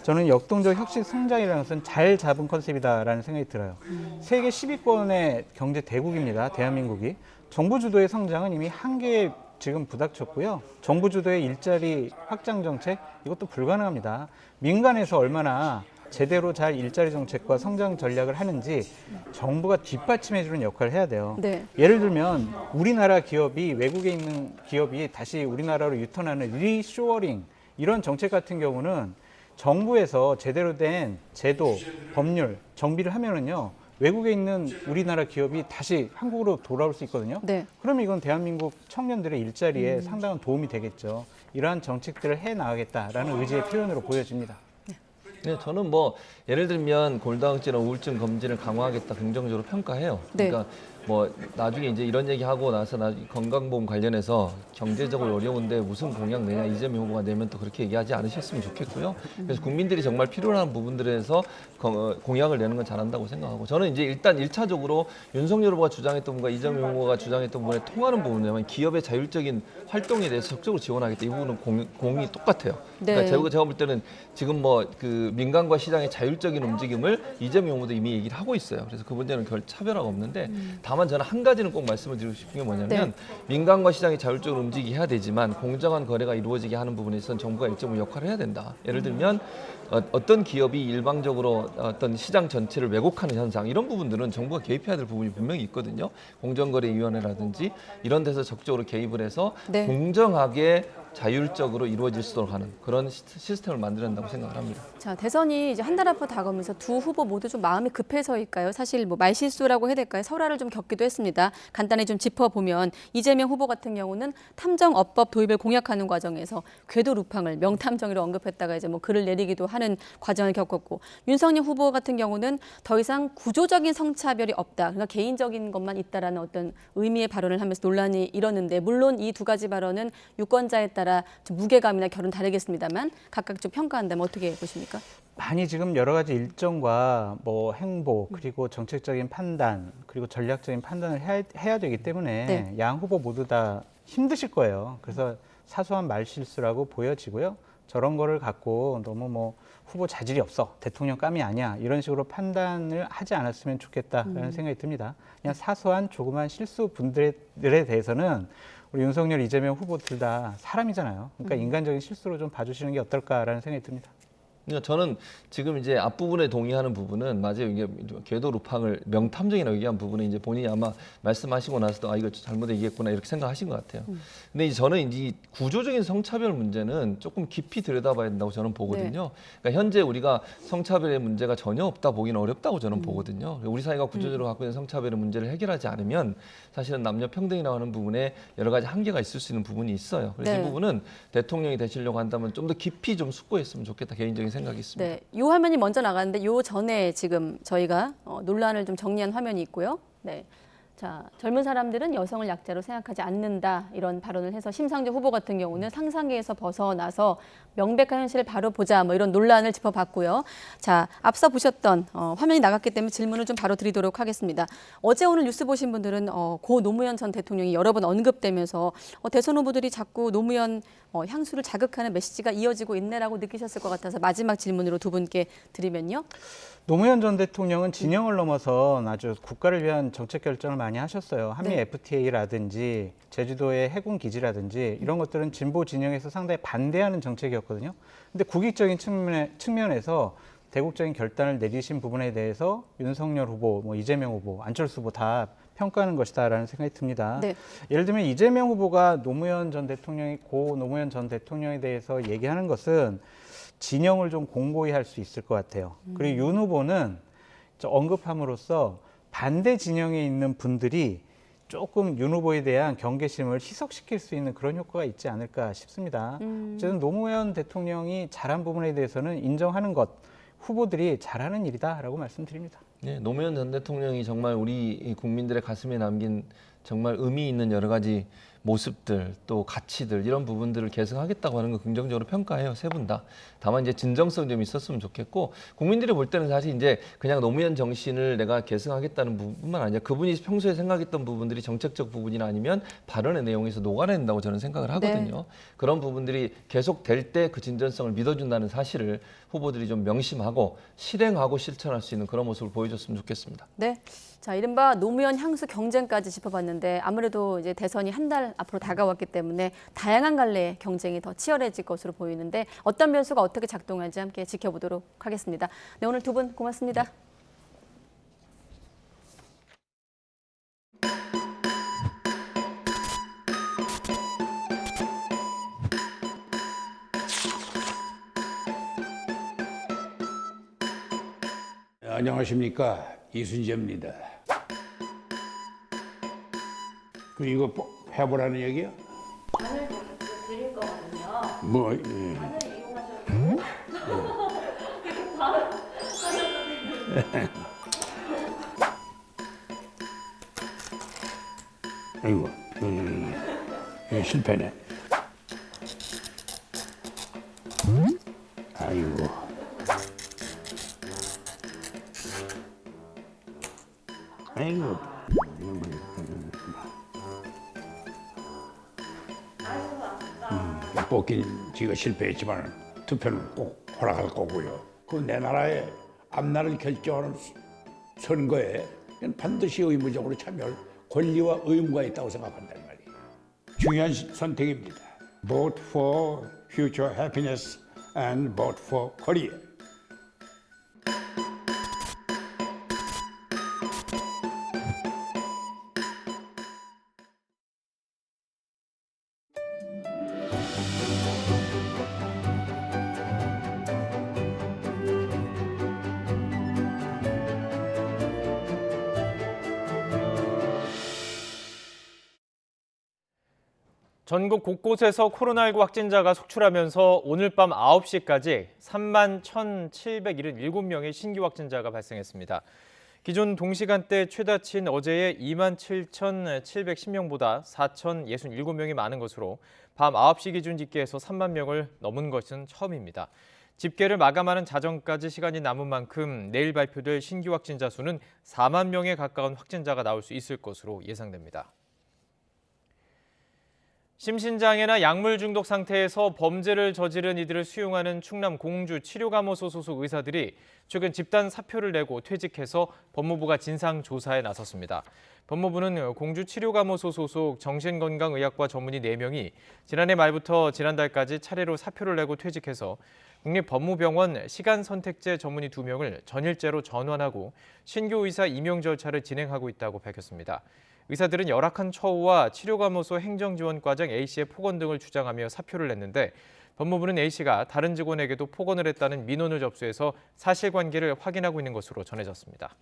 저는 역동적 혁신 성장이라는 것은 잘 잡은 컨셉이다라는 생각이 들어요. 세계 10위권의 경제 대국입니다. 대한민국이. 정부 주도의 성장은 이미 한계에 지금 부닥쳤고요. 정부 주도의 일자리 확장 정책 이것도 불가능합니다. 민간에서 얼마나 제대로 잘 일자리 정책과 성장 전략을 하는지 정부가 뒷받침해주는 역할을 해야 돼요. 네. 예를 들면 우리나라 기업이 외국에 있는 기업이 다시 우리나라로 유턴하는 리쇼어링 이런 정책 같은 경우는 정부에서 제대로 된 제도, 법률, 정비를 하면은요. 외국에 있는 우리나라 기업이 다시 한국으로 돌아올 수 있거든요. 네. 그러면 이건 대한민국 청년들의 일자리에 상당한 도움이 되겠죠. 이러한 정책들을 해나가겠다라는 의지의 표현으로 보여집니다. 네, 저는 뭐 예를 들면 골다공증이나 우울증 검진을 강화하겠다 긍정적으로 평가해요. 그러니까 뭐 나중에 이제 이런 얘기하고 나서 건강보험 관련해서 경제적으로 어려운데 무슨 공약 내냐 이재명 후보가 내면 또 그렇게 얘기하지 않으셨으면 좋겠고요. 그래서 국민들이 정말 필요로 하는 부분들에서 공약을 내는 건 잘한다고 생각하고 저는 이제 일단 1차적으로 윤석열 후보가 주장했던 부분과 이재명 후보가 주장했던 부분에 통하는 부분이냐면 기업의 자율적인 활동에 대해서 적극적으로 지원하겠다. 이 부분은 공이 똑같아요. 그러니까 제가 볼 때는 지금 뭐 그 민간과 시장의 자율적인 움직임을 이재명 후보도 이미 얘기를 하고 있어요. 그래서 그 문제는 별 차별화가 없는데 다만 저는 한 가지는 꼭 말씀을 드리고 싶은 게 뭐냐면 민간과 시장이 자율적으로 움직여야 되지만 공정한 거래가 이루어지게 하는 부분에서는 정부가 일정한 역할을 해야 된다. 예를 들면 어떤 기업이 일방적으로 어떤 시장 전체를 왜곡하는 현상 이런 부분들은 정부가 개입해야 될 부분이 분명히 있거든요. 공정거래위원회라든지 이런 데서 적극적으로 개입을 해서 공정하게 자율적으로 이루어질 수 있도록 하는 그런 시스템을 만들어야 한다고 생각을 합니다. 자, 대선이 이제 한 달 앞으로 다가오면서 두 후보 모두 좀 마음이 급해서일까요? 사실 뭐 말실수라고 해야 될까요? 설화를 좀 겪기도 했습니다. 간단히 좀 짚어보면 이재명 후보 같은 경우는 탐정업법 도입을 공약하는 과정에서 궤도 루팡을 명탐정으로 언급했다가 이제 뭐 글을 내리기도 하는 과정을 겪었고 윤석열 후보 같은 경우는 더 이상 구조적인 성차별이 없다. 그러니까 개인적인 것만 있다라는 어떤 의미의 발언을 하면서 논란이 일었는데 물론 이 두 가지 발언은 유권자에 따라 좀 무게감이나 결은 다르겠습니다만 각각 좀 평가한다면 어떻게 보십니까? 많이 지금 여러 가지 일정과 뭐 행보 그리고 정책적인 판단 그리고 전략적인 판단을 해야 되기 때문에 양 후보 모두 다 힘드실 거예요. 그래서 사소한 말실수라고 보여지고요. 저런 거를 갖고 너무 뭐 후보 자질이 없어, 대통령 감이 아니야 이런 식으로 판단을 하지 않았으면 좋겠다라는 생각이 듭니다. 그냥 사소한 조그만 실수분들에 대해서는 우리 윤석열, 이재명 후보들 다 사람이잖아요. 그러니까 인간적인 실수로 좀 봐주시는 게 어떨까라는 생각이 듭니다. 저는 지금 이제 앞부분에 동의하는 부분은 맞아요. 이게 궤도 루팡을 명탐정이라고 얘기한 부분은 이제 본인이 아마 말씀하시고 나서도 이거 잘못 얘기했구나 이렇게 생각하신 것 같아요. 근데 이제 저는 이 구조적인 성차별 문제는 조금 깊이 들여다봐야 된다고 저는 보거든요. 그러니까 현재 우리가 성차별의 문제가 전혀 없다 보기는 어렵다고 저는 보거든요. 우리 사회가 구조적으로 갖고 있는 성차별의 문제를 해결하지 않으면 사실은 남녀 평등이라고 하는 부분에 여러 가지 한계가 있을 수 있는 부분이 있어요. 그래서 이 부분은 대통령이 되시려고 한다면 좀 더 깊이 좀 숙고했으면 좋겠다 개인적인 생각이 있습니다. 네, 이 화면이 먼저 나갔는데 요 전에 지금 저희가 논란을 좀 정리한 화면이 있고요. 네, 자, 젊은 사람들은 여성을 약자로 생각하지 않는다 이런 발언을 해서 심상정 후보 같은 경우는 상상계에서 벗어나서 명백한 현실을 바로 보자 뭐 이런 논란을 짚어봤고요. 자, 앞서 보셨던 화면이 나갔기 때문에 질문을 좀 바로 드리도록 하겠습니다. 어제 오늘 뉴스 보신 분들은 고 노무현 전 대통령이 여러 번 언급되면서 대선 후보들이 자꾸 노무현 향수를 자극하는 메시지가 이어지고 있네라고 느끼셨을 것 같아서 마지막 질문으로 두 분께 드리면요. 노무현 전 대통령은 진영을 넘어서 아주 국가를 위한 정책 결정을 많이 하셨어요. 한미 네. FTA라든지 제주도의 해군 기지라든지 이런 것들은 진보 진영에서 상당히 반대하는 정책이었거든요. 근데 국익적인 측면에서 대국적인 결단을 내리신 부분에 대해서 윤석열 후보, 뭐 이재명 후보, 안철수 후보 다 평가하는 것이다라는 생각이 듭니다. 네. 예를 들면 이재명 후보가 노무현 전 대통령이 고 노무현 전 대통령에 대해서 얘기하는 것은 진영을 좀 공고히 할 수 있을 것 같아요. 그리고 윤 후보는 언급함으로써 반대 진영에 있는 분들이 조금 윤 후보에 대한 경계심을 희석시킬 수 있는 그런 효과가 있지 않을까 싶습니다. 어쨌든 노무현 대통령이 잘한 부분에 대해서는 인정하는 것, 후보들이 잘하는 일이다라고 말씀드립니다. 네, 노무현 전 대통령이 정말 우리 국민들의 가슴에 남긴 정말 의미 있는 여러 가지 모습들 또 가치들 이런 부분들을 계승하겠다고 하는 거 긍정적으로 평가해요. 세 분 다. 다만 이제 진정성 좀 있었으면 좋겠고 국민들이 볼 때는 사실 이제 그냥 노무현 정신을 내가 계승하겠다는 부분만 아니라 그분이 평소에 생각했던 부분들이 정책적 부분이나 아니면 발언의 내용에서 녹아낸다고 저는 생각을 하거든요. 네. 그런 부분들이 계속 될 때 그 진전성을 믿어준다는 사실을 후보들이 좀 명심하고 실행하고 실천할 수 있는 그런 모습을 보여줬으면 좋겠습니다. 네. 자, 이른바 노무현 향수 경쟁까지 짚어봤는데 아무래도 이제 대선이 한 달 앞으로 다가왔기 때문에 다양한 갈래의 경쟁이 더 치열해질 것으로 보이는데 어떤 변수가 어떻게 작동할지 함께 지켜보도록 하겠습니다. 네, 오늘 두 분 고맙습니다. 안녕하십니까, 이순재입니다. 이거 해보라는 얘기야? 바늘 드릴 거거든요. 뭐? 예. 바늘 이용하셔도 바로 하셔도 돼요. 아이고, 이거 실패네. 아이고. 아이고. 뽑긴 지가 실패했지만 투표는 꼭 허락할 거고요. 그 내 나라의 앞날을 결정하는 선거에 반드시 의무적으로 참여할 권리와 의무가 있다고 생각한단 말이에요. 중요한 선택입니다. Vote for future happiness and vote for Korea. 전국 곳곳에서 코로나19 확진자가 속출하면서 오늘 밤 9시까지 31,777명의 신규 확진자가 발생했습니다. 기존 동시간대 최다치인 어제의 27,710명보다 4,067명이 많은 것으로 밤 9시 기준 집계에서 3만 명을 넘은 것은 처음입니다. 집계를 마감하는 자정까지 시간이 남은 만큼 내일 발표될 신규 확진자 수는 4만 명에 가까운 확진자가 나올 수 있을 것으로 예상됩니다. 심신장애나 약물 중독 상태에서 범죄를 저지른 이들을 수용하는 충남 공주 치료감호소 소속 의사들이 최근 집단 사표를 내고 퇴직해서 법무부가 진상조사에 나섰습니다. 법무부는 공주 치료감호소 소속 정신건강의학과 전문의 4명이 지난해 말부터 지난달까지 차례로 사표를 내고 퇴직해서 국립법무병원 시간선택제 전문의 2명을 전일제로 전환하고 신규 의사 임용 절차를 진행하고 있다고 밝혔습니다. 의사들은 열악한 처우와 치료감호소 행정지원과장 A씨의 폭언 등을 주장하며 사표를 냈는데 법무부는 A씨가 다른 직원에게도 폭언을 했다는 민원을 접수해서 사실관계를 확인하고 있는 것으로 전해졌습니다.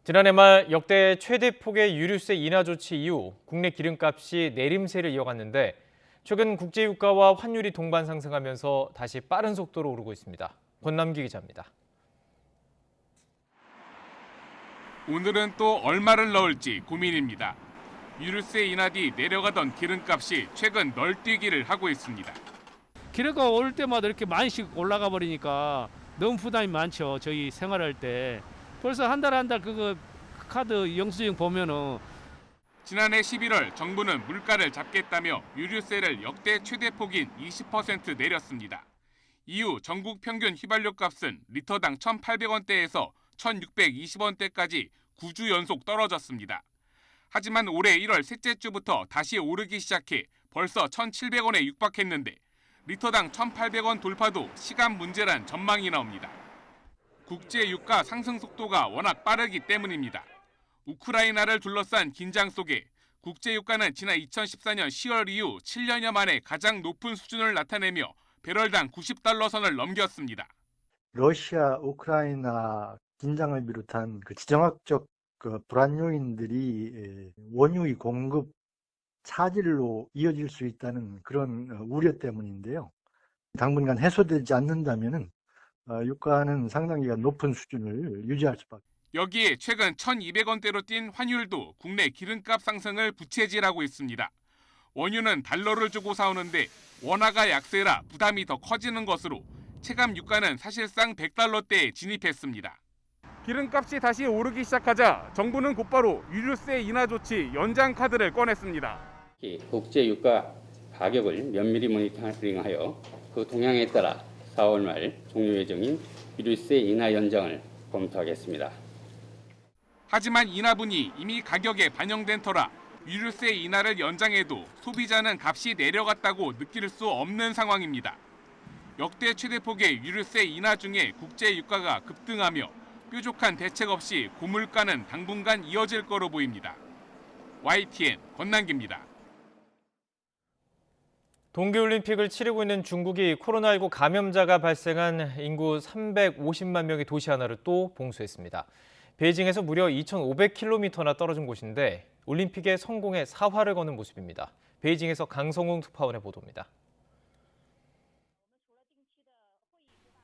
지난해 말 역대 최대 폭의 유류세 인하 조치 이후 국내 기름값이 내림세를 이어갔는데 최근 국제유가와 환율이 동반 상승하면서 다시 빠른 속도로 오르고 있습니다. 권남기 기자입니다. 오늘은 또 얼마를 넣을지 고민입니다. 유류세 인하 뒤 내려가던 기름값이 최근 널뛰기를 하고 있습니다. 기름값 오를 때마다 이렇게 많이씩 올라가 버리니까 너무 부담이 많죠. 저희 생활할 때. 벌써 한 달 그거 카드 영수증 보면은 지난해 11월 정부는 물가를 잡겠다며 유류세를 역대 최대 폭인 20% 내렸습니다. 이후 전국 평균 휘발유 값은 리터당 1,800원대에서 1,620원대까지 9주 연속 떨어졌습니다. 하지만 올해 1월 셋째 주부터 다시 오르기 시작해 벌써 1,700원에 육박했는데 리터당 1,800원 돌파도 시간 문제란 전망이 나옵니다. 국제 유가 상승 속도가 워낙 빠르기 때문입니다. 우크라이나를 둘러싼 긴장 속에 국제 유가는 지난 2014년 10월 이후 7년여 만에 가장 높은 수준을 나타내며 배럴당 90달러 선을 넘겼습니다. 러시아, 우크라이나 긴장을 비롯한 그 지정학적 불안 요인들이 원유의 공급 차질로 이어질 수 있다는 그런 우려 때문인데요. 당분간 해소되지 않는다면은 유가는 상당히 높은 수준을 유지할 수밖에. 여기에 최근 1,200원대로 뛴 환율도 국내 기름값 상승을 부채질하고 있습니다. 원유는 달러를 주고 사오는데 원화가 약세라 부담이 더 커지는 것으로 체감 유가는 사실상 100달러대에 진입했습니다. 기름값이 다시 오르기 시작하자 정부는 곧바로 유류세 인하 조치 연장 카드를 꺼냈습니다. 국제 유가 가격을 면밀히 모니터링하여 그 동향에 따라 4월 말 종료 예정인 유류세 인하 연장을 검토하겠습니다. 하지만 인하분이 이미 가격에 반영된 터라 유류세 인하를 연장해도 소비자는 값이 내려갔다고 느낄 수 없는 상황입니다. 역대 최대폭의 유류세 인하 중에 국제 유가가 급등하며 뾰족한 대책 없이 고물가는 당분간 이어질 거로 보입니다. YTN 권남기입니다. 동계올림픽을 치르고 있는 중국이 코로나19 감염자가 발생한 인구 350만 명의 도시 하나를 또 봉쇄했습니다. 베이징에서 무려 2,500km나 떨어진 곳인데 올림픽의 성공에 사활을 거는 모습입니다. 베이징에서 강성웅 특파원의 보도입니다.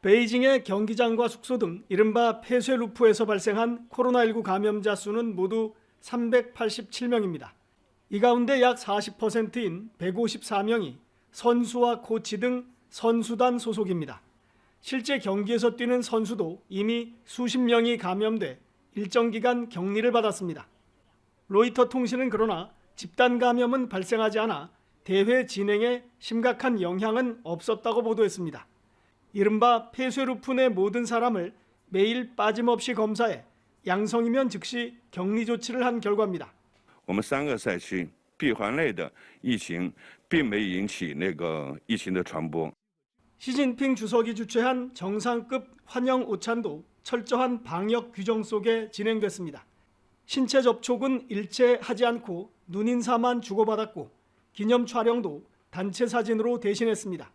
베이징의 경기장과 숙소 등 이른바 폐쇄루프에서 발생한 코로나19 감염자 수는 모두 387명입니다. 이 가운데 약 40%인 154명이 선수와 코치 등 선수단 소속입니다. 실제 경기에서 뛰는 선수도 이미 수십 명이 감염돼 일정 기간 격리를 받았습니다. 로이터 통신은 그러나 집단 감염은 발생하지 않아 대회 진행에 심각한 영향은 없었다고 보도했습니다. 이른바 폐쇄루프 내 모든 사람을 매일 빠짐없이 검사해 양성이면 즉시 격리 조치를 한 결과입니다. 我们3个赛区闭环内的疫情并没引起疫情的传播。 시진핑 주석이 주최한 정상급 환영 오찬도 철저한 방역 규정 속에 진행됐습니다. 신체 접촉은 일체 하지 않고 눈인사만 주고받았고 기념 촬영도 단체 사진으로 대신했습니다.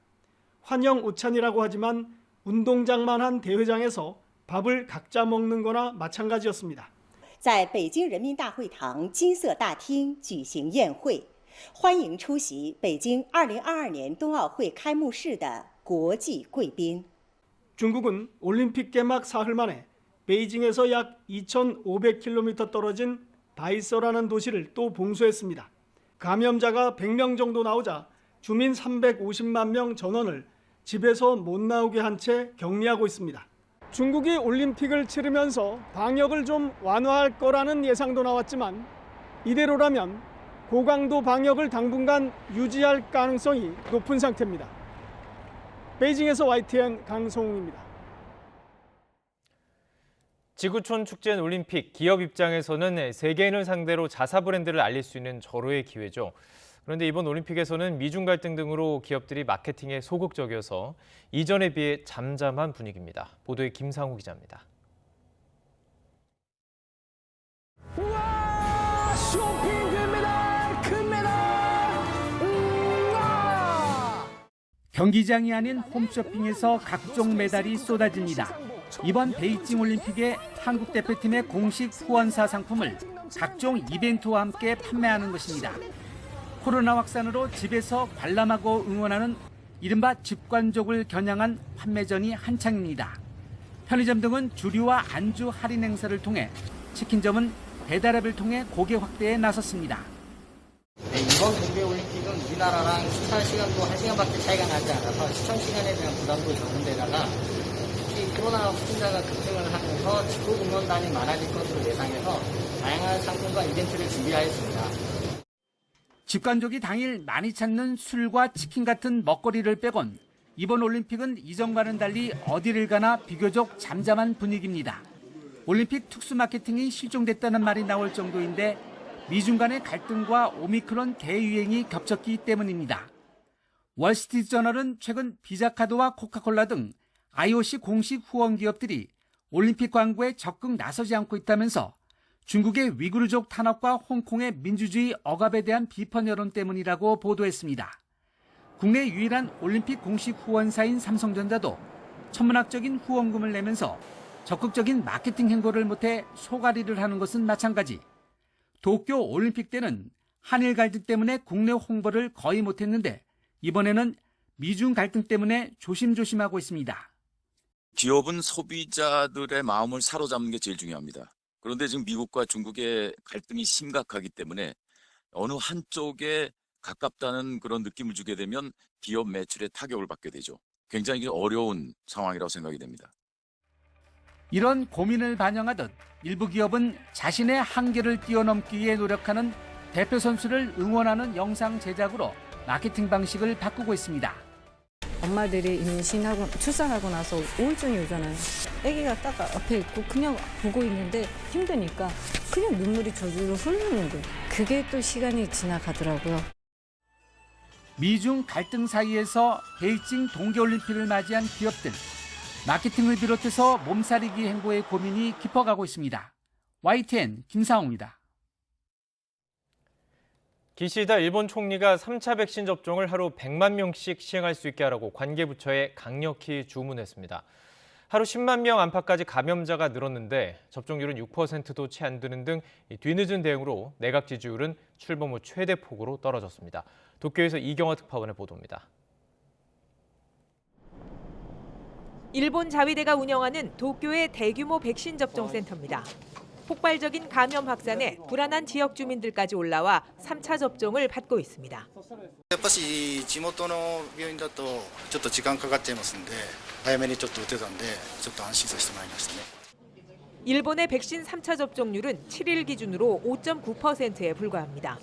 환영 오찬이라고 하지만 운동장만 한 대회장에서 밥을 각자 먹는 거나 마찬가지였습니다. 在北京人民大会堂金色大厅举行宴会，欢迎出席北京2022年冬奥会开幕式的国际贵宾。 중국은 올림픽 개막 사흘 만에 베이징에서 약 2,500km 떨어진 바이서라는 도시를 또 봉쇄했습니다. 감염자가 100명 정도 나오자 주민 350만 명 전원을 집에서 못 나오게 한 채 격리하고 있습니다. 중국이 올림픽을 치르면서 방역을 좀 완화할 거라는 예상도 나왔지만 이대로라면 고강도 방역을 당분간 유지할 가능성이 높은 상태입니다. 베이징에서 YTN 강성웅입니다. 지구촌 축제인 올림픽, 기업 입장에서는 세계인을 상대로 자사 브랜드를 알릴 수 있는 절호의 기회죠. 그런데 이번 올림픽에서는 미중 갈등 등으로 기업들이 마케팅에 소극적이어서 이전에 비해 잠잠한 분위기입니다. 보도에 김상우 기자입니다. 우와! 쇼핑 금메달! 금메달! 경기장이 아닌 홈쇼핑에서 각종 메달이 쏟아집니다. 이번 베이징 올림픽의 한국 대표팀의 공식 후원사 상품을 각종 이벤트와 함께 판매하는 것입니다. 코로나 확산으로 집에서 관람하고 응원하는 이른바 집관족을 겨냥한 판매전이 한창입니다. 편의점 등은 주류와 안주 할인 행사를 통해 치킨점은 배달앱을 통해 고객 확대에 나섰습니다. 이번 동계올림픽은 우리나라랑 시차 시간도 1시간밖에 차이가 나지 않아서 시청 시간에 대한 부담도 적은데다가 특히 코로나 확진자가 급증을 하면서 직구 공연단이 많아질 것으로 예상해서 다양한 상품과 이벤트를 준비하였습니다. 집간족이 당일 많이 찾는 술과 치킨 같은 먹거리를 빼곤 이번 올림픽은 이전과는 달리 어디를 가나 비교적 잠잠한 분위기입니다. 올림픽 특수 마케팅이 실종됐다는 말이 나올 정도인데 미중 간의 갈등과 오미크론 대유행이 겹쳤기 때문입니다. 월스트리트저널은 최근 비자카드와 코카콜라 등 IOC 공식 후원 기업들이 올림픽 광고에 적극 나서지 않고 있다면서 중국의 위구르족 탄압과 홍콩의 민주주의 억압에 대한 비판 여론 때문이라고 보도했습니다. 국내 유일한 올림픽 공식 후원사인 삼성전자도 천문학적인 후원금을 내면서 적극적인 마케팅 행보를 못해 소가리를 하는 것은 마찬가지. 도쿄 올림픽 때는 한일 갈등 때문에 국내 홍보를 거의 못했는데 이번에는 미중 갈등 때문에 조심조심하고 있습니다. 기업은 소비자들의 마음을 사로잡는 게 제일 중요합니다. 그런데 지금 미국과 중국의 갈등이 심각하기 때문에 어느 한쪽에 가깝다는 그런 느낌을 주게 되면 기업 매출에 타격을 받게 되죠. 굉장히 어려운 상황이라고 생각이 됩니다. 이런 고민을 반영하듯 일부 기업은 자신의 한계를 뛰어넘기 위해 노력하는 대표 선수를 응원하는 영상 제작으로 마케팅 방식을 바꾸고 있습니다. 엄마들이 임신하고 출산하고 나서 우울증이 오잖아요. 아기가 딱 앞에 있고 그냥 보고 있는데 힘드니까 그냥 눈물이 저절로 흐르는 거예요. 그게 또 시간이 지나가더라고요. 미중 갈등 사이에서 베이징 동계올림픽을 맞이한 기업들. 마케팅을 비롯해서 몸살리기 행보의 고민이 깊어가고 있습니다. YTN 김상우입니다. 기시다 일본 총리가 3차 백신 접종을 하루 100만 명씩 시행할 수 있게 하라고 관계부처에 강력히 주문했습니다. 하루 10만 명 안팎까지 감염자가 늘었는데 접종률은 6%도 채 안 되는 등 뒤늦은 대응으로 내각 지지율은 출범 후 최대 폭으로 떨어졌습니다. 도쿄에서 이경화 특파원의 보도입니다. 일본 자위대가 운영하는 도쿄의 대규모 백신 접종 센터입니다. 폭발적인 감염 확산에 불안한 지역 주민들까지 올라와 3차 접종을 받고 있습니다. やっぱし地元の病院だとちょっと時間かかっちゃいますんで早めにちょっと打てたんでちょっと安心させてもらいましたね. 일본의 백신 3차 접종률은 7일 기준으로 5.9%에 불과합니다.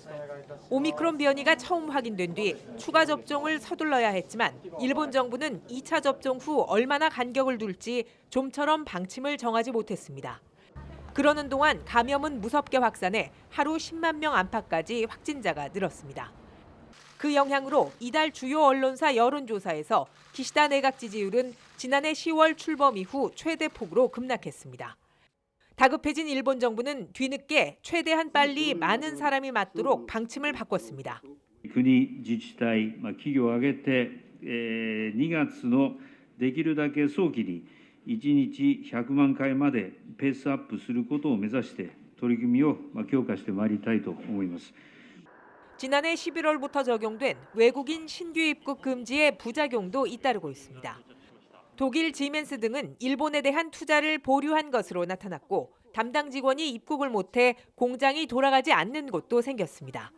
오미크론 변이가 처음 확인된 뒤 추가 접종을 서둘러야 했지만 일본 정부는 2차 접종 후 얼마나 간격을 둘지 좀처럼 방침을 정하지 못했습니다. 그러는 동안 감염은 무섭게 확산해 하루 10만 명 안팎까지 확진자가 늘었습니다. 그 영향으로 이달 주요 언론사 여론조사에서 기시다 내각 지지율은 지난해 10월 출범 이후 최대 폭으로 급락했습니다. 다급해진 일본 정부는 뒤늦게 최대한 빨리 많은 사람이 맞도록 방침을 바꿨습니다. 国、自治体、企業を挙げて2月のできるだけ早期に1日100万回までペースアップすることを目指して取り組みを強化してまいりたいと思います. 지난해 11월부터 적용된 외국인 신규 입국 금지의 부작용도 잇따르고 있습니다. 독일 지멘스 등은 일본에 대한 투자를 보류한 것으로 나타났고 담당 직원이 입국을 못해 공장이 돌아가지 않는 곳도 생겼습니다.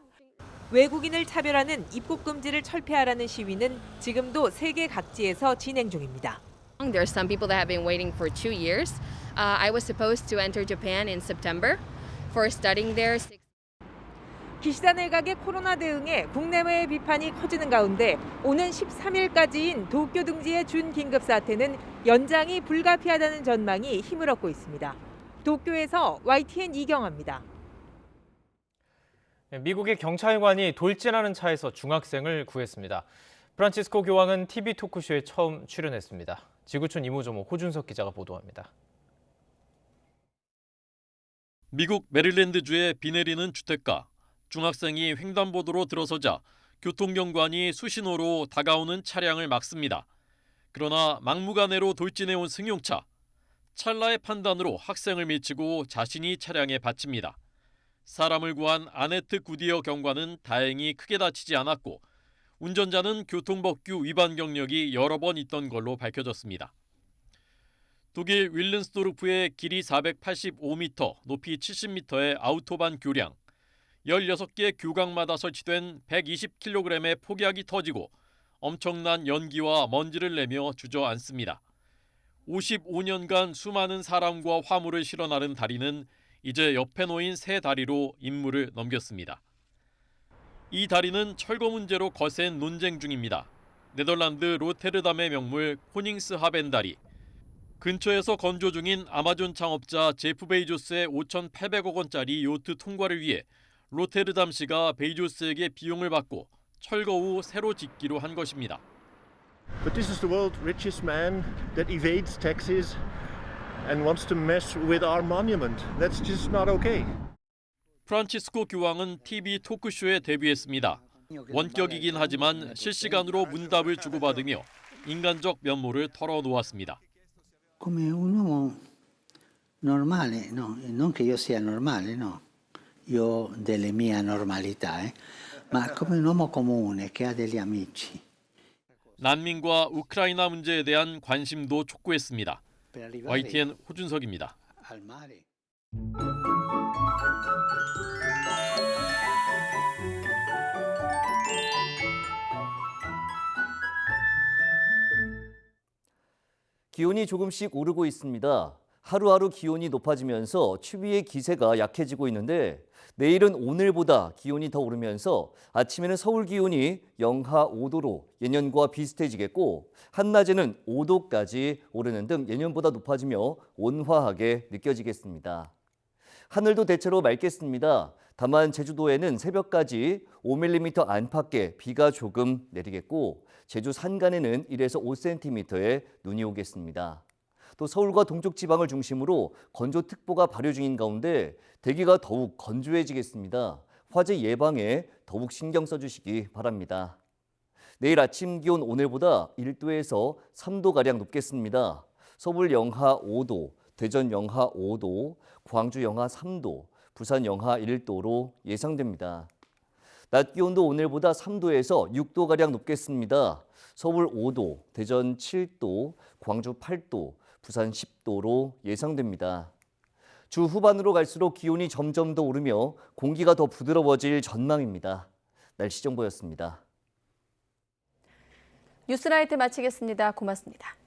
외국인을 차별하는 입국 금지를 철폐하라는 시위는 지금도 세계 각지에서 진행 중입니다. There are some people that have been waiting for 2 years. I was supposed to enter Japan in September for studying there. 기시다 내각의 코로나 대응에 국내외의 비판이 커지는 가운데 오는 13일까지인 도쿄 등지의 준긴급 사태는 연장이 불가피하다는 전망이 힘을 얻고 있습니다. 도쿄에서 YTN 이경화입니다. 미국의 경찰관이 돌진하는 차에서 중학생을 구했습니다. 프란치스코 교황은 TV 토크쇼에 처음 출연했습니다. 지구촌 이모저모 호준석 기자가 보도합니다. 미국 메릴랜드주의 비 내리는 주택가. 중학생이 횡단보도로 들어서자 교통경관이 수신호로 다가오는 차량을 막습니다. 그러나 막무가내로 돌진해온 승용차. 찰나의 판단으로 학생을 밀치고 자신이 차량에 받칩니다. 사람을 구한 아네트 구디어 경관은 다행히 크게 다치지 않았고 운전자는 교통법규 위반 경력이 여러 번 있던 걸로 밝혀졌습니다. 독일 윌른스도르프의 길이 485m, 높이 70m의 아우토반 교량, 16개 교각마다 설치된 120kg의 폭약이 터지고 엄청난 연기와 먼지를 내며 주저앉습니다. 55년간 수많은 사람과 화물을 실어 나른 다리는 이제 옆에 놓인 새 다리로 임무를 넘겼습니다. 이 다리는 철거 문제로 거센 논쟁 중입니다. 네덜란드 로테르담의 명물 코닝스하벤 다리. 근처에서 건조 중인 아마존 창업자 제프 베이조스의 5,800억 원짜리 요트 통과를 위해 로테르담시가 베이조스에게 비용을 받고 철거 후 새로 짓기로 한 것입니다. But this is the world's richest man that evades taxes and wants to mess with our monument. That's just not okay. 프란치스코 교황은 TV 토크쇼에 데뷔했습니다. 원격이긴 하지만 실시간으로 문답을 주고받으며 인간적 면모를 털어놓았습니다. Come un uomo normale, no, non che io sia normale, no. Io ho delle mie anormalità, ma come un uomo comune che ha degli amici. 난민과 우크라이나 문제에 대한 관심도 촉구했습니다. YTN 호준석입니다. 기온이 조금씩 오르고 있습니다. 하루하루 기온이 높아지면서 추위의 기세가 약해지고 있는데 내일은 오늘보다 기온이 더 오르면서 아침에는 서울 기온이 영하 5도로 예년과 비슷해지겠고 한낮에는 5도까지 오르는 등 예년보다 높아지며 온화하게 느껴지겠습니다. 하늘도 대체로 맑겠습니다. 다만 제주도에는 새벽까지 5mm 안팎의 비가 조금 내리겠고 제주 산간에는 1에서 5cm의 눈이 오겠습니다. 또 서울과 동쪽 지방을 중심으로 건조특보가 발효 중인 가운데 대기가 더욱 건조해지겠습니다. 화재 예방에 더욱 신경 써주시기 바랍니다. 내일 아침 기온 오늘보다 1도에서 3도가량 높겠습니다. 서울 영하 5도, 대전 영하 5도, 광주 영하 3도, 부산 영하 1도로 예상됩니다. 낮 기온도 오늘보다 3도에서 6도가량 높겠습니다. 서울 5도, 대전 7도, 광주 8도, 부산 10도로 예상됩니다. 주 후반으로 갈수록 기온이 점점 더 오르며 공기가 더 부드러워질 전망입니다. 날씨 정보였습니다. 뉴스라이트 마치겠습니다. 고맙습니다.